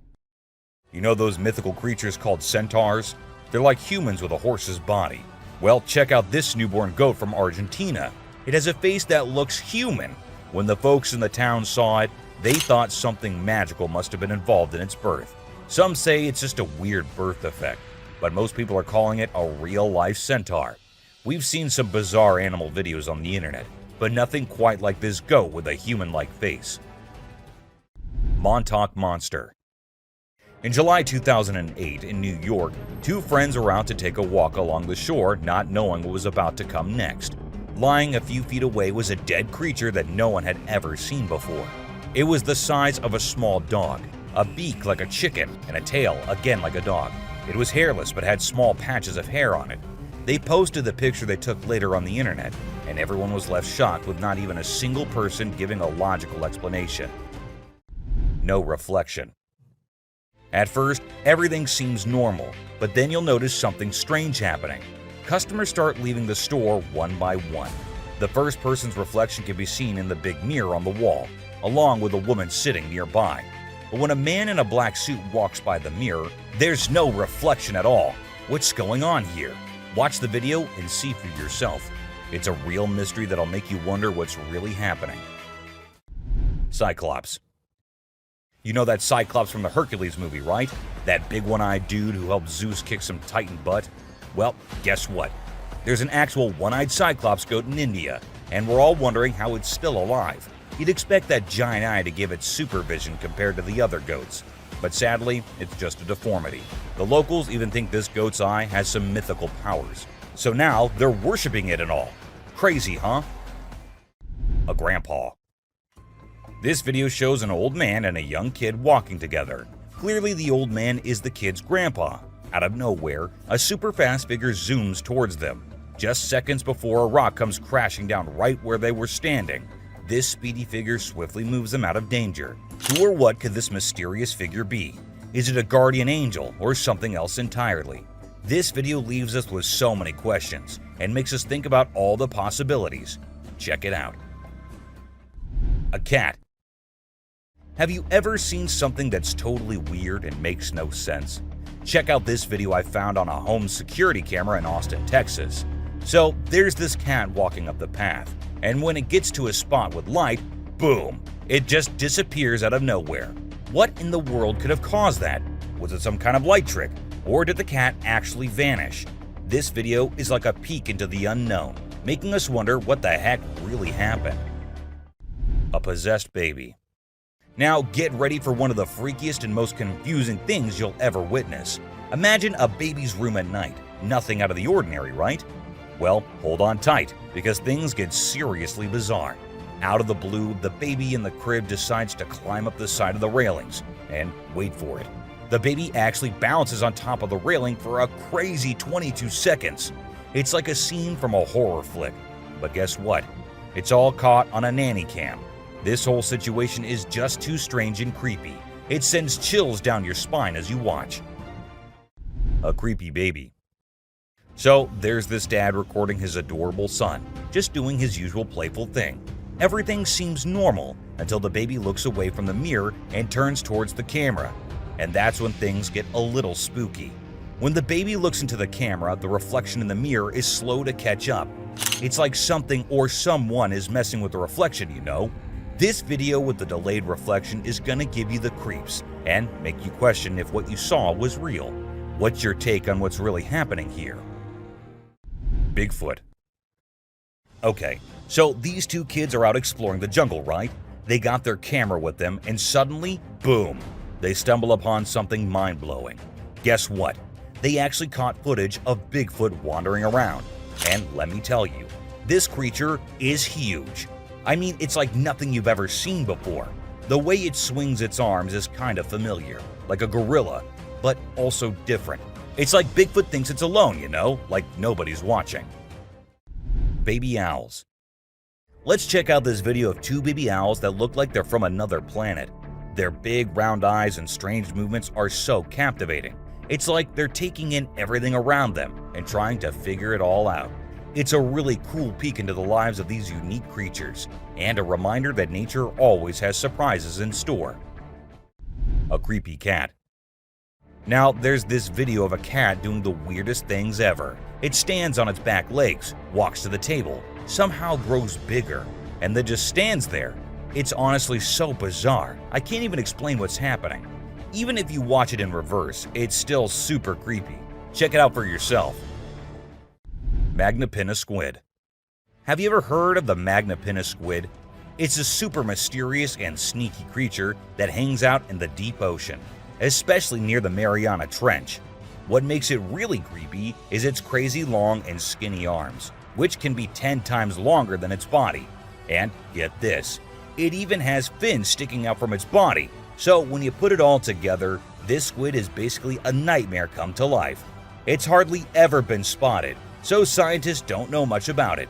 You know those mythical creatures called centaurs? They're like humans with a horse's body. Well, check out this newborn goat from Argentina. It has a face that looks human. When the folks in the town saw it, they thought something magical must have been involved in its birth. Some say it's just a weird birth defect, but most people are calling it a real-life centaur. We've seen some bizarre animal videos on the internet, but nothing quite like this goat with a human-like face. Montauk Monster. In July 2008 in New York, two friends were out to take a walk along the shore, not knowing what was about to come next. Lying a few feet away was a dead creature that no one had ever seen before. It was the size of a small dog, a beak like a chicken, and a tail again like a dog. It was hairless but had small patches of hair on it. They posted the picture they took later on the internet, and everyone was left shocked with not even a single person giving a logical explanation. No reflection. At first, everything seems normal, but then you'll notice something strange happening. Customers start leaving the store one by one. The first person's reflection can be seen in the big mirror on the wall, along with a woman sitting nearby. But when a man in a black suit walks by the mirror, there's no reflection at all. What's going on here? Watch the video and see for yourself. It's a real mystery that'll make you wonder what's really happening. Cyclops. You know that Cyclops from the Hercules movie, right? That big one-eyed dude who helped Zeus kick some Titan butt? Well, guess what? There's an actual one-eyed Cyclops goat in India, and we're all wondering how it's still alive. You'd expect that giant eye to give it supervision compared to the other goats. But sadly, it's just a deformity. The locals even think this goat's eye has some mythical powers. So now they're worshipping it and all. Crazy, huh? A grandpa. This video shows an old man and a young kid walking together. Clearly the old man is the kid's grandpa. Out of nowhere, a super fast figure zooms towards them. Just seconds before a rock comes crashing down right where they were standing. This speedy figure swiftly moves them out of danger. Who or what could this mysterious figure be? Is it a guardian angel or something else entirely? This video leaves us with so many questions and makes us think about all the possibilities. Check it out. A cat. Have you ever seen something that's totally weird and makes no sense? Check out this video I found on a home security camera in Austin, Texas. So there's this cat walking up the path, and when it gets to a spot with light, boom, it just disappears out of nowhere. What in the world could have caused that? Was it some kind of light trick, or did the cat actually vanish? This video is like a peek into the unknown, making us wonder what the heck really happened. A possessed baby. Now get ready for one of the freakiest and most confusing things you'll ever witness. Imagine a baby's room at night. Nothing out of the ordinary, right? Well, hold on tight, because things get seriously bizarre. Out of the blue, the baby in the crib decides to climb up the side of the railings. And wait for it. The baby actually bounces on top of the railing for a crazy 22 seconds. It's like a scene from a horror flick. But guess what? It's all caught on a nanny cam. This whole situation is just too strange and creepy. It sends chills down your spine as you watch. A creepy baby. So there's this dad recording his adorable son, just doing his usual playful thing. Everything seems normal until the baby looks away from the mirror and turns towards the camera. And that's when things get a little spooky. When the baby looks into the camera, the reflection in the mirror is slow to catch up. It's like something or someone is messing with the reflection, you know? This video with the delayed reflection is gonna give you the creeps and make you question if what you saw was real. What's your take on what's really happening here? Bigfoot. Okay, so these two kids are out exploring the jungle, right? They got their camera with them and suddenly, boom, they stumble upon something mind-blowing. Guess what? They actually caught footage of Bigfoot wandering around. And let me tell you, this creature is huge. I mean, it's like nothing you've ever seen before. The way it swings its arms is kind of familiar, like a gorilla, but also different. It's like Bigfoot thinks it's alone, you know, like nobody's watching. Baby owls. Let's check out this video of two baby owls that look like they're from another planet. Their big round eyes and strange movements are so captivating. It's like they're taking in everything around them and trying to figure it all out. It's a really cool peek into the lives of these unique creatures, and a reminder that nature always has surprises in store. A creepy cat. Now, there's this video of a cat doing the weirdest things ever. It stands on its back legs, walks to the table, somehow grows bigger, and then just stands there. It's honestly so bizarre, I can't even explain what's happening. Even if you watch it in reverse, it's still super creepy. Check it out for yourself. Magnapinna squid. Have you ever heard of the Magnapinna squid? It's a super mysterious and sneaky creature that hangs out in the deep ocean, especially near the Mariana Trench. What makes it really creepy is its crazy long and skinny arms, which can be 10 times longer than its body. And get this, it even has fins sticking out from its body. So when you put it all together, this squid is basically a nightmare come to life. It's hardly ever been spotted, so scientists don't know much about it.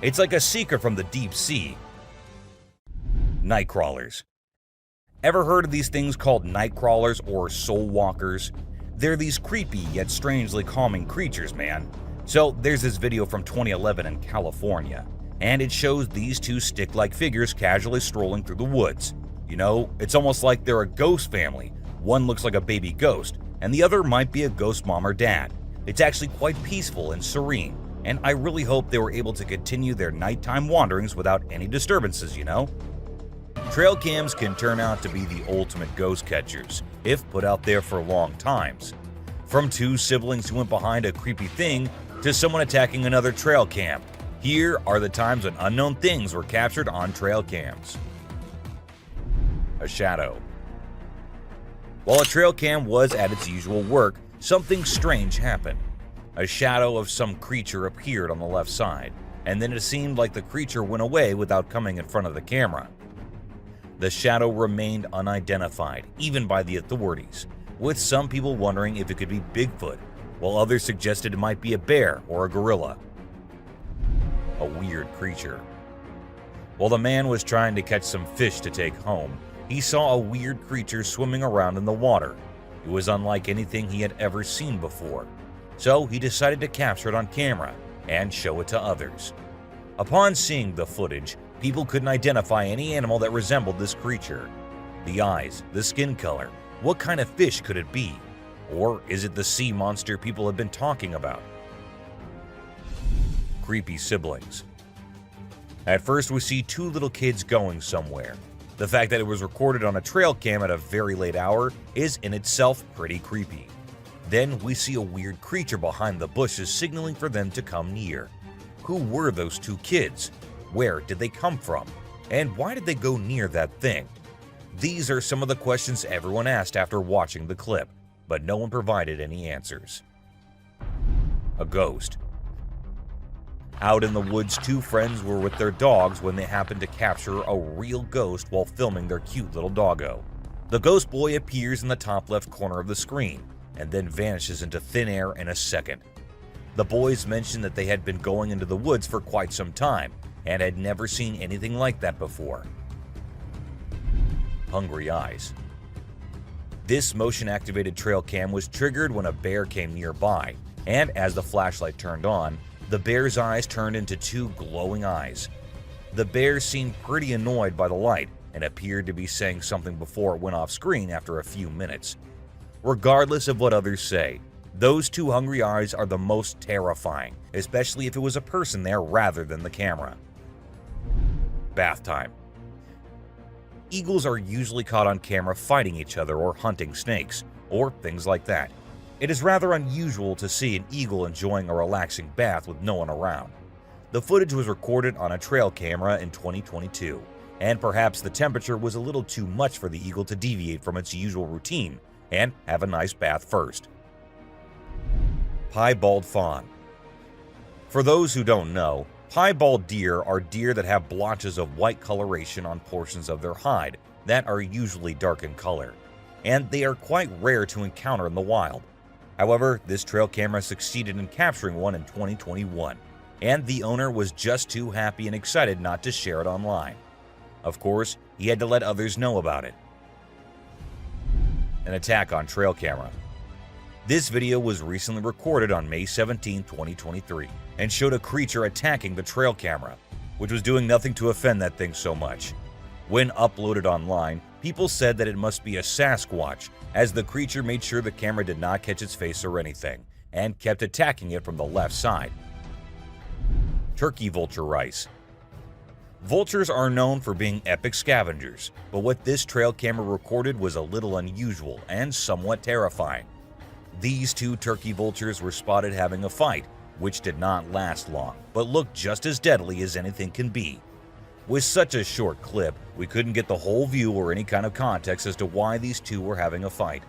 It's like a secret from the deep sea. Night crawlers. Ever heard of these things called night crawlers or soul walkers? They're these creepy yet strangely calming creatures, man. So there's this video from 2011 in California, and it shows these two stick-like figures casually strolling through the woods. You know, it's almost like they're a ghost family. One looks like a baby ghost, and the other might be a ghost mom or dad. It's actually quite peaceful and serene, and I really hope they were able to continue their nighttime wanderings without any disturbances, you know? Trail cams can turn out to be the ultimate ghost catchers, if put out there for long times. From two siblings who went behind a creepy thing to someone attacking another trail cam, here are the times when unknown things were captured on trail cams. A shadow. While a trail cam was at its usual work, something strange happened. A shadow of some creature appeared on the left side, and then it seemed like the creature went away without coming in front of the camera. The shadow remained unidentified, even by the authorities, with some people wondering if it could be Bigfoot, while others suggested it might be a bear or a gorilla. A weird creature. While the man was trying to catch some fish to take home, he saw a weird creature swimming around in the water. It was unlike anything he had ever seen before, so he decided to capture it on camera and show it to others. Upon seeing the footage, people couldn't identify any animal that resembled this creature. The eyes, the skin color, what kind of fish could it be? Or is it the sea monster people have been talking about? Creepy siblings. At first we see two little kids going somewhere. The fact that it was recorded on a trail cam at a very late hour is in itself pretty creepy. Then we see a weird creature behind the bushes signaling for them to come near. Who were those two kids? Where did they come from? And why did they go near that thing? These are some of the questions everyone asked after watching the clip, but no one provided any answers. A ghost. Out in the woods, two friends were with their dogs when they happened to capture a real ghost while filming their cute little doggo. The ghost boy appears in the top left corner of the screen and then vanishes into thin air in a second. The boys mentioned that they had been going into the woods for quite some time and had never seen anything like that before. Hungry eyes. This motion-activated trail cam was triggered when a bear came nearby, and as the flashlight turned on, the bear's eyes turned into two glowing eyes. The bear seemed pretty annoyed by the light and appeared to be saying something before it went off screen after a few minutes. Regardless of what others say, those two hungry eyes are the most terrifying, especially if it was a person there rather than the camera. Bath time. Eagles are usually caught on camera fighting each other or hunting snakes, or things like that. It is rather unusual to see an eagle enjoying a relaxing bath with no one around. The footage was recorded on a trail camera in 2022, and perhaps the temperature was a little too much for the eagle to deviate from its usual routine and have a nice bath first. Piebald fawn. For those who don't know, piebald deer are deer that have blotches of white coloration on portions of their hide that are usually dark in color, and they are quite rare to encounter in the wild. However, this trail camera succeeded in capturing one in 2021, and the owner was just too happy and excited not to share it online. Of course, he had to let others know about it. An attack on trail camera. This video was recently recorded on May 17, 2023, and showed a creature attacking the trail camera, which was doing nothing to offend that thing so much. When uploaded online, people said that it must be a Sasquatch, as the creature made sure the camera did not catch its face or anything, and kept attacking it from the left side. Turkey vulture rice. Vultures are known for being epic scavengers, but what this trail camera recorded was a little unusual and somewhat terrifying. These two turkey vultures were spotted having a fight, which did not last long, but looked just as deadly as anything can be. With such a short clip, we couldn't get the whole view or any kind of context as to why these two were having a fight.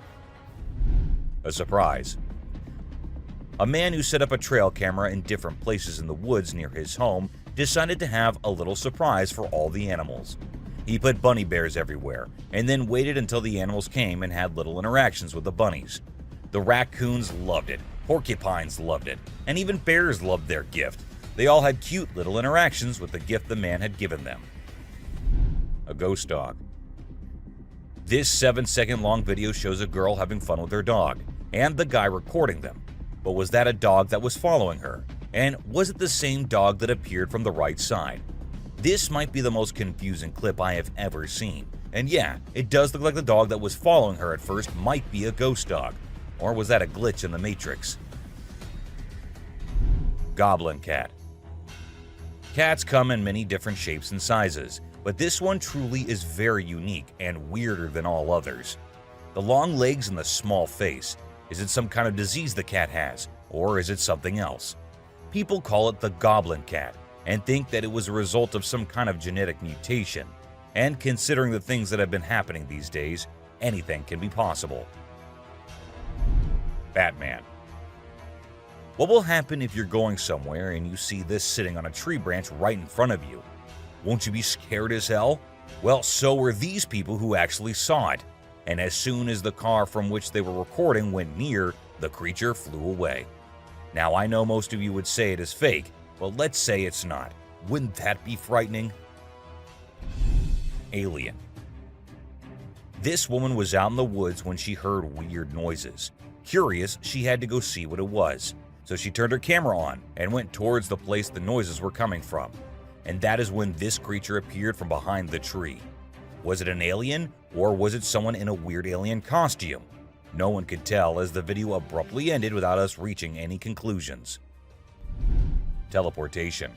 A surprise. A man who set up a trail camera in different places in the woods near his home decided to have a little surprise for all the animals. He put bunny bears everywhere, and then waited until the animals came and had little interactions with the bunnies. The raccoons loved it, porcupines loved it, and even bears loved their gift. They all had cute little interactions with the gift the man had given them. A ghost dog. This 7-second long video shows a girl having fun with her dog, and the guy recording them. But was that a dog that was following her? And was it the same dog that appeared from the right side? This might be the most confusing clip I have ever seen. And yeah, it does look like the dog that was following her at first might be a ghost dog. Or was that a glitch in the Matrix? Goblin cat. Cats come in many different shapes and sizes, but this one truly is very unique and weirder than all others. The long legs and the small face. Is it some kind of disease the cat has, or is it something else? People call it the goblin cat and think that it was a result of some kind of genetic mutation. And considering the things that have been happening these days, anything can be possible. Batman. What will happen if you're going somewhere and you see this sitting on a tree branch right in front of you? Won't you be scared as hell? Well, so were these people who actually saw it. And as soon as the car from which they were recording went near, the creature flew away. Now, I know most of you would say it is fake, but let's say it's not. Wouldn't that be frightening? Alien. This woman was out in the woods when she heard weird noises. Curious, she had to go see what it was. So she turned her camera on and went towards the place the noises were coming from. And that is when this creature appeared from behind the tree. Was it an alien, or was it someone in a weird alien costume? No one could tell, as the video abruptly ended without us reaching any conclusions. Teleportation.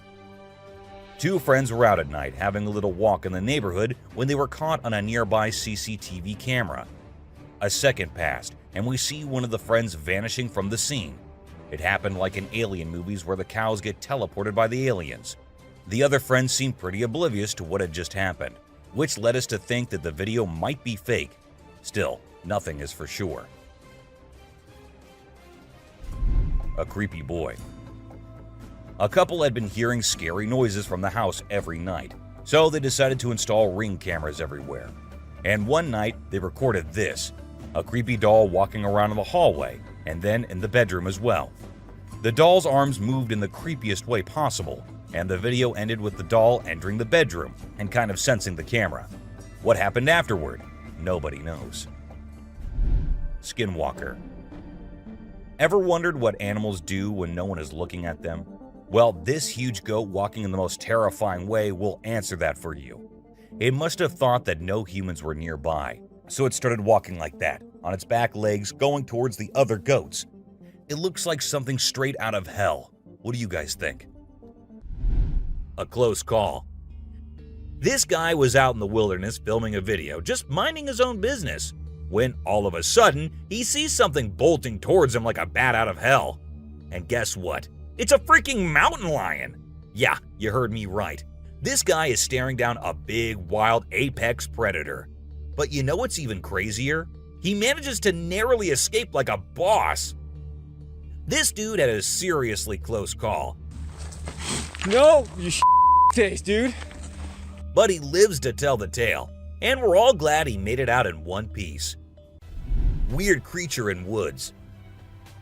Two friends were out at night having a little walk in the neighborhood when they were caught on a nearby CCTV camera. A second passed, and we see one of the friends vanishing from the scene. It happened like in alien movies where the cows get teleported by the aliens. The other friend seemed pretty oblivious to what had just happened, which led us to think that the video might be fake. Still, nothing is for sure. A creepy boy. A couple had been hearing scary noises from the house every night, so they decided to install Ring cameras everywhere. And one night, they recorded this, a creepy doll walking around in the hallway, and then in the bedroom as well. The doll's arms moved in the creepiest way possible, and the video ended with the doll entering the bedroom and kind of sensing the camera. What happened afterward? Nobody knows. Skinwalker. Ever wondered what animals do when no one is looking at them? Well, this huge goat walking in the most terrifying way will answer that for you. It must have thought that no humans were nearby, so it started walking like that, on its back legs, going towards the other goats. It looks like something straight out of hell. What do you guys think? A close call. This guy was out in the wilderness filming a video, just minding his own business, when all of a sudden, he sees something bolting towards him like a bat out of hell. And guess what? It's a freaking mountain lion! Yeah, you heard me right. This guy is staring down a big, wild apex predator. But you know what's even crazier? He manages to narrowly escape like a boss. This dude had a seriously close call. No, you face, dude. But he lives to tell the tale, and we're all glad he made it out in one piece. Weird creature in woods.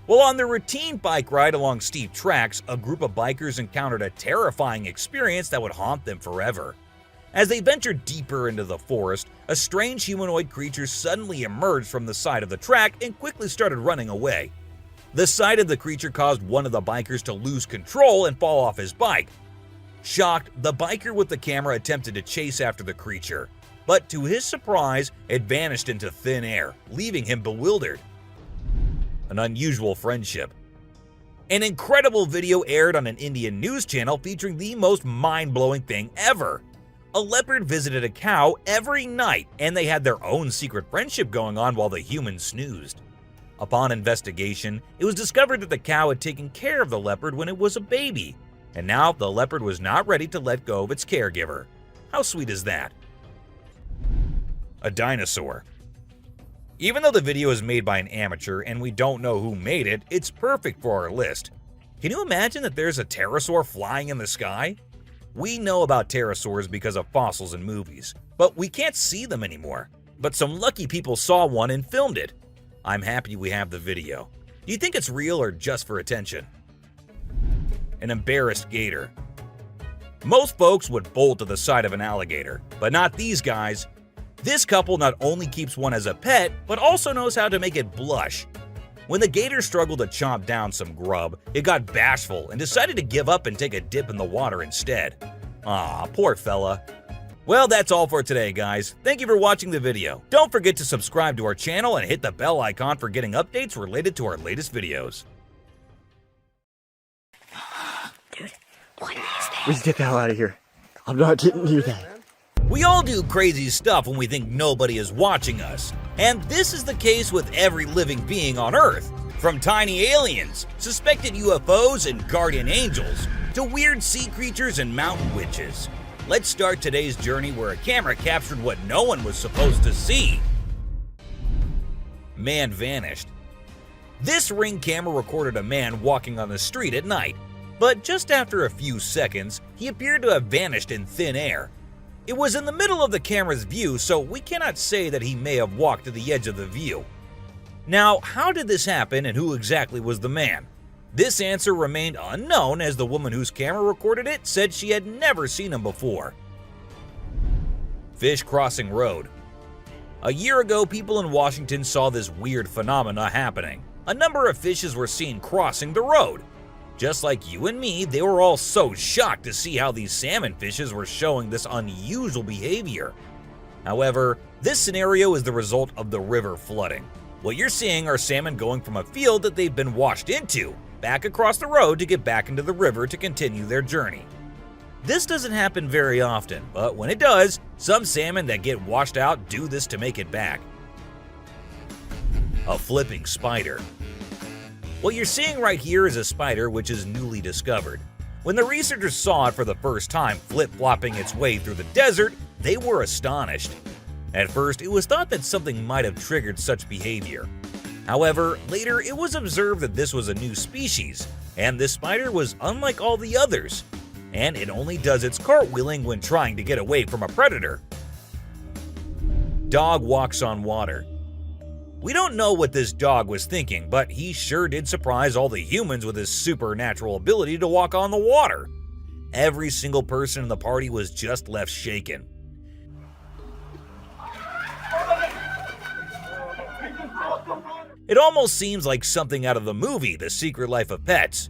Well, on their routine bike ride along steep tracks, a group of bikers encountered a terrifying experience that would haunt them forever. As they ventured deeper into the forest, a strange humanoid creature suddenly emerged from the side of the track and quickly started running away. The sight of the creature caused one of the bikers to lose control and fall off his bike. Shocked, the biker with the camera attempted to chase after the creature, but to his surprise, it vanished into thin air, leaving him bewildered. An unusual friendship. An incredible video aired on an Indian news channel featuring the most mind-blowing thing ever. A leopard visited a cow every night, and they had their own secret friendship going on while the humans snoozed. Upon investigation, it was discovered that the cow had taken care of the leopard when it was a baby, and now the leopard was not ready to let go of its caregiver. How sweet is that? A dinosaur. Even though the video is made by an amateur and we don't know who made it, it's perfect for our list. Can you imagine that there's a pterosaur flying in the sky? We know about pterosaurs because of fossils in movies, but we can't see them anymore. But some lucky people saw one and filmed it. I'm happy we have the video. Do you think it's real or just for attention? An embarrassed gator. Most folks would bolt to the side of an alligator, but not these guys. This couple not only keeps one as a pet, but also knows how to make it blush. When the gator struggled to chomp down some grub, it got bashful and decided to give up and take a dip in the water instead. Aw, poor fella. Well, that's all for today, guys. Thank you for watching the video. Don't forget to subscribe to our channel and hit the bell icon for getting updates related to our latest videos. Let's get the hell out of here. I'm not getting near that. We all do crazy stuff when we think nobody is watching us. And this is the case with every living being on Earth. From tiny aliens, suspected UFOs, and guardian angels, to weird sea creatures and mountain witches. Let's start today's journey where a camera captured what no one was supposed to see. Man vanished. This Ring camera recorded a man walking on the street at night, but just after a few seconds, he appeared to have vanished in thin air. It was in the middle of the camera's view, so we cannot say that he may have walked to the edge of the view. Now, how did this happen and who exactly was the man? This answer remained unknown as the woman whose camera recorded it said she had never seen him before. Fish crossing road. A year ago, people in Washington saw this weird phenomena happening. A number of fishes were seen crossing the road. Just like you and me, they were all so shocked to see how these salmon fishes were showing this unusual behavior. However, this scenario is the result of the river flooding. What you're seeing are salmon going from a field that they've been washed into, back across the road to get back into the river to continue their journey. This doesn't happen very often, but when it does, some salmon that get washed out do this to make it back. A flipping spider. What you're seeing right here is a spider which is newly discovered. When the researchers saw it for the first time flip-flopping its way through the desert, they were astonished. At first, it was thought that something might have triggered such behavior. However, later it was observed that this was a new species, and this spider was unlike all the others, and it only does its cartwheeling when trying to get away from a predator. Dog walks on water. We don't know what this dog was thinking, but he sure did surprise all the humans with his supernatural ability to walk on the water. Every single person in the party was just left shaken. It almost seems like something out of the movie The Secret Life of Pets.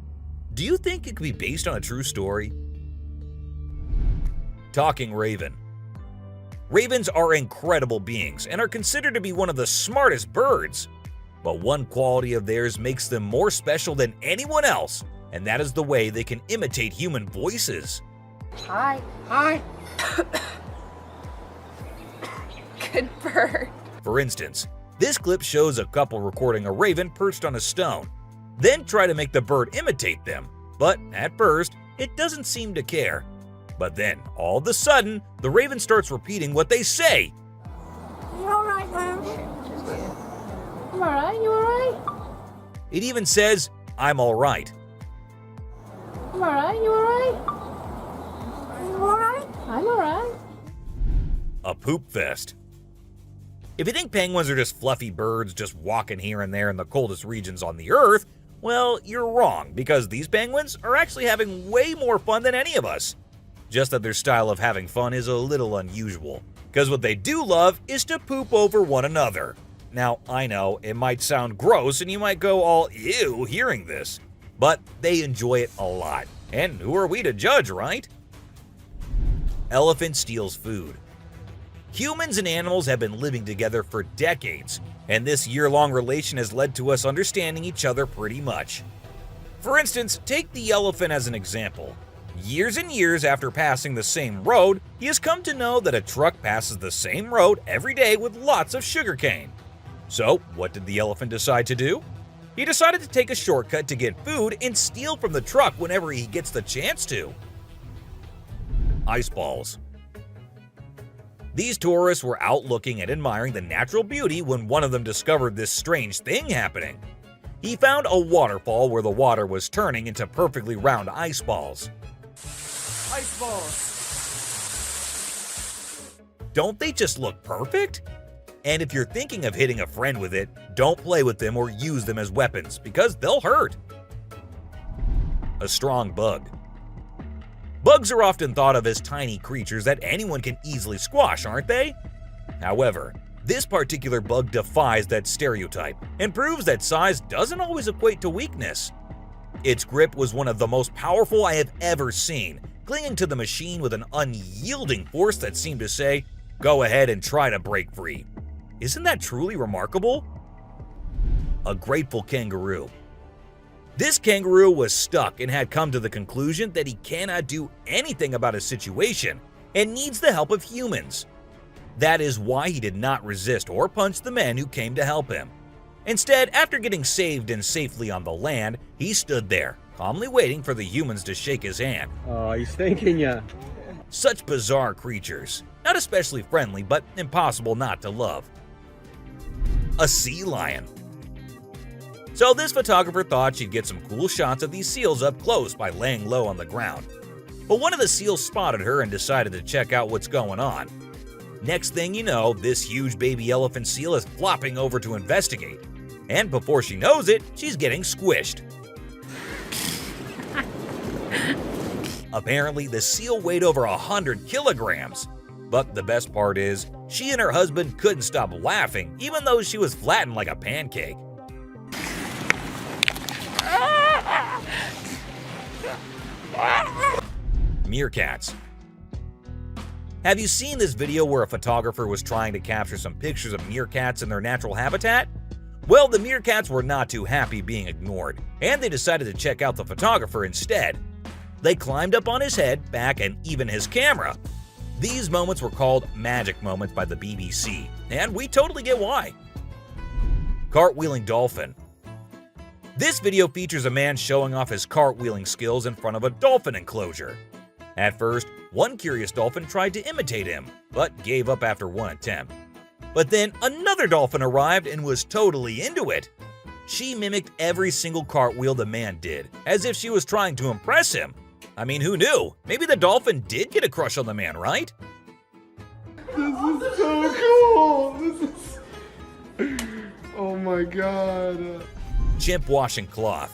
Do you think it could be based on a true story? Talking raven. Ravens are incredible beings and are considered to be one of the smartest birds. But one quality of theirs makes them more special than anyone else, and that is the way they can imitate human voices. Hi. Hi. Good bird. For instance, this clip shows a couple recording a raven perched on a stone, then try to make the bird imitate them, but at first, it doesn't seem to care. But then, all of a sudden, the raven starts repeating what they say. You alright, love? I'm alright, you alright? It even says, "I'm alright." I'm alright, you alright? You alright? I'm alright. A poop fest. If you think penguins are just fluffy birds just walking here and there in the coldest regions on the Earth, well, you're wrong, because these penguins are actually having way more fun than any of us. Just that their style of having fun is a little unusual, because what they do love is to poop over one another. Now, I know, it might sound gross and you might go all ew hearing this, but they enjoy it a lot. And who are we to judge, right? Elephant steals food. Humans and animals have been living together for decades, and this year-long relation has led to us understanding each other pretty much. For instance, take the elephant as an example. Years and years after passing the same road, he has come to know that a truck passes the same road every day with lots of sugarcane. So, what did the elephant decide to do? He decided to take a shortcut to get food and steal from the truck whenever he gets the chance to. Ice balls. These tourists were out looking and admiring the natural beauty when one of them discovered this strange thing happening. He found a waterfall where the water was turning into perfectly round ice balls. Ice balls. Don't they just look perfect? And if you're thinking of hitting a friend with it, don't play with them or use them as weapons because they'll hurt. A strong bug. Bugs are often thought of as tiny creatures that anyone can easily squash, aren't they? However, this particular bug defies that stereotype and proves that size doesn't always equate to weakness. Its grip was one of the most powerful I have ever seen, clinging to the machine with an unyielding force that seemed to say, "Go ahead and try to break free." Isn't that truly remarkable? A grateful kangaroo. This kangaroo was stuck and had come to the conclusion that he cannot do anything about his situation and needs the help of humans. That is why he did not resist or punch the men who came to help him. Instead, after getting saved and safely on the land, he stood there, calmly waiting for the humans to shake his hand. Oh, he's thanking ya. Such bizarre creatures, not especially friendly, but impossible not to love. A sea lion. So this photographer thought she'd get some cool shots of these seals up close by laying low on the ground. But one of the seals spotted her and decided to check out what's going on. Next thing you know, this huge baby elephant seal is flopping over to investigate. And before she knows it, she's getting squished. Apparently, the seal weighed over 100 kilograms. But the best part is, she and her husband couldn't stop laughing even though she was flattened like a pancake. Meerkats. Have you seen this video where a photographer was trying to capture some pictures of meerkats in their natural habitat? Well, the meerkats were not too happy being ignored, and they decided to check out the photographer instead. They climbed up on his head, back, and even his camera. These moments were called magic moments by the BBC, and we totally get why. Cartwheeling dolphin. This video features a man showing off his cartwheeling skills in front of a dolphin enclosure. At first, one curious dolphin tried to imitate him, but gave up after one attempt. But then another dolphin arrived and was totally into it. She mimicked every single cartwheel the man did, as if she was trying to impress him. I mean, who knew? Maybe the dolphin did get a crush on the man, right? This is so cool. This is... Oh my god. Chimp washing cloth.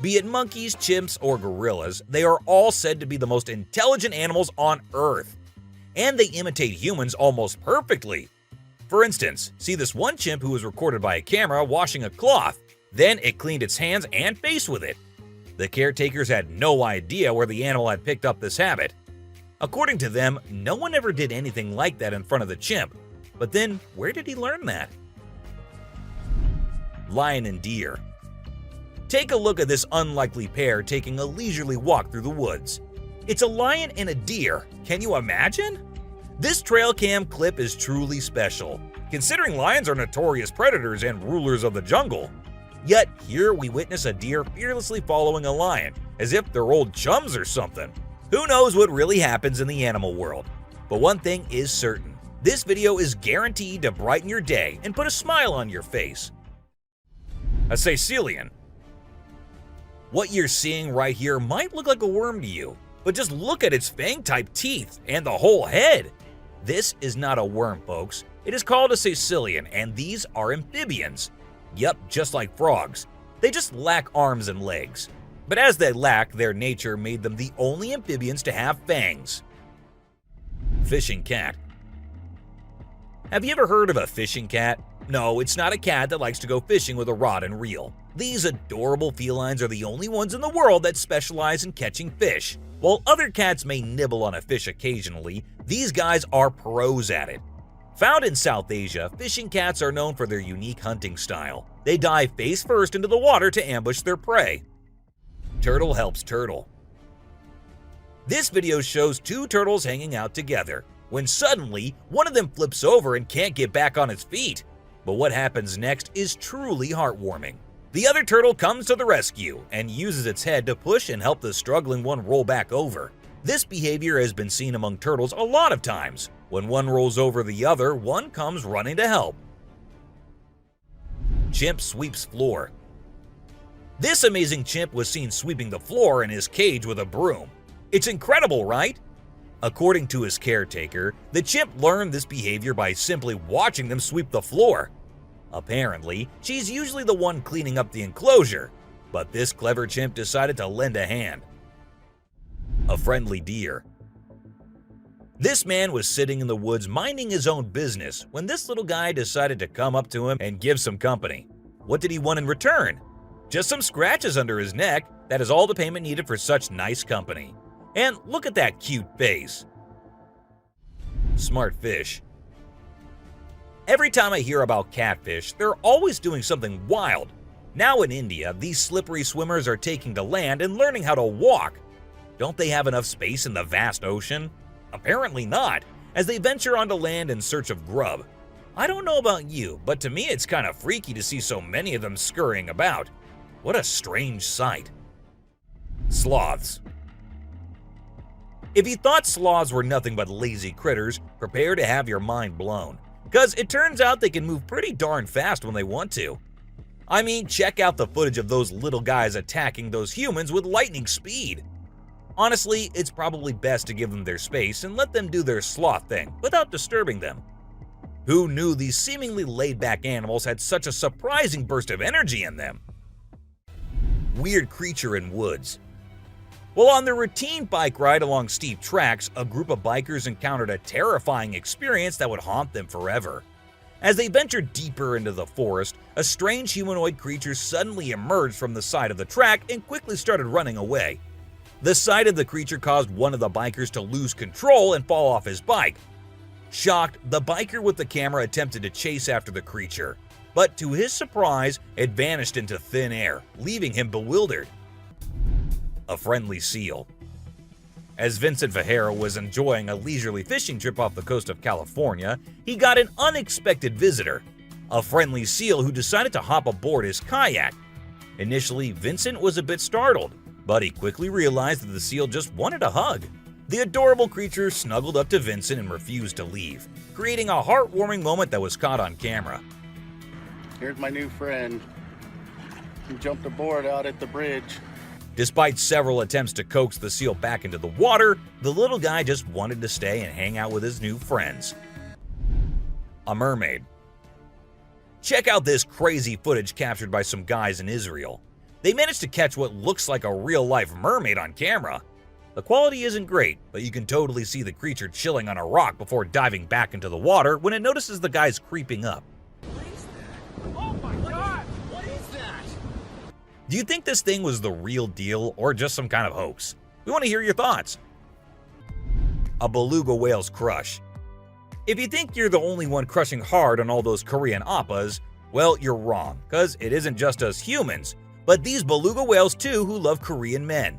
Be it monkeys, chimps, or gorillas, they are all said to be the most intelligent animals on Earth. And they imitate humans almost perfectly. For instance, see this one chimp who was recorded by a camera washing a cloth. Then it cleaned its hands and face with it. The caretakers had no idea where the animal had picked up this habit. According to them, no one ever did anything like that in front of the chimp. But then, where did he learn that? Lion and deer. Take a look at this unlikely pair taking a leisurely walk through the woods. It's a lion and a deer. Can you imagine? This trail cam clip is truly special, considering lions are notorious predators and rulers of the jungle. Yet here we witness a deer fearlessly following a lion, as if they're old chums or something. Who knows what really happens in the animal world? But one thing is certain, this video is guaranteed to brighten your day and put a smile on your face. A caecilian. What you're seeing right here might look like a worm to you, but just look at its fang-type teeth and the whole head. This is not a worm, folks. It is called a caecilian, and these are amphibians. Yep, just like frogs. They just lack arms and legs. But as they lack, their nature made them the only amphibians to have fangs. Fishing cat. Have you ever heard of a fishing cat? No, it's not a cat that likes to go fishing with a rod and reel. These adorable felines are the only ones in the world that specialize in catching fish. While other cats may nibble on a fish occasionally, these guys are pros at it. Found in South Asia, fishing cats are known for their unique hunting style. They dive face first into the water to ambush their prey. Turtle helps turtle. This video shows two turtles hanging out together, when suddenly one of them flips over and can't get back on its feet. But what happens next is truly heartwarming. The other turtle comes to the rescue and uses its head to push and help the struggling one roll back over. This behavior has been seen among turtles a lot of times. When one rolls over the other, one comes running to help. Chimp sweeps floor. This amazing chimp was seen sweeping the floor in his cage with a broom. It's incredible, right? According to his caretaker, the chimp learned this behavior by simply watching them sweep the floor. Apparently, she's usually the one cleaning up the enclosure, but this clever chimp decided to lend a hand. A friendly deer. This man was sitting in the woods minding his own business when this little guy decided to come up to him and give some company. What did he want in return? Just some scratches under his neck. That is all the payment needed for such nice company. And look at that cute face. Smart fish. Every time I hear about catfish, they're always doing something wild. Now in India, these slippery swimmers are taking to land and learning how to walk. Don't they have enough space in the vast ocean? Apparently not, as they venture onto land in search of grub. I don't know about you, but to me it's kind of freaky to see so many of them scurrying about. What a strange sight. Sloths. If you thought sloths were nothing but lazy critters, prepare to have your mind blown. Because it turns out they can move pretty darn fast when they want to. I mean, check out the footage of those little guys attacking those humans with lightning speed. Honestly, it's probably best to give them their space and let them do their sloth thing without disturbing them. Who knew these seemingly laid-back animals had such a surprising burst of energy in them? Weird creature in woods. While on their routine bike ride along steep tracks, a group of bikers encountered a terrifying experience that would haunt them forever. As they ventured deeper into the forest, a strange humanoid creature suddenly emerged from the side of the track and quickly started running away. The sight of the creature caused one of the bikers to lose control and fall off his bike. Shocked, the biker with the camera attempted to chase after the creature, but to his surprise, it vanished into thin air, leaving him bewildered. A friendly seal. As Vincent Vajera was enjoying a leisurely fishing trip off the coast of California, he got an unexpected visitor, a friendly seal who decided to hop aboard his kayak. Initially, Vincent was a bit startled, but he quickly realized that the seal just wanted a hug. The adorable creature snuggled up to Vincent and refused to leave, creating a heartwarming moment that was caught on camera. Here's my new friend. He jumped aboard out at the bridge. Despite several attempts to coax the seal back into the water, the little guy just wanted to stay and hang out with his new friends. A mermaid. Check out this crazy footage captured by some guys in Israel. They managed to catch what looks like a real-life mermaid on camera. The quality isn't great, but you can totally see the creature chilling on a rock before diving back into the water when it notices the guys creeping up. Oh my god! What is that? Do you think this thing was the real deal or just some kind of hoax? We want to hear your thoughts. A beluga whale's crush. If you think you're the only one crushing hard on all those Korean oppas, well, you're wrong, because it isn't just us humans, but these beluga whales too who love Korean men.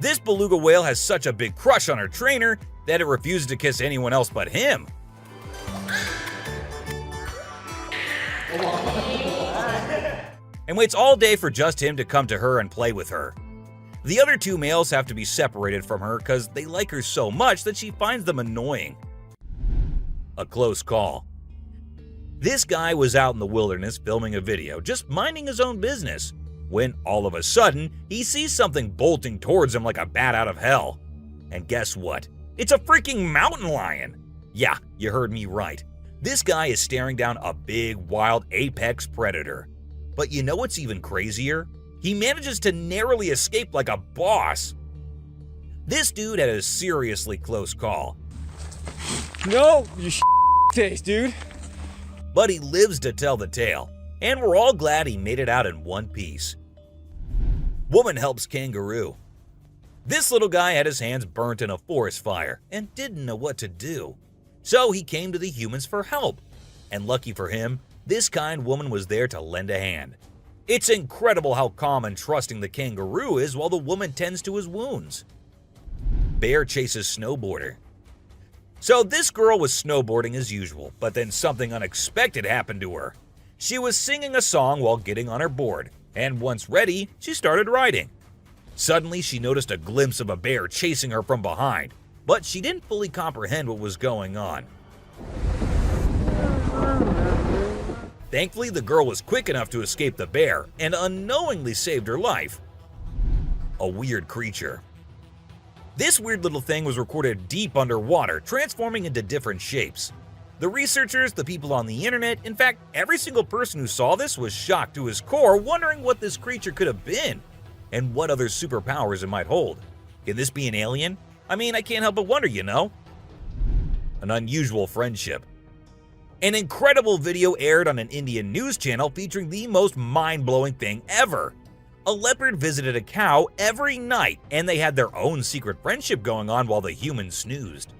This beluga whale has such a big crush on her trainer that it refuses to kiss anyone else but him. And waits all day for just him to come to her and play with her. The other two males have to be separated from her because they like her so much that she finds them annoying. A close call. This guy was out in the wilderness filming a video, just minding his own business, when all of a sudden, he sees something bolting towards him like a bat out of hell. And guess what? It's a freaking mountain lion! Yeah, you heard me right. This guy is staring down a big, wild apex predator. But you know what's even crazier? He manages to narrowly escape like a boss. This dude had a seriously close call. No, you face, dude. But he lives to tell the tale, and we're all glad he made it out in one piece. Woman helps kangaroo. This little guy had his hands burnt in a forest fire and didn't know what to do. So he came to the humans for help. And lucky for him, this kind woman was there to lend a hand. It's incredible how calm and trusting the kangaroo is while the woman tends to his wounds. bear chases snowboarder. So this girl was snowboarding as usual, but then something unexpected happened to her. She was singing a song while getting on her board, and once ready, she started riding. Suddenly, she noticed a glimpse of a bear chasing her from behind, but she didn't fully comprehend what was going on. Thankfully, the girl was quick enough to escape the bear and unknowingly saved her life. A weird creature. This weird little thing was recorded deep underwater, transforming into different shapes. The researchers, the people on the internet, in fact, every single person who saw this was shocked to his core, wondering what this creature could have been and what other superpowers it might hold. Can this be an alien? I mean, I can't help but wonder, you know? An unusual friendship. An incredible video aired on an Indian news channel featuring the most mind-blowing thing ever. A leopard visited a cow every night, and they had their own secret friendship going on while the humans snoozed.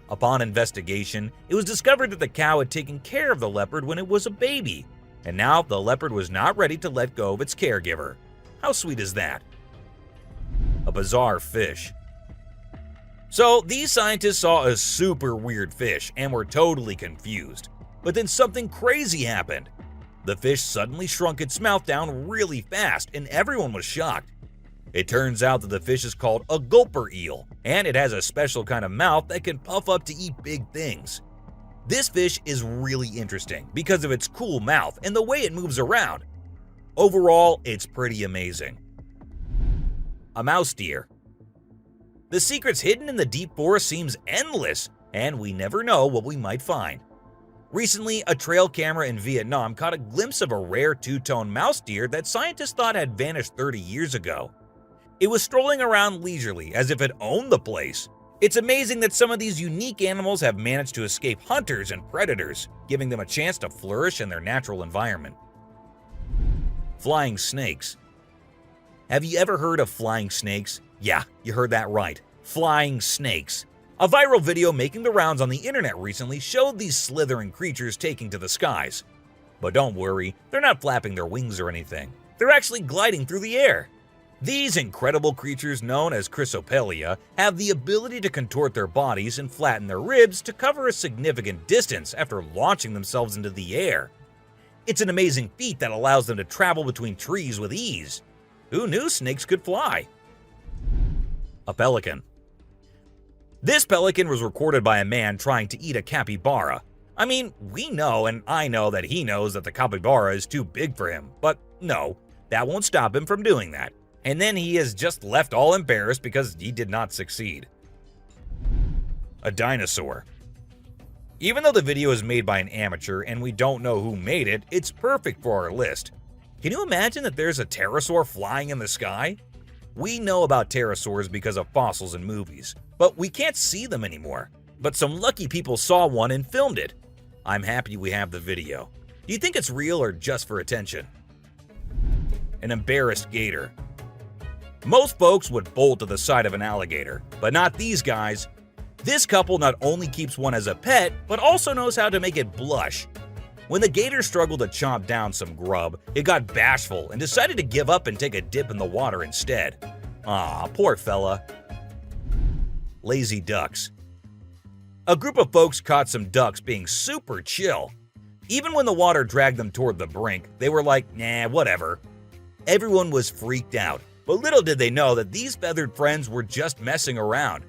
Upon investigation, it was discovered that the cow had taken care of the leopard when it was a baby, and now the leopard was not ready to let go of its caregiver. How sweet is that? A bizarre fish. So these scientists saw a super weird fish and were totally confused. But then something crazy happened. The fish suddenly shrunk its mouth down really fast, and everyone was shocked. It turns out that the fish is called a gulper eel, and it has a special kind of mouth that can puff up to eat big things. This fish is really interesting because of its cool mouth and the way it moves around. Overall, it's pretty amazing. A mouse deer. The secrets hidden in the deep forest seems endless, and we never know what we might find. Recently, a trail camera in Vietnam caught a glimpse of a rare two-tone mouse deer that scientists thought had vanished 30 years ago. It was strolling around leisurely as if it owned the place. It's amazing that some of these unique animals have managed to escape hunters and predators, giving them a chance to flourish in their natural environment. Flying snakes. Have you ever heard of flying snakes? Yeah, you heard that right. Flying snakes. A viral video making the rounds on the internet recently showed these slithering creatures taking to the skies. But don't worry, they're not flapping their wings or anything. They're actually gliding through the air. These incredible creatures, known as Chrysopelia, have the ability to contort their bodies and flatten their ribs to cover a significant distance after launching themselves into the air. It's an amazing feat that allows them to travel between trees with ease. Who knew snakes could fly? A pelican. This pelican was recorded by a man trying to eat a capybara. I mean, we know and I know that he knows that the capybara is too big for him, but no, that won't stop him from doing that. And then he is just left all embarrassed because he did not succeed. A dinosaur. Even though the video is made by an amateur and we don't know who made it, it's perfect for our list. Can you imagine that there's a pterosaur flying in the sky? We know about pterosaurs because of fossils in movies, but we can't see them anymore. But some lucky people saw one and filmed it. I'm happy we have the video. Do you think it's real or just for attention? An embarrassed gator. Most folks would bolt to the side of an alligator, but not these guys. This couple not only keeps one as a pet, but also knows how to make it blush. When the gator struggled to chomp down some grub, it got bashful and decided to give up and take a dip in the water instead. Aw, poor fella. Lazy ducks. A group of folks caught some ducks being super chill. Even when the water dragged them toward the brink, they were like, nah, whatever. Everyone was freaked out, but little did they know that these feathered friends were just messing around.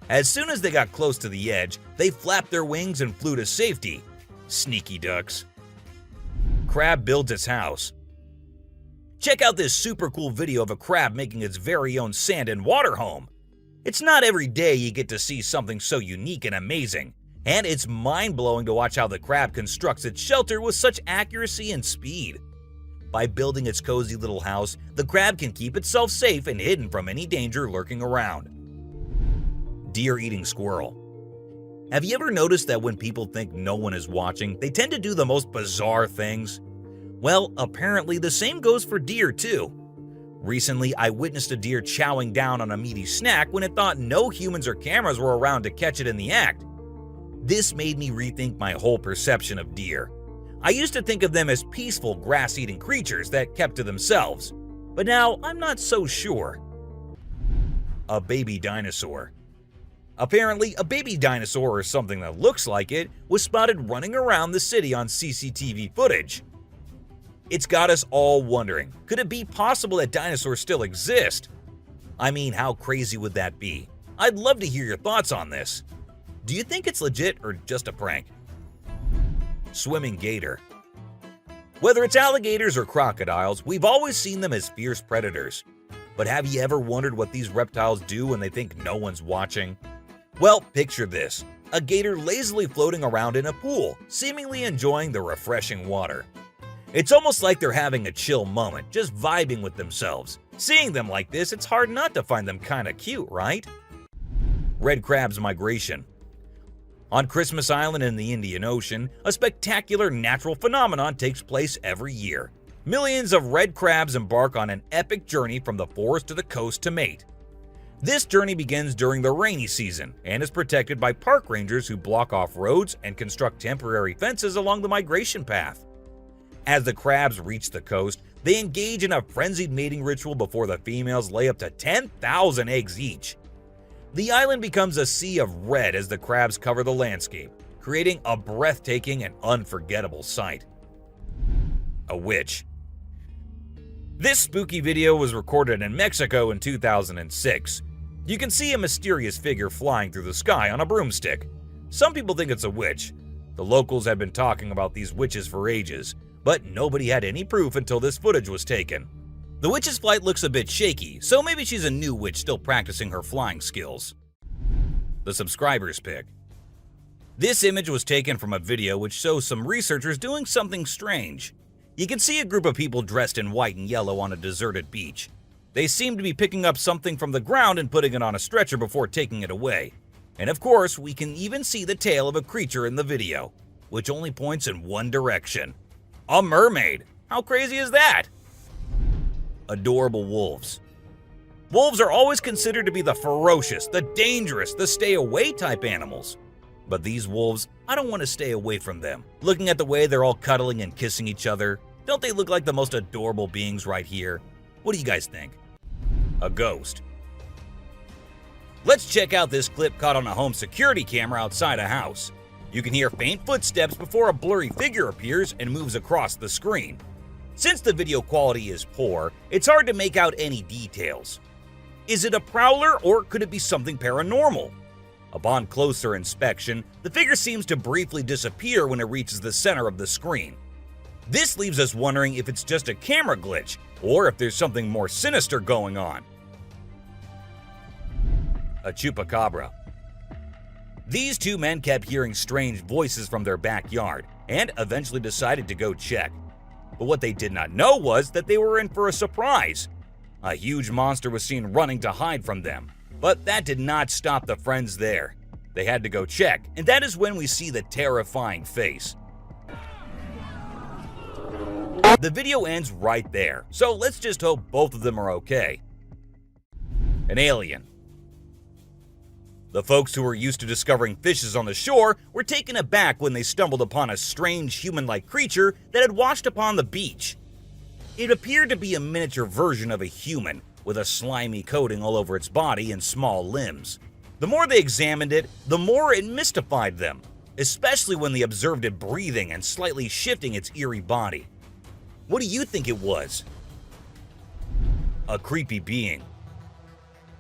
As soon as they got close to the edge, they flapped their wings and flew to safety. Sneaky ducks. Crab builds its house. Check out this super cool video of a crab making its very own sand and water home. It's not every day you get to see something so unique and amazing, and it's mind-blowing to watch how the crab constructs its shelter with such accuracy and speed. By building its cozy little house, the crab can keep itself safe and hidden from any danger lurking around. Deer eating squirrel. Have you ever noticed that when people think no one is watching, they tend to do the most bizarre things? Well, apparently the same goes for deer too. Recently, I witnessed a deer chowing down on a meaty snack when it thought no humans or cameras were around to catch it in the act. This made me rethink my whole perception of deer. I used to think of them as peaceful grass-eating creatures that kept to themselves, but now I'm not so sure. A baby dinosaur. Apparently, a baby dinosaur or something that looks like it was spotted running around the city on CCTV footage. It's got us all wondering, could it be possible that dinosaurs still exist? I mean, how crazy would that be? I'd love to hear your thoughts on this. Do you think it's legit or just a prank? Swimming gator. Whether it's alligators or crocodiles, we've always seen them as fierce predators. But have you ever wondered what these reptiles do when they think no one's watching? Well, picture this. A gator lazily floating around in a pool, seemingly enjoying the refreshing water. It's almost like they're having a chill moment, just vibing with themselves. Seeing them like this, it's hard not to find them kinda cute, right? Red crab's migration. On Christmas Island in the Indian Ocean, a spectacular natural phenomenon takes place every year. Millions of red crabs embark on an epic journey from the forest to the coast to mate. This journey begins during the rainy season and is protected by park rangers who block off roads and construct temporary fences along the migration path. As the crabs reach the coast, they engage in a frenzied mating ritual before the females lay up to 10,000 eggs each. The island becomes a sea of red as the crabs cover the landscape, creating a breathtaking and unforgettable sight. A witch. This spooky video was recorded in Mexico in 2006. You can see a mysterious figure flying through the sky on a broomstick. Some people think it's a witch. The locals have been talking about these witches for ages, but nobody had any proof until this footage was taken. The witch's flight looks a bit shaky, so maybe she's a new witch still practicing her flying skills. The subscriber's pick. This image was taken from a video which shows some researchers doing something strange. You can see a group of people dressed in white and yellow on a deserted beach. They seem to be picking up something from the ground and putting it on a stretcher before taking it away. And of course, we can even see the tail of a creature in the video, which only points in one direction. A mermaid! How crazy is that? Adorable wolves. Wolves are always considered to be the ferocious, the dangerous, the stay-away type animals. But these wolves, I don't want to stay away from them. Looking at the way they're all cuddling and kissing each other, don't they look like the most adorable beings right here? What do you guys think? A ghost. Let's check out this clip caught on a home security camera outside a house. You can hear faint footsteps before a blurry figure appears and moves across the screen. Since the video quality is poor, it's hard to make out any details. Is it a prowler or could it be something paranormal? Upon closer inspection, the figure seems to briefly disappear when it reaches the center of the screen. This leaves us wondering if it's just a camera glitch or if there's something more sinister going on. A chupacabra. These two men kept hearing strange voices from their backyard and eventually decided to go check. But what they did not know was that they were in for a surprise. A huge monster was seen running to hide from them, but that did not stop the friends there. They had to go check, and that is when we see the terrifying face. The video ends right there, so let's just hope both of them are okay. An alien. The folks who were used to discovering fishes on the shore were taken aback when they stumbled upon a strange human-like creature that had washed upon the beach. It appeared to be a miniature version of a human, with a slimy coating all over its body and small limbs. The more they examined it, the more it mystified them, especially when they observed it breathing and slightly shifting its eerie body. What do you think it was? A creepy being.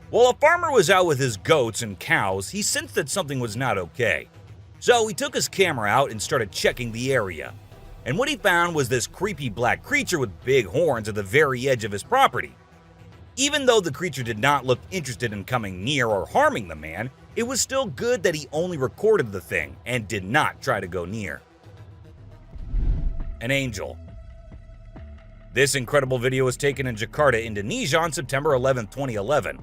While a farmer was out with his goats and cows, he sensed that something was not okay. So he took his camera out and started checking the area. And what he found was this creepy black creature with big horns at the very edge of his property. Even though the creature did not look interested in coming near or harming the man, it was still good that he only recorded the thing and did not try to go near. An angel. This incredible video was taken in Jakarta, Indonesia on September 11, 2011.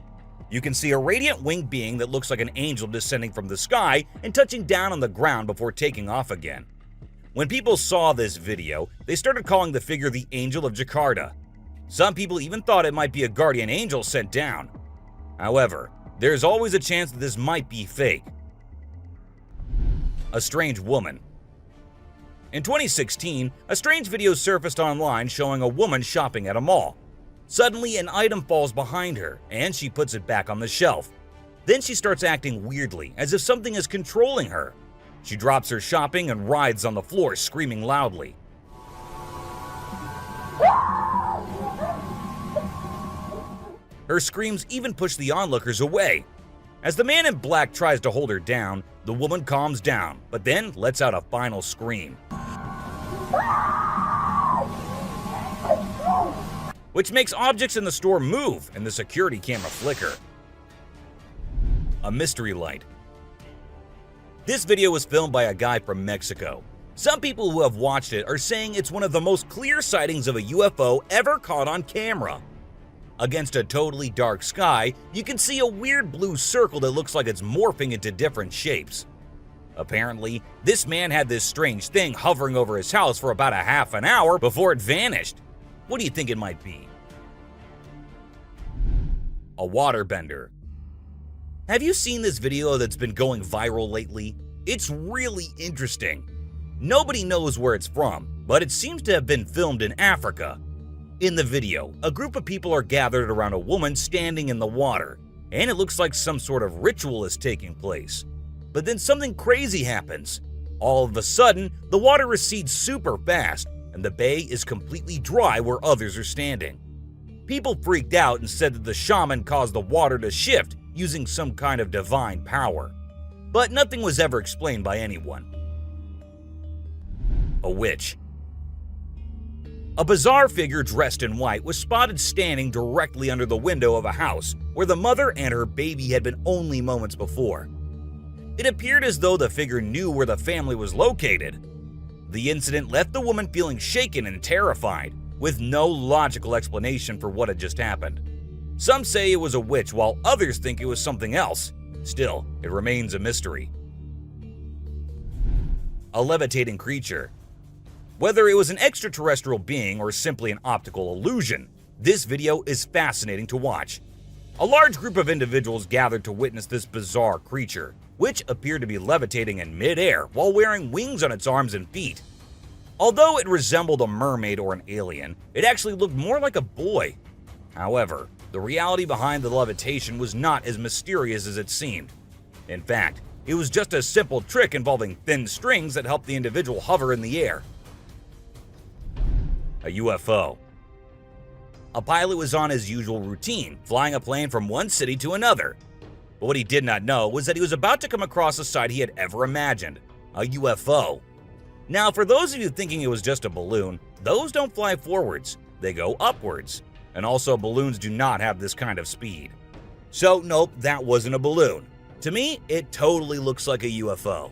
You can see a radiant winged being that looks like an angel descending from the sky and touching down on the ground before taking off again. When people saw this video, they started calling the figure the Angel of Jakarta. Some people even thought it might be a guardian angel sent down. However, there's always a chance that this might be fake. A strange woman. In 2016, a strange video surfaced online showing a woman shopping at a mall. Suddenly, an item falls behind her, and she puts it back on the shelf. Then she starts acting weirdly, as if something is controlling her. She drops her shopping and writhes on the floor, screaming loudly. Her screams even push the onlookers away. As the man in black tries to hold her down, the woman calms down, but then lets out a final scream, which makes objects in the store move and the security camera flicker. A mystery light. This video was filmed by a guy from Mexico. Some people who have watched it are saying it's one of the most clear sightings of a UFO ever caught on camera. Against a totally dark sky, you can see a weird blue circle that looks like it's morphing into different shapes. Apparently, this man had this strange thing hovering over his house for about a half an hour before it vanished. What do you think it might be? A waterbender. Have you seen this video that's been going viral lately? It's really interesting. Nobody knows where it's from, but it seems to have been filmed in Africa. In the video, a group of people are gathered around a woman standing in the water, and it looks like some sort of ritual is taking place. But then something crazy happens. All of a sudden, the water recedes super fast, and the bay is completely dry where others are standing. People freaked out and said that the shaman caused the water to shift using some kind of divine power. But nothing was ever explained by anyone. A witch. A bizarre figure dressed in white was spotted standing directly under the window of a house where the mother and her baby had been only moments before. It appeared as though the figure knew where the family was located. The incident left the woman feeling shaken and terrified, with no logical explanation for what had just happened. Some say it was a witch, while others think it was something else. Still, it remains a mystery. A levitating creature. Whether it was an extraterrestrial being or simply an optical illusion, this video is fascinating to watch. A large group of individuals gathered to witness this bizarre creature, which appeared to be levitating in midair while wearing wings on its arms and feet. Although it resembled a mermaid or an alien, it actually looked more like a boy. However, the reality behind the levitation was not as mysterious as it seemed. In fact, it was just a simple trick involving thin strings that helped the individual hover in the air. A UFO. A pilot was on his usual routine, flying a plane from one city to another. But what he did not know was that he was about to come across a sight he had ever imagined, a UFO. Now, for those of you thinking it was just a balloon, those don't fly forwards, they go upwards. And also, balloons do not have this kind of speed. So nope, that wasn't a balloon. To me, it totally looks like a UFO.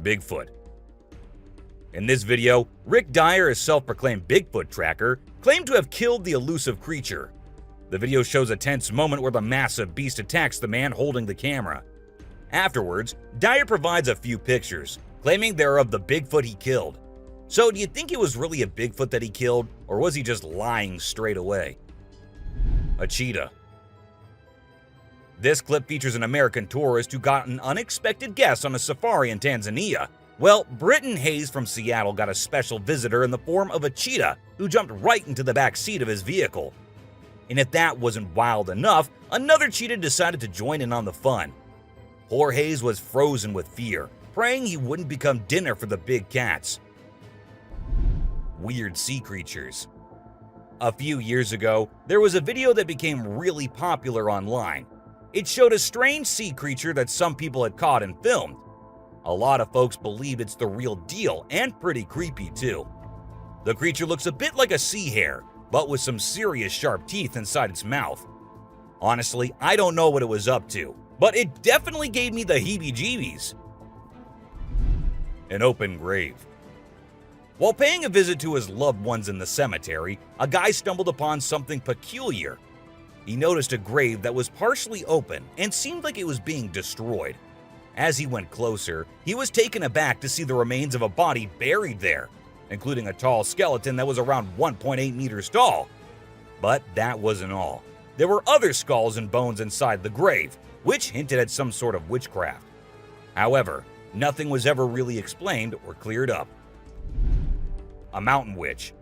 Bigfoot. In this video, Rick Dyer, a self-proclaimed Bigfoot tracker, claimed to have killed the elusive creature. The video shows a tense moment where the massive beast attacks the man holding the camera. Afterwards, Dyer provides a few pictures, claiming they're of the Bigfoot he killed. So do you think it was really a Bigfoot that he killed, or was he just lying straight away? A cheetah. This clip features an American tourist who got an unexpected guest on a safari in Tanzania. Well, Britton Hayes from Seattle got a special visitor in the form of a cheetah who jumped right into the back seat of his vehicle. And if that wasn't wild enough, another cheetah decided to join in on the fun. Poor Hayes was frozen with fear, praying he wouldn't become dinner for the big cats. Weird sea creatures. A few years ago, there was a video that became really popular online. It showed a strange sea creature that some people had caught and filmed. A lot of folks believe it's the real deal and pretty creepy too. The creature looks a bit like a sea hare, but with some serious sharp teeth inside its mouth. Honestly, I don't know what it was up to, but it definitely gave me the heebie-jeebies. An open grave. While paying a visit to his loved ones in the cemetery, a guy stumbled upon something peculiar. He noticed a grave that was partially open and seemed like it was being destroyed. As he went closer, he was taken aback to see the remains of a body buried there, including a tall skeleton that was around 1.8 meters tall. But that wasn't all. There were other skulls and bones inside the grave, which hinted at some sort of witchcraft. However, nothing was ever really explained or cleared up. A mountain witch.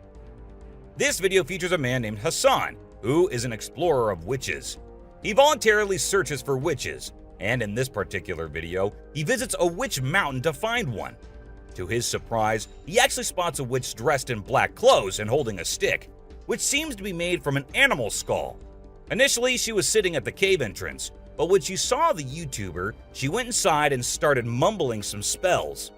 This video features a man named Hassan, who is an explorer of witches. He voluntarily searches for witches, and in this particular video, he visits a witch mountain to find one. To his surprise, he actually spots a witch dressed in black clothes and holding a stick, which seems to be made from an animal skull. Initially, she was sitting at the cave entrance, but when she saw the YouTuber, she went inside and started mumbling some spells.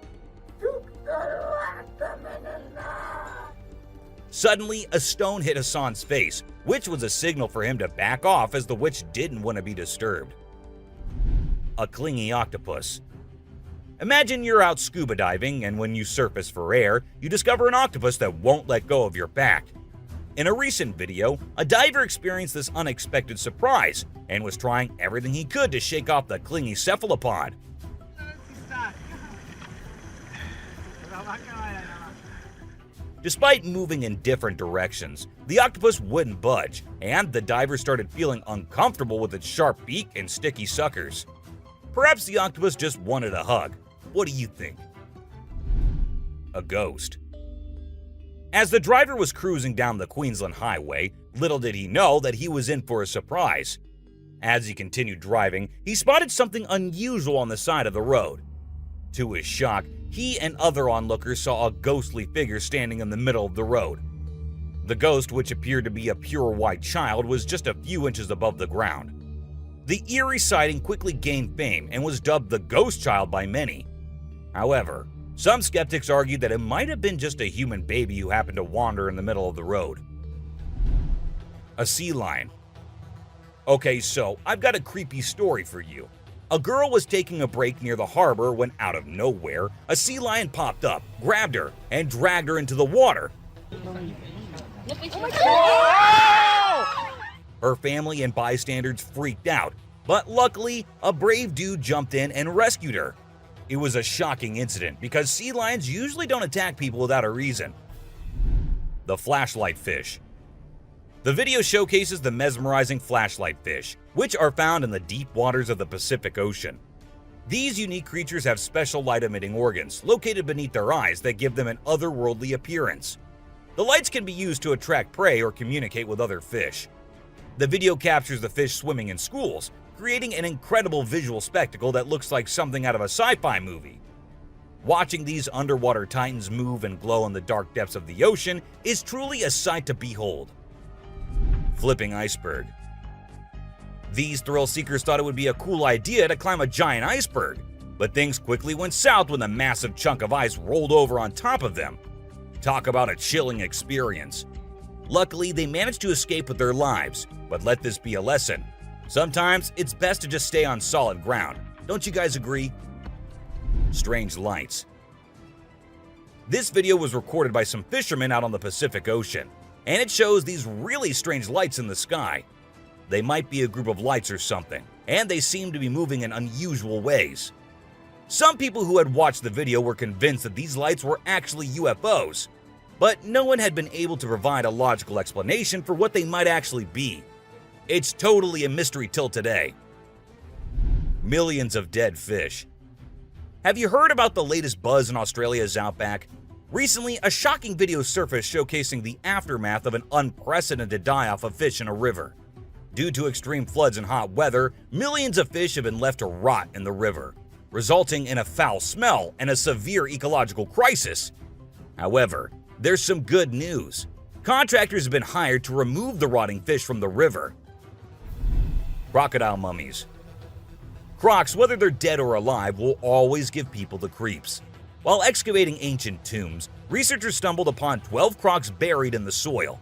Suddenly, a stone hit Hassan's face, which was a signal for him to back off as the witch didn't want to be disturbed. A clingy octopus. Imagine you're out scuba diving, and when you surface for air, you discover an octopus that won't let go of your back. In a recent video, a diver experienced this unexpected surprise and was trying everything he could to shake off the clingy cephalopod. Despite moving in different directions, the octopus wouldn't budge, and the diver started feeling uncomfortable with its sharp beak and sticky suckers. Perhaps the octopus just wanted a hug. What do you think? A ghost. As the driver was cruising down the Queensland Highway, little did he know that he was in for a surprise. As he continued driving, he spotted something unusual on the side of the road. To his shock, he and other onlookers saw a ghostly figure standing in the middle of the road. The ghost, which appeared to be a pure white child, was just a few inches above the ground. The eerie sighting quickly gained fame and was dubbed the Ghost Child by many. However, some skeptics argued that it might have been just a human baby who happened to wander in the middle of the road. A sea lion. Okay, so I've got a creepy story for you. A girl was taking a break near the harbor when, out of nowhere, a sea lion popped up, grabbed her, and dragged her into the water. Her family and bystanders freaked out, but luckily, a brave dude jumped in and rescued her. It was a shocking incident because sea lions usually don't attack people without a reason. The flashlight fish. The video showcases the mesmerizing flashlight fish, which are found in the deep waters of the Pacific Ocean. These unique creatures have special light-emitting organs located beneath their eyes that give them an otherworldly appearance. The lights can be used to attract prey or communicate with other fish. The video captures the fish swimming in schools, creating an incredible visual spectacle that looks like something out of a sci-fi movie. Watching these underwater titans move and glow in the dark depths of the ocean is truly a sight to behold. Flipping iceberg. These thrill seekers thought it would be a cool idea to climb a giant iceberg, but things quickly went south when a massive chunk of ice rolled over on top of them. Talk about a chilling experience. Luckily, they managed to escape with their lives, but let this be a lesson. Sometimes it's best to just stay on solid ground. Don't you guys agree? Strange lights. This video was recorded by some fishermen out on the Pacific Ocean, and it shows these really strange lights in the sky. They might be a group of lights or something, and they seem to be moving in unusual ways. Some people who had watched the video were convinced that these lights were actually UFOs, but no one had been able to provide a logical explanation for what they might actually be. It's totally a mystery till today. Millions of dead fish. Have you heard about the latest buzz in Australia's outback? Recently, a shocking video surfaced showcasing the aftermath of an unprecedented die-off of fish in a river. Due to extreme floods and hot weather, millions of fish have been left to rot in the river, resulting in a foul smell and a severe ecological crisis. However, there's some good news. Contractors have been hired to remove the rotting fish from the river. Crocodile mummies. Crocs, whether they're dead or alive, will always give people the creeps. While excavating ancient tombs, researchers stumbled upon 12 crocs buried in the soil.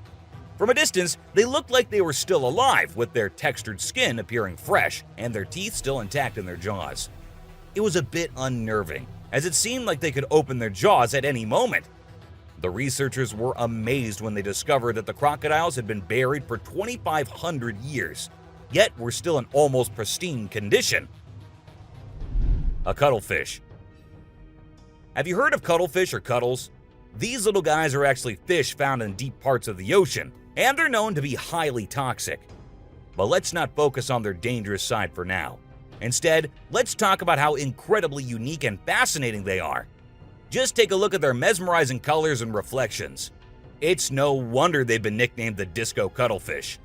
From a distance, they looked like they were still alive, with their textured skin appearing fresh and their teeth still intact in their jaws. It was a bit unnerving, as it seemed like they could open their jaws at any moment. The researchers were amazed when they discovered that the crocodiles had been buried for 2,500 years, yet were still in almost pristine condition. A cuttlefish. Have you heard of cuttlefish or cuttles? These little guys are actually fish found in deep parts of the ocean, and they're known to be highly toxic. But let's not focus on their dangerous side for now. Instead, let's talk about how incredibly unique and fascinating they are. Just take a look at their mesmerizing colors and reflections. It's no wonder they've been nicknamed the disco cuttlefish.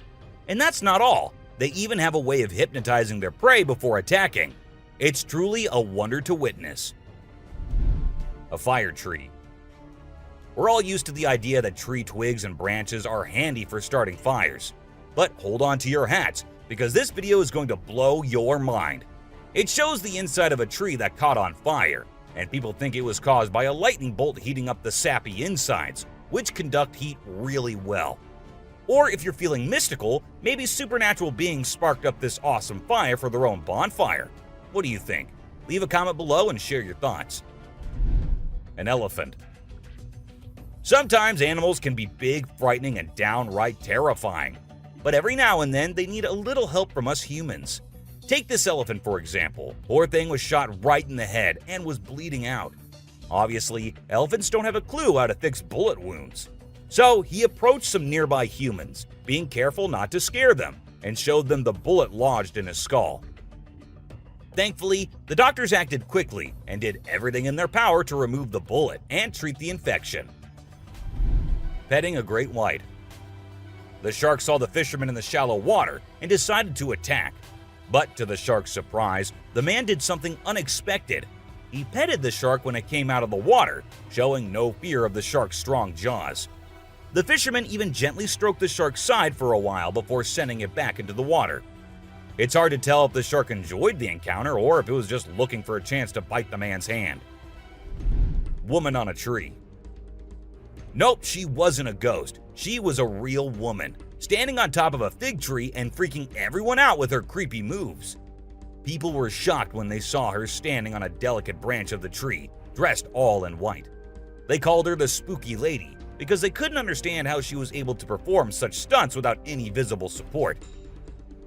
And that's not all. They even have a way of hypnotizing their prey before attacking. It's truly a wonder to witness. A fire tree. We're all used to the idea that tree twigs and branches are handy for starting fires. But hold on to your hats, because this video is going to blow your mind. It shows the inside of a tree that caught on fire, and people think it was caused by a lightning bolt heating up the sappy insides, which conduct heat really well. Or if you're feeling mystical, maybe supernatural beings sparked up this awesome fire for their own bonfire. What do you think? Leave a comment below and share your thoughts. An elephant. Sometimes animals can be big, frightening, and downright terrifying. But every now and then, they need a little help from us humans. Take this elephant for example. Poor thing was shot right in the head and was bleeding out. Obviously, elephants don't have a clue how to fix bullet wounds. So he approached some nearby humans, being careful not to scare them, and showed them the bullet lodged in his skull. Thankfully, the doctors acted quickly and did everything in their power to remove the bullet and treat the infection. Petting a great white. The shark saw the fisherman in the shallow water and decided to attack. But to the shark's surprise, the man did something unexpected. He petted the shark when it came out of the water, showing no fear of the shark's strong jaws. The fisherman even gently stroked the shark's side for a while before sending it back into the water. It's hard to tell if the shark enjoyed the encounter or if it was just looking for a chance to bite the man's hand. Woman on a tree. Nope, she wasn't a ghost. She was a real woman, standing on top of a fig tree and freaking everyone out with her creepy moves. People were shocked when they saw her standing on a delicate branch of the tree, dressed all in white. They called her the Spooky Lady because they couldn't understand how she was able to perform such stunts without any visible support.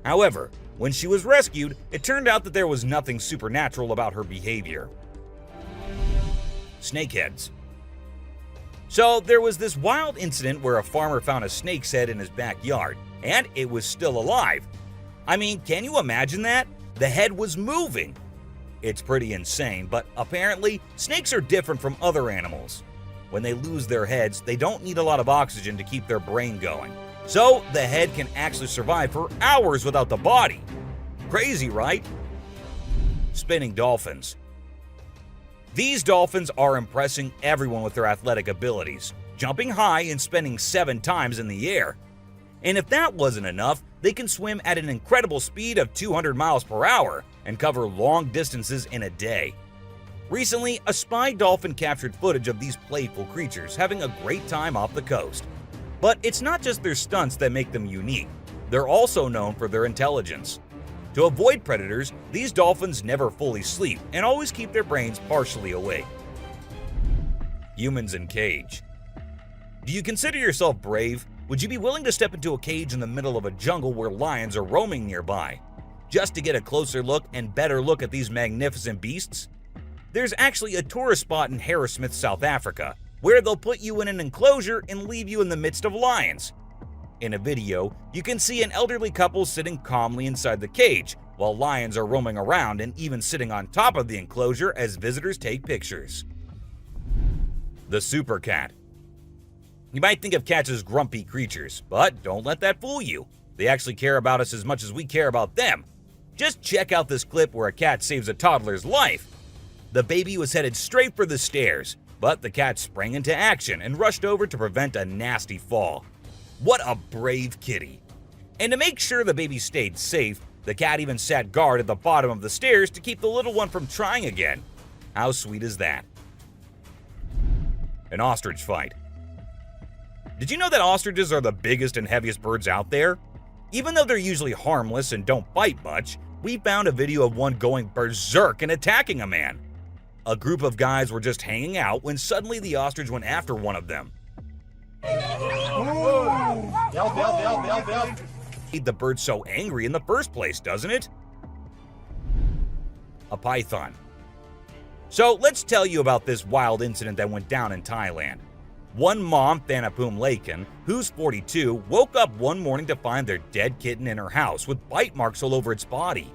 However, when she was rescued, it turned out that there was nothing supernatural about her behavior. Snakeheads. So there was this wild incident where a farmer found a snake's head in his backyard, and it was still alive. I mean, can you imagine that? The head was moving. It's pretty insane, but apparently snakes are different from other animals. When they lose their heads, they don't need a lot of oxygen to keep their brain going. So the head can actually survive for hours without the body. Crazy, right? Spinning dolphins. These dolphins are impressing everyone with their athletic abilities, jumping high and spinning 7 times in the air. And if that wasn't enough, they can swim at an incredible speed of 200 miles per hour and cover long distances in a day. Recently, a spy dolphin captured footage of these playful creatures having a great time off the coast. But it's not just their stunts that make them unique. They're also known for their intelligence. To avoid predators, these dolphins never fully sleep and always keep their brains partially awake. Humans in cage. Do you consider yourself brave? Would you be willing to step into a cage in the middle of a jungle where lions are roaming nearby, just to get a closer look and better look at these magnificent beasts? There's actually a tourist spot in Harrismith, South Africa, where they'll put you in an enclosure and leave you in the midst of lions. In a video, you can see an elderly couple sitting calmly inside the cage, while lions are roaming around and even sitting on top of the enclosure as visitors take pictures. The super cat. You might think of cats as grumpy creatures, but don't let that fool you. They actually care about us as much as we care about them. Just check out this clip where a cat saves a toddler's life. The baby was headed straight for the stairs, but the cat sprang into action and rushed over to prevent a nasty fall. What a brave kitty. And to make sure the baby stayed safe, the cat even sat guard at the bottom of the stairs to keep the little one from trying again. How sweet is that? An ostrich fight. Did you know that ostriches are the biggest and heaviest birds out there? Even though they're usually harmless and don't bite much, we found a video of one going berserk and attacking a man. A group of guys were just hanging out when suddenly the ostrich went after one of them. Made the bird so angry in the first place, doesn't it? A python. So let's tell you about this wild incident that went down in Thailand. One mom, Thanapum Laken, who's 42, woke up one morning to find their dead kitten in her house with bite marks all over its body.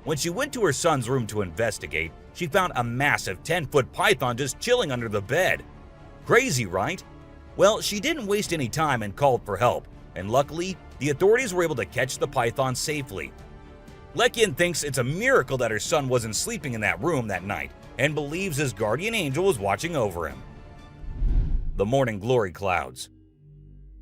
When she went to her son's room to investigate, she found a massive 10-foot python just chilling under the bed. Crazy, right? Well, she didn't waste any time and called for help. and luckily, the authorities were able to catch the python safely. Lekian thinks it's a miracle that her son wasn't sleeping in that room that night, and believes his guardian angel was watching over him. The morning glory clouds.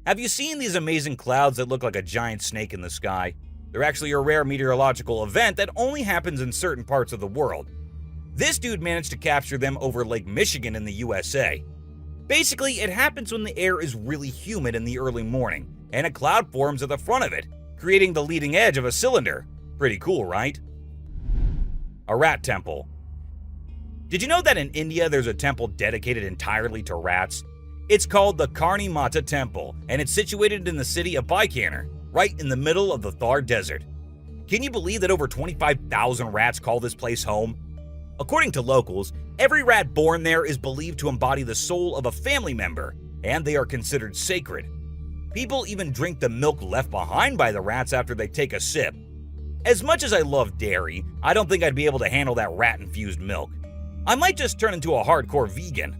Have you seen these amazing clouds that look like a giant snake in the sky? They're actually a rare meteorological event that only happens in certain parts of the world. This dude managed to capture them over Lake Michigan in the USA. Basically, it happens when the air is really humid in the early morning, and a cloud forms at the front of it, creating the leading edge of a cylinder. Pretty cool, right? A rat temple. Did you know that in India there's a temple dedicated entirely to rats? It's called the Karni Mata Temple, and it's situated in the city of Bikaner, right in the middle of the Thar Desert. Can you believe that over 25,000 rats call this place home? According to locals, every rat born there is believed to embody the soul of a family member, and they are considered sacred. People even drink the milk left behind by the rats after they take a sip. As much as I love dairy, I don't think I'd be able to handle that rat-infused milk. I might just turn into a hardcore vegan.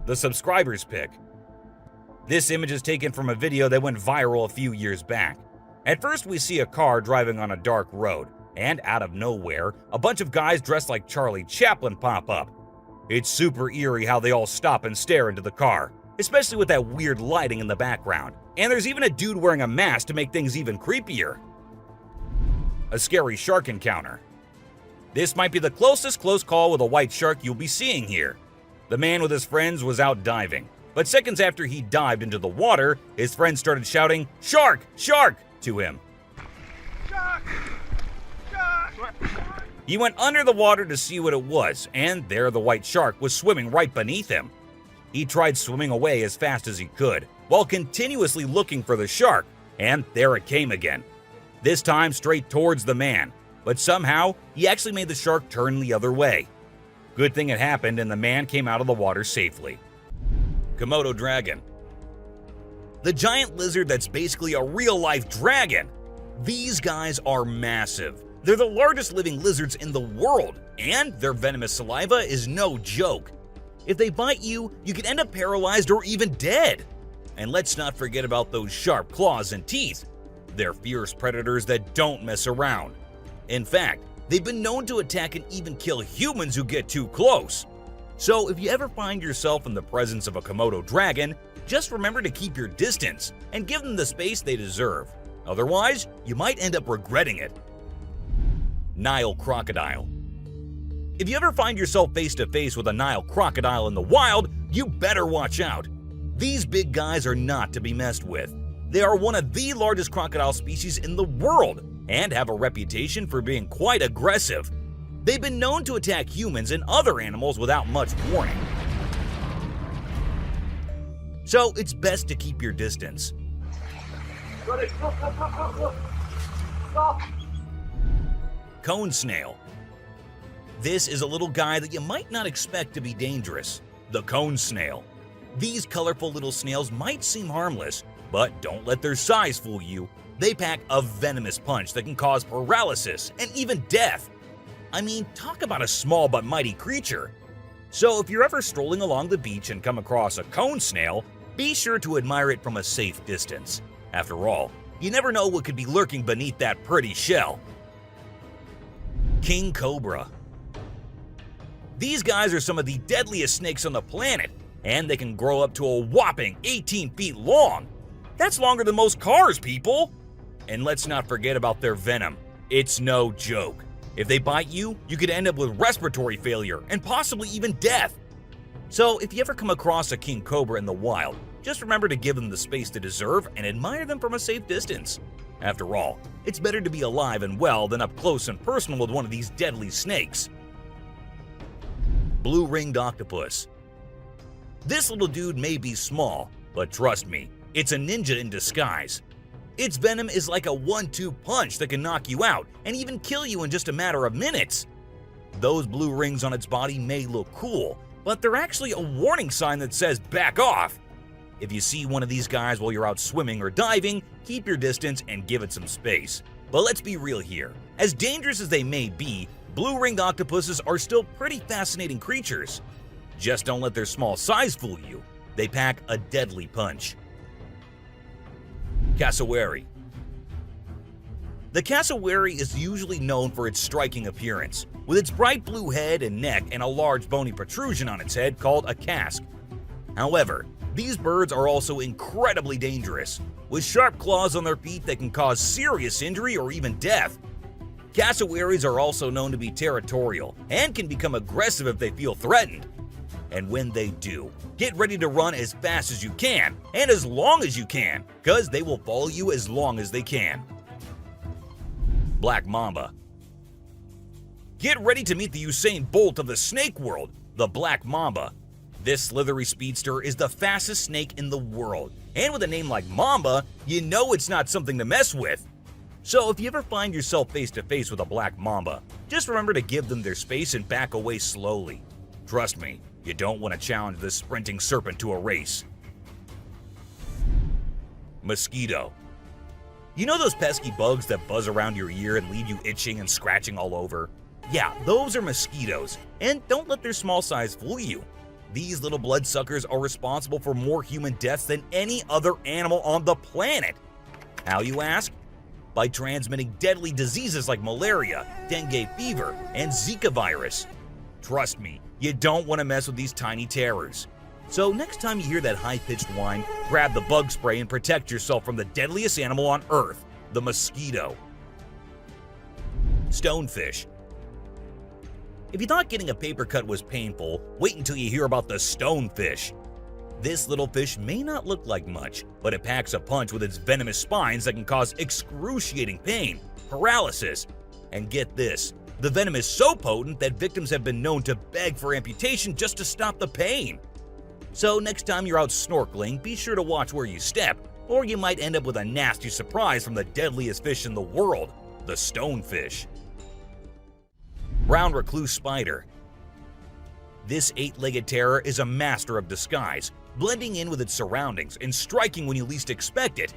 The subscribers pick. This image is taken from a video that went viral a few years back. At first, we see a car driving on a dark road, and out of nowhere, a bunch of guys dressed like Charlie Chaplin pop up. It's super eerie how they all stop and stare into the car, especially with that weird lighting in the background. And there's even a dude wearing a mask to make things even creepier. A scary shark encounter. This might be the closest close call with a white shark you'll be seeing here. The man with his friends was out diving, but seconds after he dived into the water, his friends started shouting, "Shark! Shark!" to him. Shark! Shark! He went under the water to see what it was, and there the white shark was swimming right beneath him. He tried swimming away as fast as he could, while continuously looking for the shark, and there it came again. This time straight towards the man, but somehow he actually made the shark turn the other way. Good thing it happened and the man came out of the water safely. Komodo dragon. The giant lizard that's basically a real-life dragon. These guys are massive. They're the largest living lizards in the world, and their venomous saliva is no joke. If they bite you, you can end up paralyzed or even dead. And let's not forget about those sharp claws and teeth. They're fierce predators that don't mess around. In fact, they've been known to attack and even kill humans who get too close. So if you ever find yourself in the presence of a Komodo dragon, just remember to keep your distance and give them the space they deserve. Otherwise, you might end up regretting it. Nile crocodile. If you ever find yourself face to face with a Nile crocodile in the wild, you better watch out. These big guys are not to be messed with. They are one of the largest crocodile species in the world and have a reputation for being quite aggressive. They've been known to attack humans and other animals without much warning. So it's best to keep your distance. Cone snail. This is a little guy that you might not expect to be dangerous. The cone snail. These colorful little snails might seem harmless, but don't let their size fool you. They pack a venomous punch that can cause paralysis and even death. I mean, talk about a small but mighty creature. So if you're ever strolling along the beach and come across a cone snail, be sure to admire it from a safe distance. After all, you never know what could be lurking beneath that pretty shell. King cobra. These guys are some of the deadliest snakes on the planet, and they can grow up to a whopping 18 feet long. That's longer than most cars, people! And let's not forget about their venom. It's no joke. If they bite you, you could end up with respiratory failure and possibly even death. So if you ever come across a king cobra in the wild, just remember to give them the space they deserve and admire them from a safe distance. After all, it's better to be alive and well than up close and personal with one of these deadly snakes. Blue-ringed octopus. This little dude may be small, but trust me, it's a ninja in disguise. Its venom is like a 1-2 punch that can knock you out and even kill you in just a matter of minutes. Those blue rings on its body may look cool, but they're actually a warning sign that says back off. If you see one of these guys while you're out swimming or diving, keep your distance and give it some space. But let's be real here. As dangerous as they may be, blue-ringed octopuses are still pretty fascinating creatures. Just don't let their small size fool you. They pack a deadly punch. Cassowary. The cassowary is usually known for its striking appearance, with its bright blue head and neck and a large bony protrusion on its head called a casque. However, these birds are also incredibly dangerous, with sharp claws on their feet that can cause serious injury or even death. Cassowaries are also known to be territorial and can become aggressive if they feel threatened. And when they do, get ready to run as fast as you can and as long as you can, because they will follow you as long as they can. Black Mamba. Get ready to meet the Usain Bolt of the snake world, the Black Mamba. This slithery speedster is the fastest snake in the world, and with a name like Mamba, you know it's not something to mess with. So if you ever find yourself face to face with a black mamba, just remember to give them their space and back away slowly. Trust me, you don't want to challenge this sprinting serpent to a race. Mosquito. You know those pesky bugs that buzz around your ear and leave you itching and scratching all over? Yeah, those are mosquitoes, and don't let their small size fool you. These little bloodsuckers are responsible for more human deaths than any other animal on the planet. How, you ask? By transmitting deadly diseases like malaria, dengue fever, and Zika virus. Trust me, you don't want to mess with these tiny terrors. So next time you hear that high-pitched whine, grab the bug spray and protect yourself from the deadliest animal on Earth, the mosquito. Stonefish. If you thought getting a paper cut was painful, wait until you hear about the stonefish. This little fish may not look like much, but it packs a punch with its venomous spines that can cause excruciating pain, paralysis, and get this, the venom is so potent that victims have been known to beg for amputation just to stop the pain. So next time you're out snorkeling, be sure to watch where you step, or you might end up with a nasty surprise from the deadliest fish in the world, the stonefish. Brown recluse spider. This 8-legged terror is a master of disguise, blending in with its surroundings and striking when you least expect it.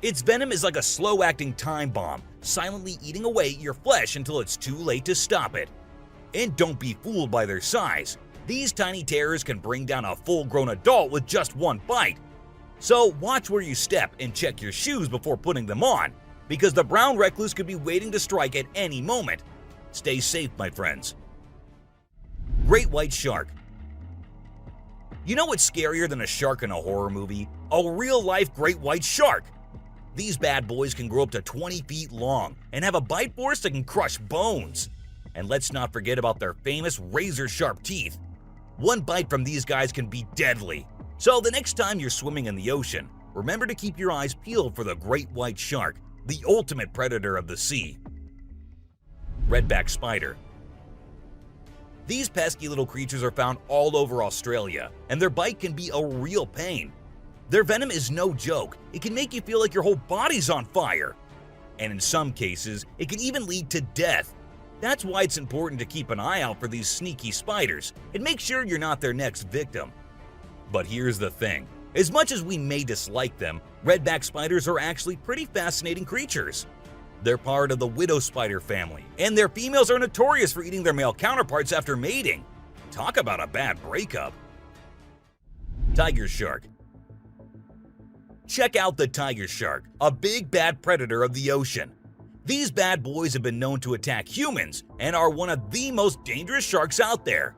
Its venom is like a slow-acting time bomb, silently eating away at your flesh until it's too late to stop it. And don't be fooled by their size. These tiny terrors can bring down a full-grown adult with just one bite. So watch where you step and check your shoes before putting them on, because the brown recluse could be waiting to strike at any moment. Stay safe, my friends. Great white shark. You know what's scarier than a shark in a horror movie? A real-life great white shark. These bad boys can grow up to 20 feet long and have a bite force that can crush bones. And let's not forget about their famous razor-sharp teeth. One bite from these guys can be deadly. So the next time you're swimming in the ocean, remember to keep your eyes peeled for the great white shark, the ultimate predator of the sea. Redback spider. These pesky little creatures are found all over Australia, and their bite can be a real pain. Their venom is no joke. It can make you feel like your whole body's on fire. And in some cases, it can even lead to death. That's why it's important to keep an eye out for these sneaky spiders and make sure you're not their next victim. But here's the thing. As much as we may dislike them, redback spiders are actually pretty fascinating creatures. They're part of the widow spider family, and their females are notorious for eating their male counterparts after mating. Talk about a bad breakup. Tiger shark. Check out the tiger shark, a big bad predator of the ocean. These bad boys have been known to attack humans and are one of the most dangerous sharks out there.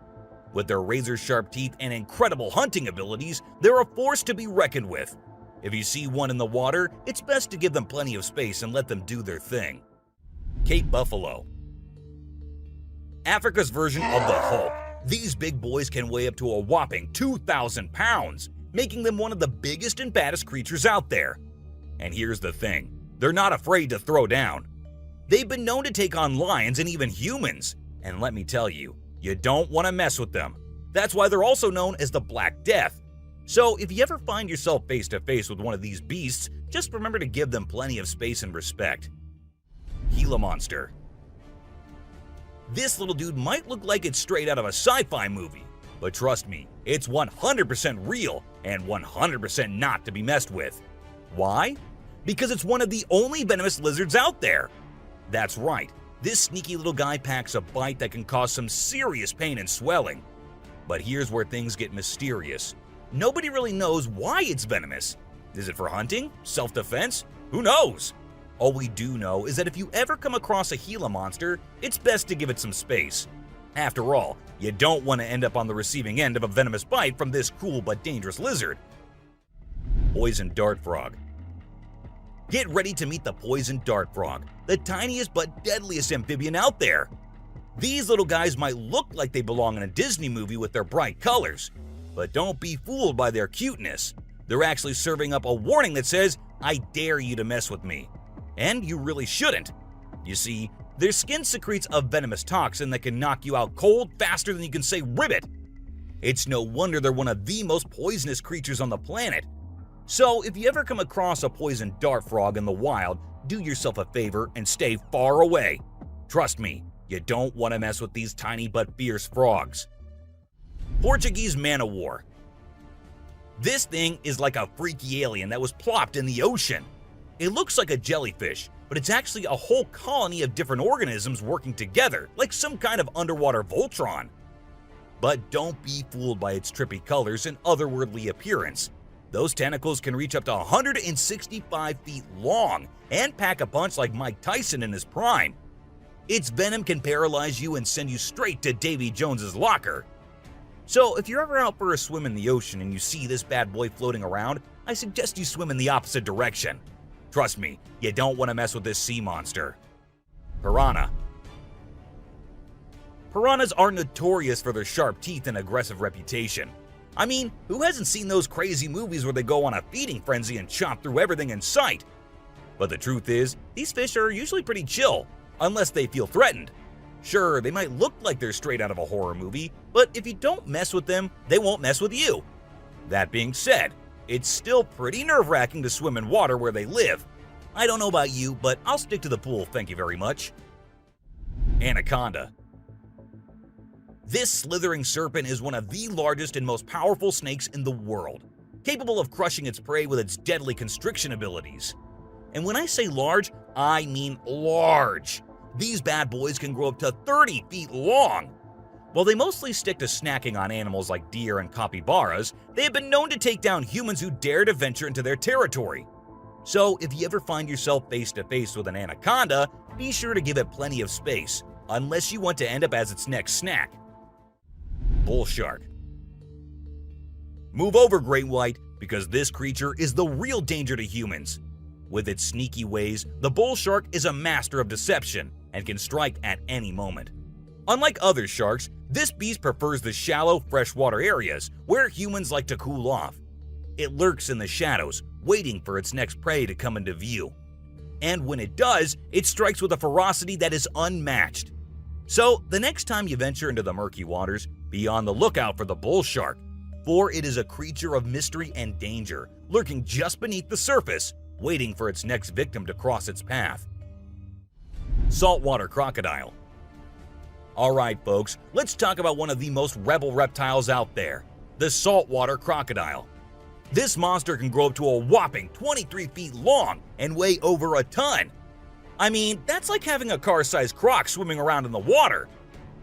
With their razor-sharp teeth and incredible hunting abilities, they're a force to be reckoned with. If you see one in the water, it's best to give them plenty of space and let them do their thing. Cape buffalo. Africa's version of the Hulk. These big boys can weigh up to a whopping 2,000 pounds, making them one of the biggest and baddest creatures out there. And here's the thing, they're not afraid to throw down. They've been known to take on lions and even humans, and let me tell you, you don't want to mess with them. That's why they're also known as the Black Death. So if you ever find yourself face to face with one of these beasts, just remember to give them plenty of space and respect. Gila monster. This little dude might look like it's straight out of a sci-fi movie, but trust me, it's 100% real and 100% not to be messed with. Why? Because it's one of the only venomous lizards out there. That's right, this sneaky little guy packs a bite that can cause some serious pain and swelling. But here's where things get mysterious. Nobody really knows why it's venomous. Is it for hunting? Self-defense? Who knows? All we do know is that if you ever come across a Gila monster, it's best to give it some space. After all, you don't want to end up on the receiving end of a venomous bite from this cool but dangerous lizard. Poison dart frog. Get ready to meet the poison dart frog, the tiniest but deadliest amphibian out there. These little guys might look like they belong in a Disney movie with their bright colors, but don't be fooled by their cuteness. They're actually serving up a warning that says, "I dare you to mess with me." And you really shouldn't. You see, their skin secretes a venomous toxin that can knock you out cold faster than you can say ribbit. It's no wonder they're one of the most poisonous creatures on the planet. So if you ever come across a poison dart frog in the wild, do yourself a favor and stay far away. Trust me, you don't want to mess with these tiny but fierce frogs. Portuguese man o' war. This thing is like a freaky alien that was plopped in the ocean. It looks like a jellyfish, but it's actually a whole colony of different organisms working together, like some kind of underwater Voltron. But don't be fooled by its trippy colors and otherworldly appearance. Those tentacles can reach up to 165 feet long and pack a punch like Mike Tyson in his prime. Its venom can paralyze you and send you straight to Davy Jones's locker. So if you're ever out for a swim in the ocean and you see this bad boy floating around, I suggest you swim in the opposite direction. Trust me, you don't want to mess with this sea monster. Piranha. Piranhas are notorious for their sharp teeth and aggressive reputation. I mean, who hasn't seen those crazy movies where they go on a feeding frenzy and chop through everything in sight? But the truth is, these fish are usually pretty chill, unless they feel threatened. Sure, they might look like they're straight out of a horror movie, but if you don't mess with them, they won't mess with you. That being said, it's still pretty nerve-wracking to swim in water where they live. I don't know about you, but I'll stick to the pool, thank you very much. Anaconda. This slithering serpent is one of the largest and most powerful snakes in the world, capable of crushing its prey with its deadly constriction abilities. And when I say large, I mean large. These bad boys can grow up to 30 feet long. While they mostly stick to snacking on animals like deer and capybaras, they have been known to take down humans who dare to venture into their territory. So if you ever find yourself face to face with an anaconda, be sure to give it plenty of space, unless you want to end up as its next snack. Bull shark. Move over, great white, because this creature is the real danger to humans. With its sneaky ways, the bull shark is a master of deception and can strike at any moment. Unlike other sharks, this beast prefers the shallow, freshwater areas where humans like to cool off. It lurks in the shadows, waiting for its next prey to come into view. And when it does, it strikes with a ferocity that is unmatched. So, the next time you venture into the murky waters, be on the lookout for the bull shark, for it is a creature of mystery and danger, lurking just beneath the surface, waiting for its next victim to cross its path. Saltwater crocodile. Alright folks, let's talk about one of the most rebel reptiles out there, the saltwater crocodile. This monster can grow up to a whopping 23 feet long and weigh over a ton. I mean, that's like having a car-sized croc swimming around in the water.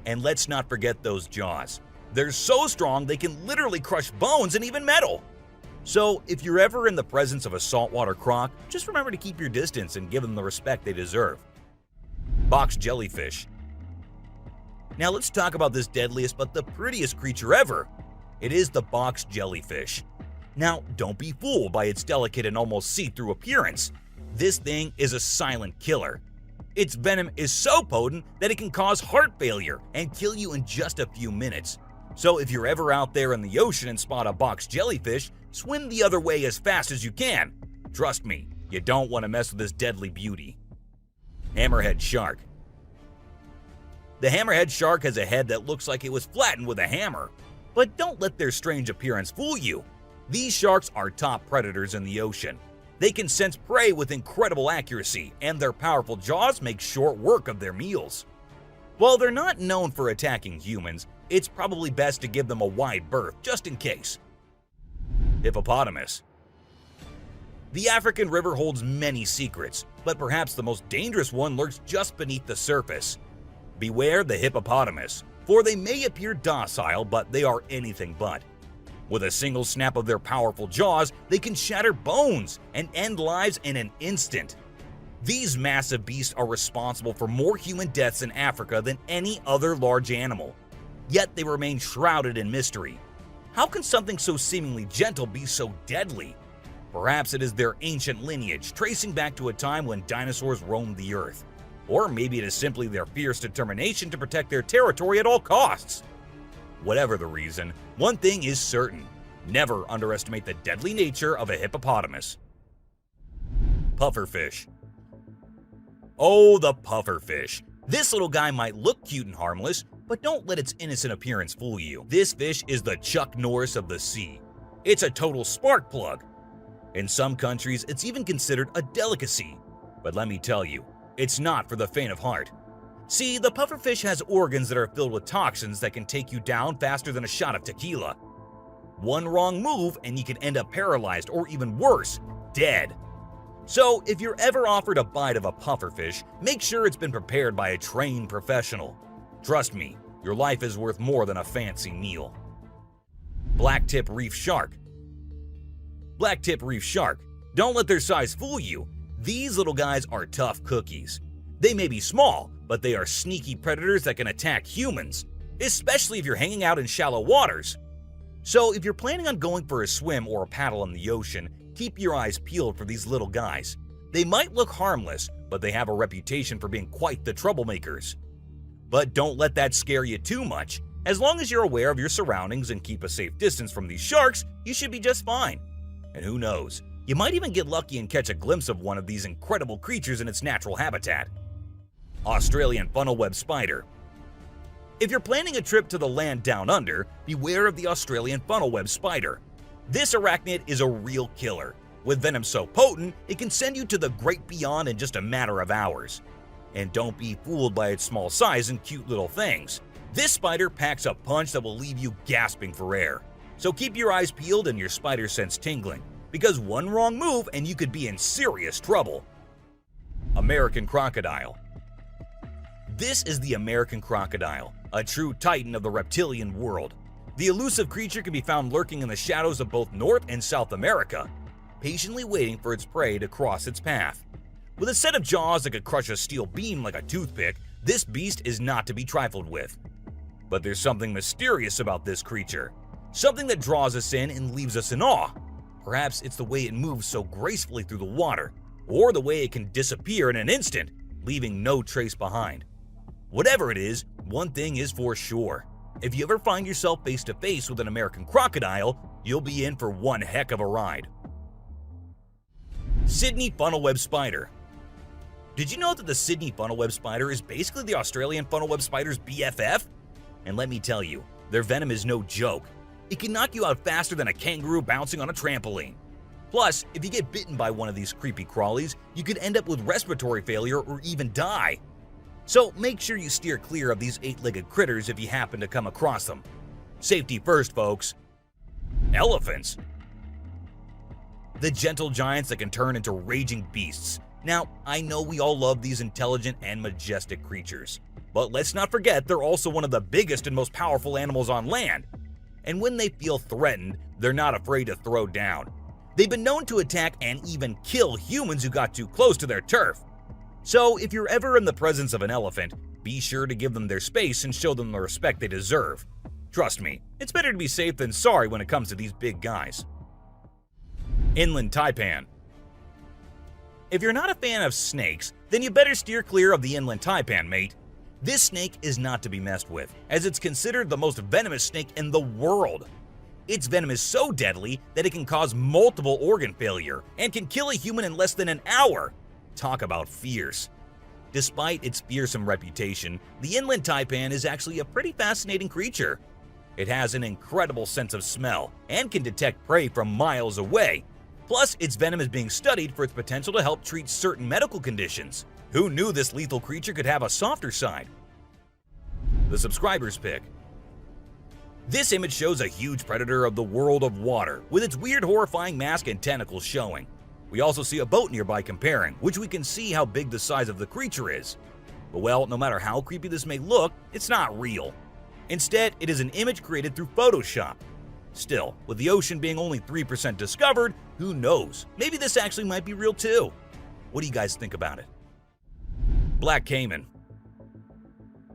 And let's not forget those jaws. They're so strong they can literally crush bones and even metal. So if you're ever in the presence of a saltwater croc, just remember to keep your distance and give them the respect they deserve. Box jellyfish. Now let's talk about this deadliest but the prettiest creature ever. It is the box jellyfish. Now don't be fooled by its delicate and almost see-through appearance. This thing is a silent killer. Its venom is so potent that it can cause heart failure and kill you in just a few minutes. So if you're ever out there in the ocean and spot a box jellyfish, swim the other way as fast as you can. Trust me, you don't want to mess with this deadly beauty. Hammerhead shark. The hammerhead shark has a head that looks like it was flattened with a hammer. But don't let their strange appearance fool you. These sharks are top predators in the ocean. They can sense prey with incredible accuracy, and their powerful jaws make short work of their meals. While they're not known for attacking humans, it's probably best to give them a wide berth just in case. Hippopotamus. The African river holds many secrets, but perhaps the most dangerous one lurks just beneath the surface. Beware the hippopotamus, for they may appear docile, but they are anything but. With a single snap of their powerful jaws, they can shatter bones and end lives in an instant. These massive beasts are responsible for more human deaths in Africa than any other large animal. Yet they remain shrouded in mystery. How can something so seemingly gentle be so deadly? Perhaps it is their ancient lineage, tracing back to a time when dinosaurs roamed the earth. Or maybe it is simply their fierce determination to protect their territory at all costs. Whatever the reason, one thing is certain: never underestimate the deadly nature of a hippopotamus. Pufferfish. Oh, the pufferfish. This little guy might look cute and harmless, but don't let its innocent appearance fool you. This fish is the Chuck Norris of the sea. It's a total spark plug. In some countries, it's even considered a delicacy. But let me tell you, it's not for the faint of heart. See, the pufferfish has organs that are filled with toxins that can take you down faster than a shot of tequila. One wrong move and you can end up paralyzed, or even worse, dead. So if you're ever offered a bite of a pufferfish, make sure it's been prepared by a trained professional. Trust me, your life is worth more than a fancy meal. Blacktip reef shark. Blacktip reef shark. Don't let their size fool you. These little guys are tough cookies. They may be small, but they are sneaky predators that can attack humans, especially if you're hanging out in shallow waters. So if you're planning on going for a swim or a paddle in the ocean, keep your eyes peeled for these little guys. They might look harmless, but they have a reputation for being quite the troublemakers. But don't let that scare you too much. As long as you're aware of your surroundings and keep a safe distance from these sharks, you should be just fine. And who knows, you might even get lucky and catch a glimpse of one of these incredible creatures in its natural habitat. Australian funnel-web spider. If you're planning a trip to the land down under, beware of the Australian funnel-web spider. This arachnid is a real killer. With venom so potent, it can send you to the great beyond in just a matter of hours. And don't be fooled by its small size and cute little things. This spider packs a punch that will leave you gasping for air. So keep your eyes peeled and your spider sense tingling, because one wrong move and you could be in serious trouble. American crocodile. This is the American crocodile, a true titan of the reptilian world. The elusive creature can be found lurking in the shadows of both North and South America, patiently waiting for its prey to cross its path. With a set of jaws that could crush a steel beam like a toothpick, this beast is not to be trifled with. But there's something mysterious about this creature, something that draws us in and leaves us in awe. Perhaps it's the way it moves so gracefully through the water, or the way it can disappear in an instant, leaving no trace behind. Whatever it is, one thing is for sure. If you ever find yourself face to face with an American crocodile, you'll be in for one heck of a ride. Sydney funnel-web spider. Did you know that the Sydney funnel-web spider is basically the Australian funnel-web spider's BFF? And let me tell you, their venom is no joke. It can knock you out faster than a kangaroo bouncing on a trampoline. Plus, if you get bitten by one of these creepy crawlies, you could end up with respiratory failure or even die. So make sure you steer clear of these 8-legged critters if you happen to come across them. Safety first, folks. Elephants. The gentle giants that can turn into raging beasts. Now, I know we all love these intelligent and majestic creatures, but let's not forget they're also one of the biggest and most powerful animals on land. And when they feel threatened, they're not afraid to throw down. They've been known to attack and even kill humans who got too close to their turf. So if you're ever in the presence of an elephant, be sure to give them their space and show them the respect they deserve. Trust me, it's better to be safe than sorry when it comes to these big guys. Inland taipan. If you're not a fan of snakes, then you better steer clear of the inland taipan, mate. This snake is not to be messed with, as it's considered the most venomous snake in the world. Its venom is so deadly that it can cause multiple organ failure and can kill a human in less than an hour. Talk about fierce. Despite its fearsome reputation, the inland taipan is actually a pretty fascinating creature. It has an incredible sense of smell and can detect prey from miles away. Plus, its venom is being studied for its potential to help treat certain medical conditions. Who knew this lethal creature could have a softer side? The subscriber's pick. This image shows a huge predator of the world of water, with its weird horrifying mask and tentacles showing. We also see a boat nearby comparing, which we can see how big the size of the creature is. But well, no matter how creepy this may look, it's not real. Instead, it is an image created through Photoshop. Still, with the ocean being only 3% discovered, who knows? Maybe this actually might be real too. What do you guys think about it? Black Caiman.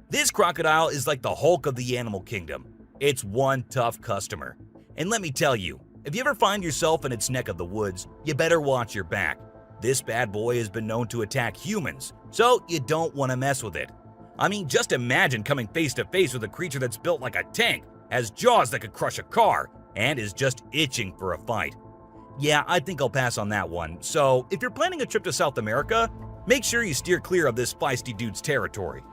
This crocodile is like the Hulk of the animal kingdom. It's one tough customer. And let me tell you, if you ever find yourself in its neck of the woods, you better watch your back. This bad boy has been known to attack humans, so you don't want to mess with it. I mean, just imagine coming face to face with a creature that's built like a tank, has jaws that could crush a car, and is just itching for a fight. Yeah, I think I'll pass on that one. So, if you're planning a trip to South America, make sure you steer clear of this feisty dude's territory.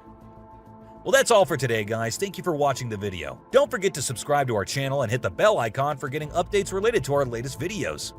Well, that's all for today, guys. Thank you for watching the video. Don't forget to subscribe to our channel and hit the bell icon for getting updates related to our latest videos.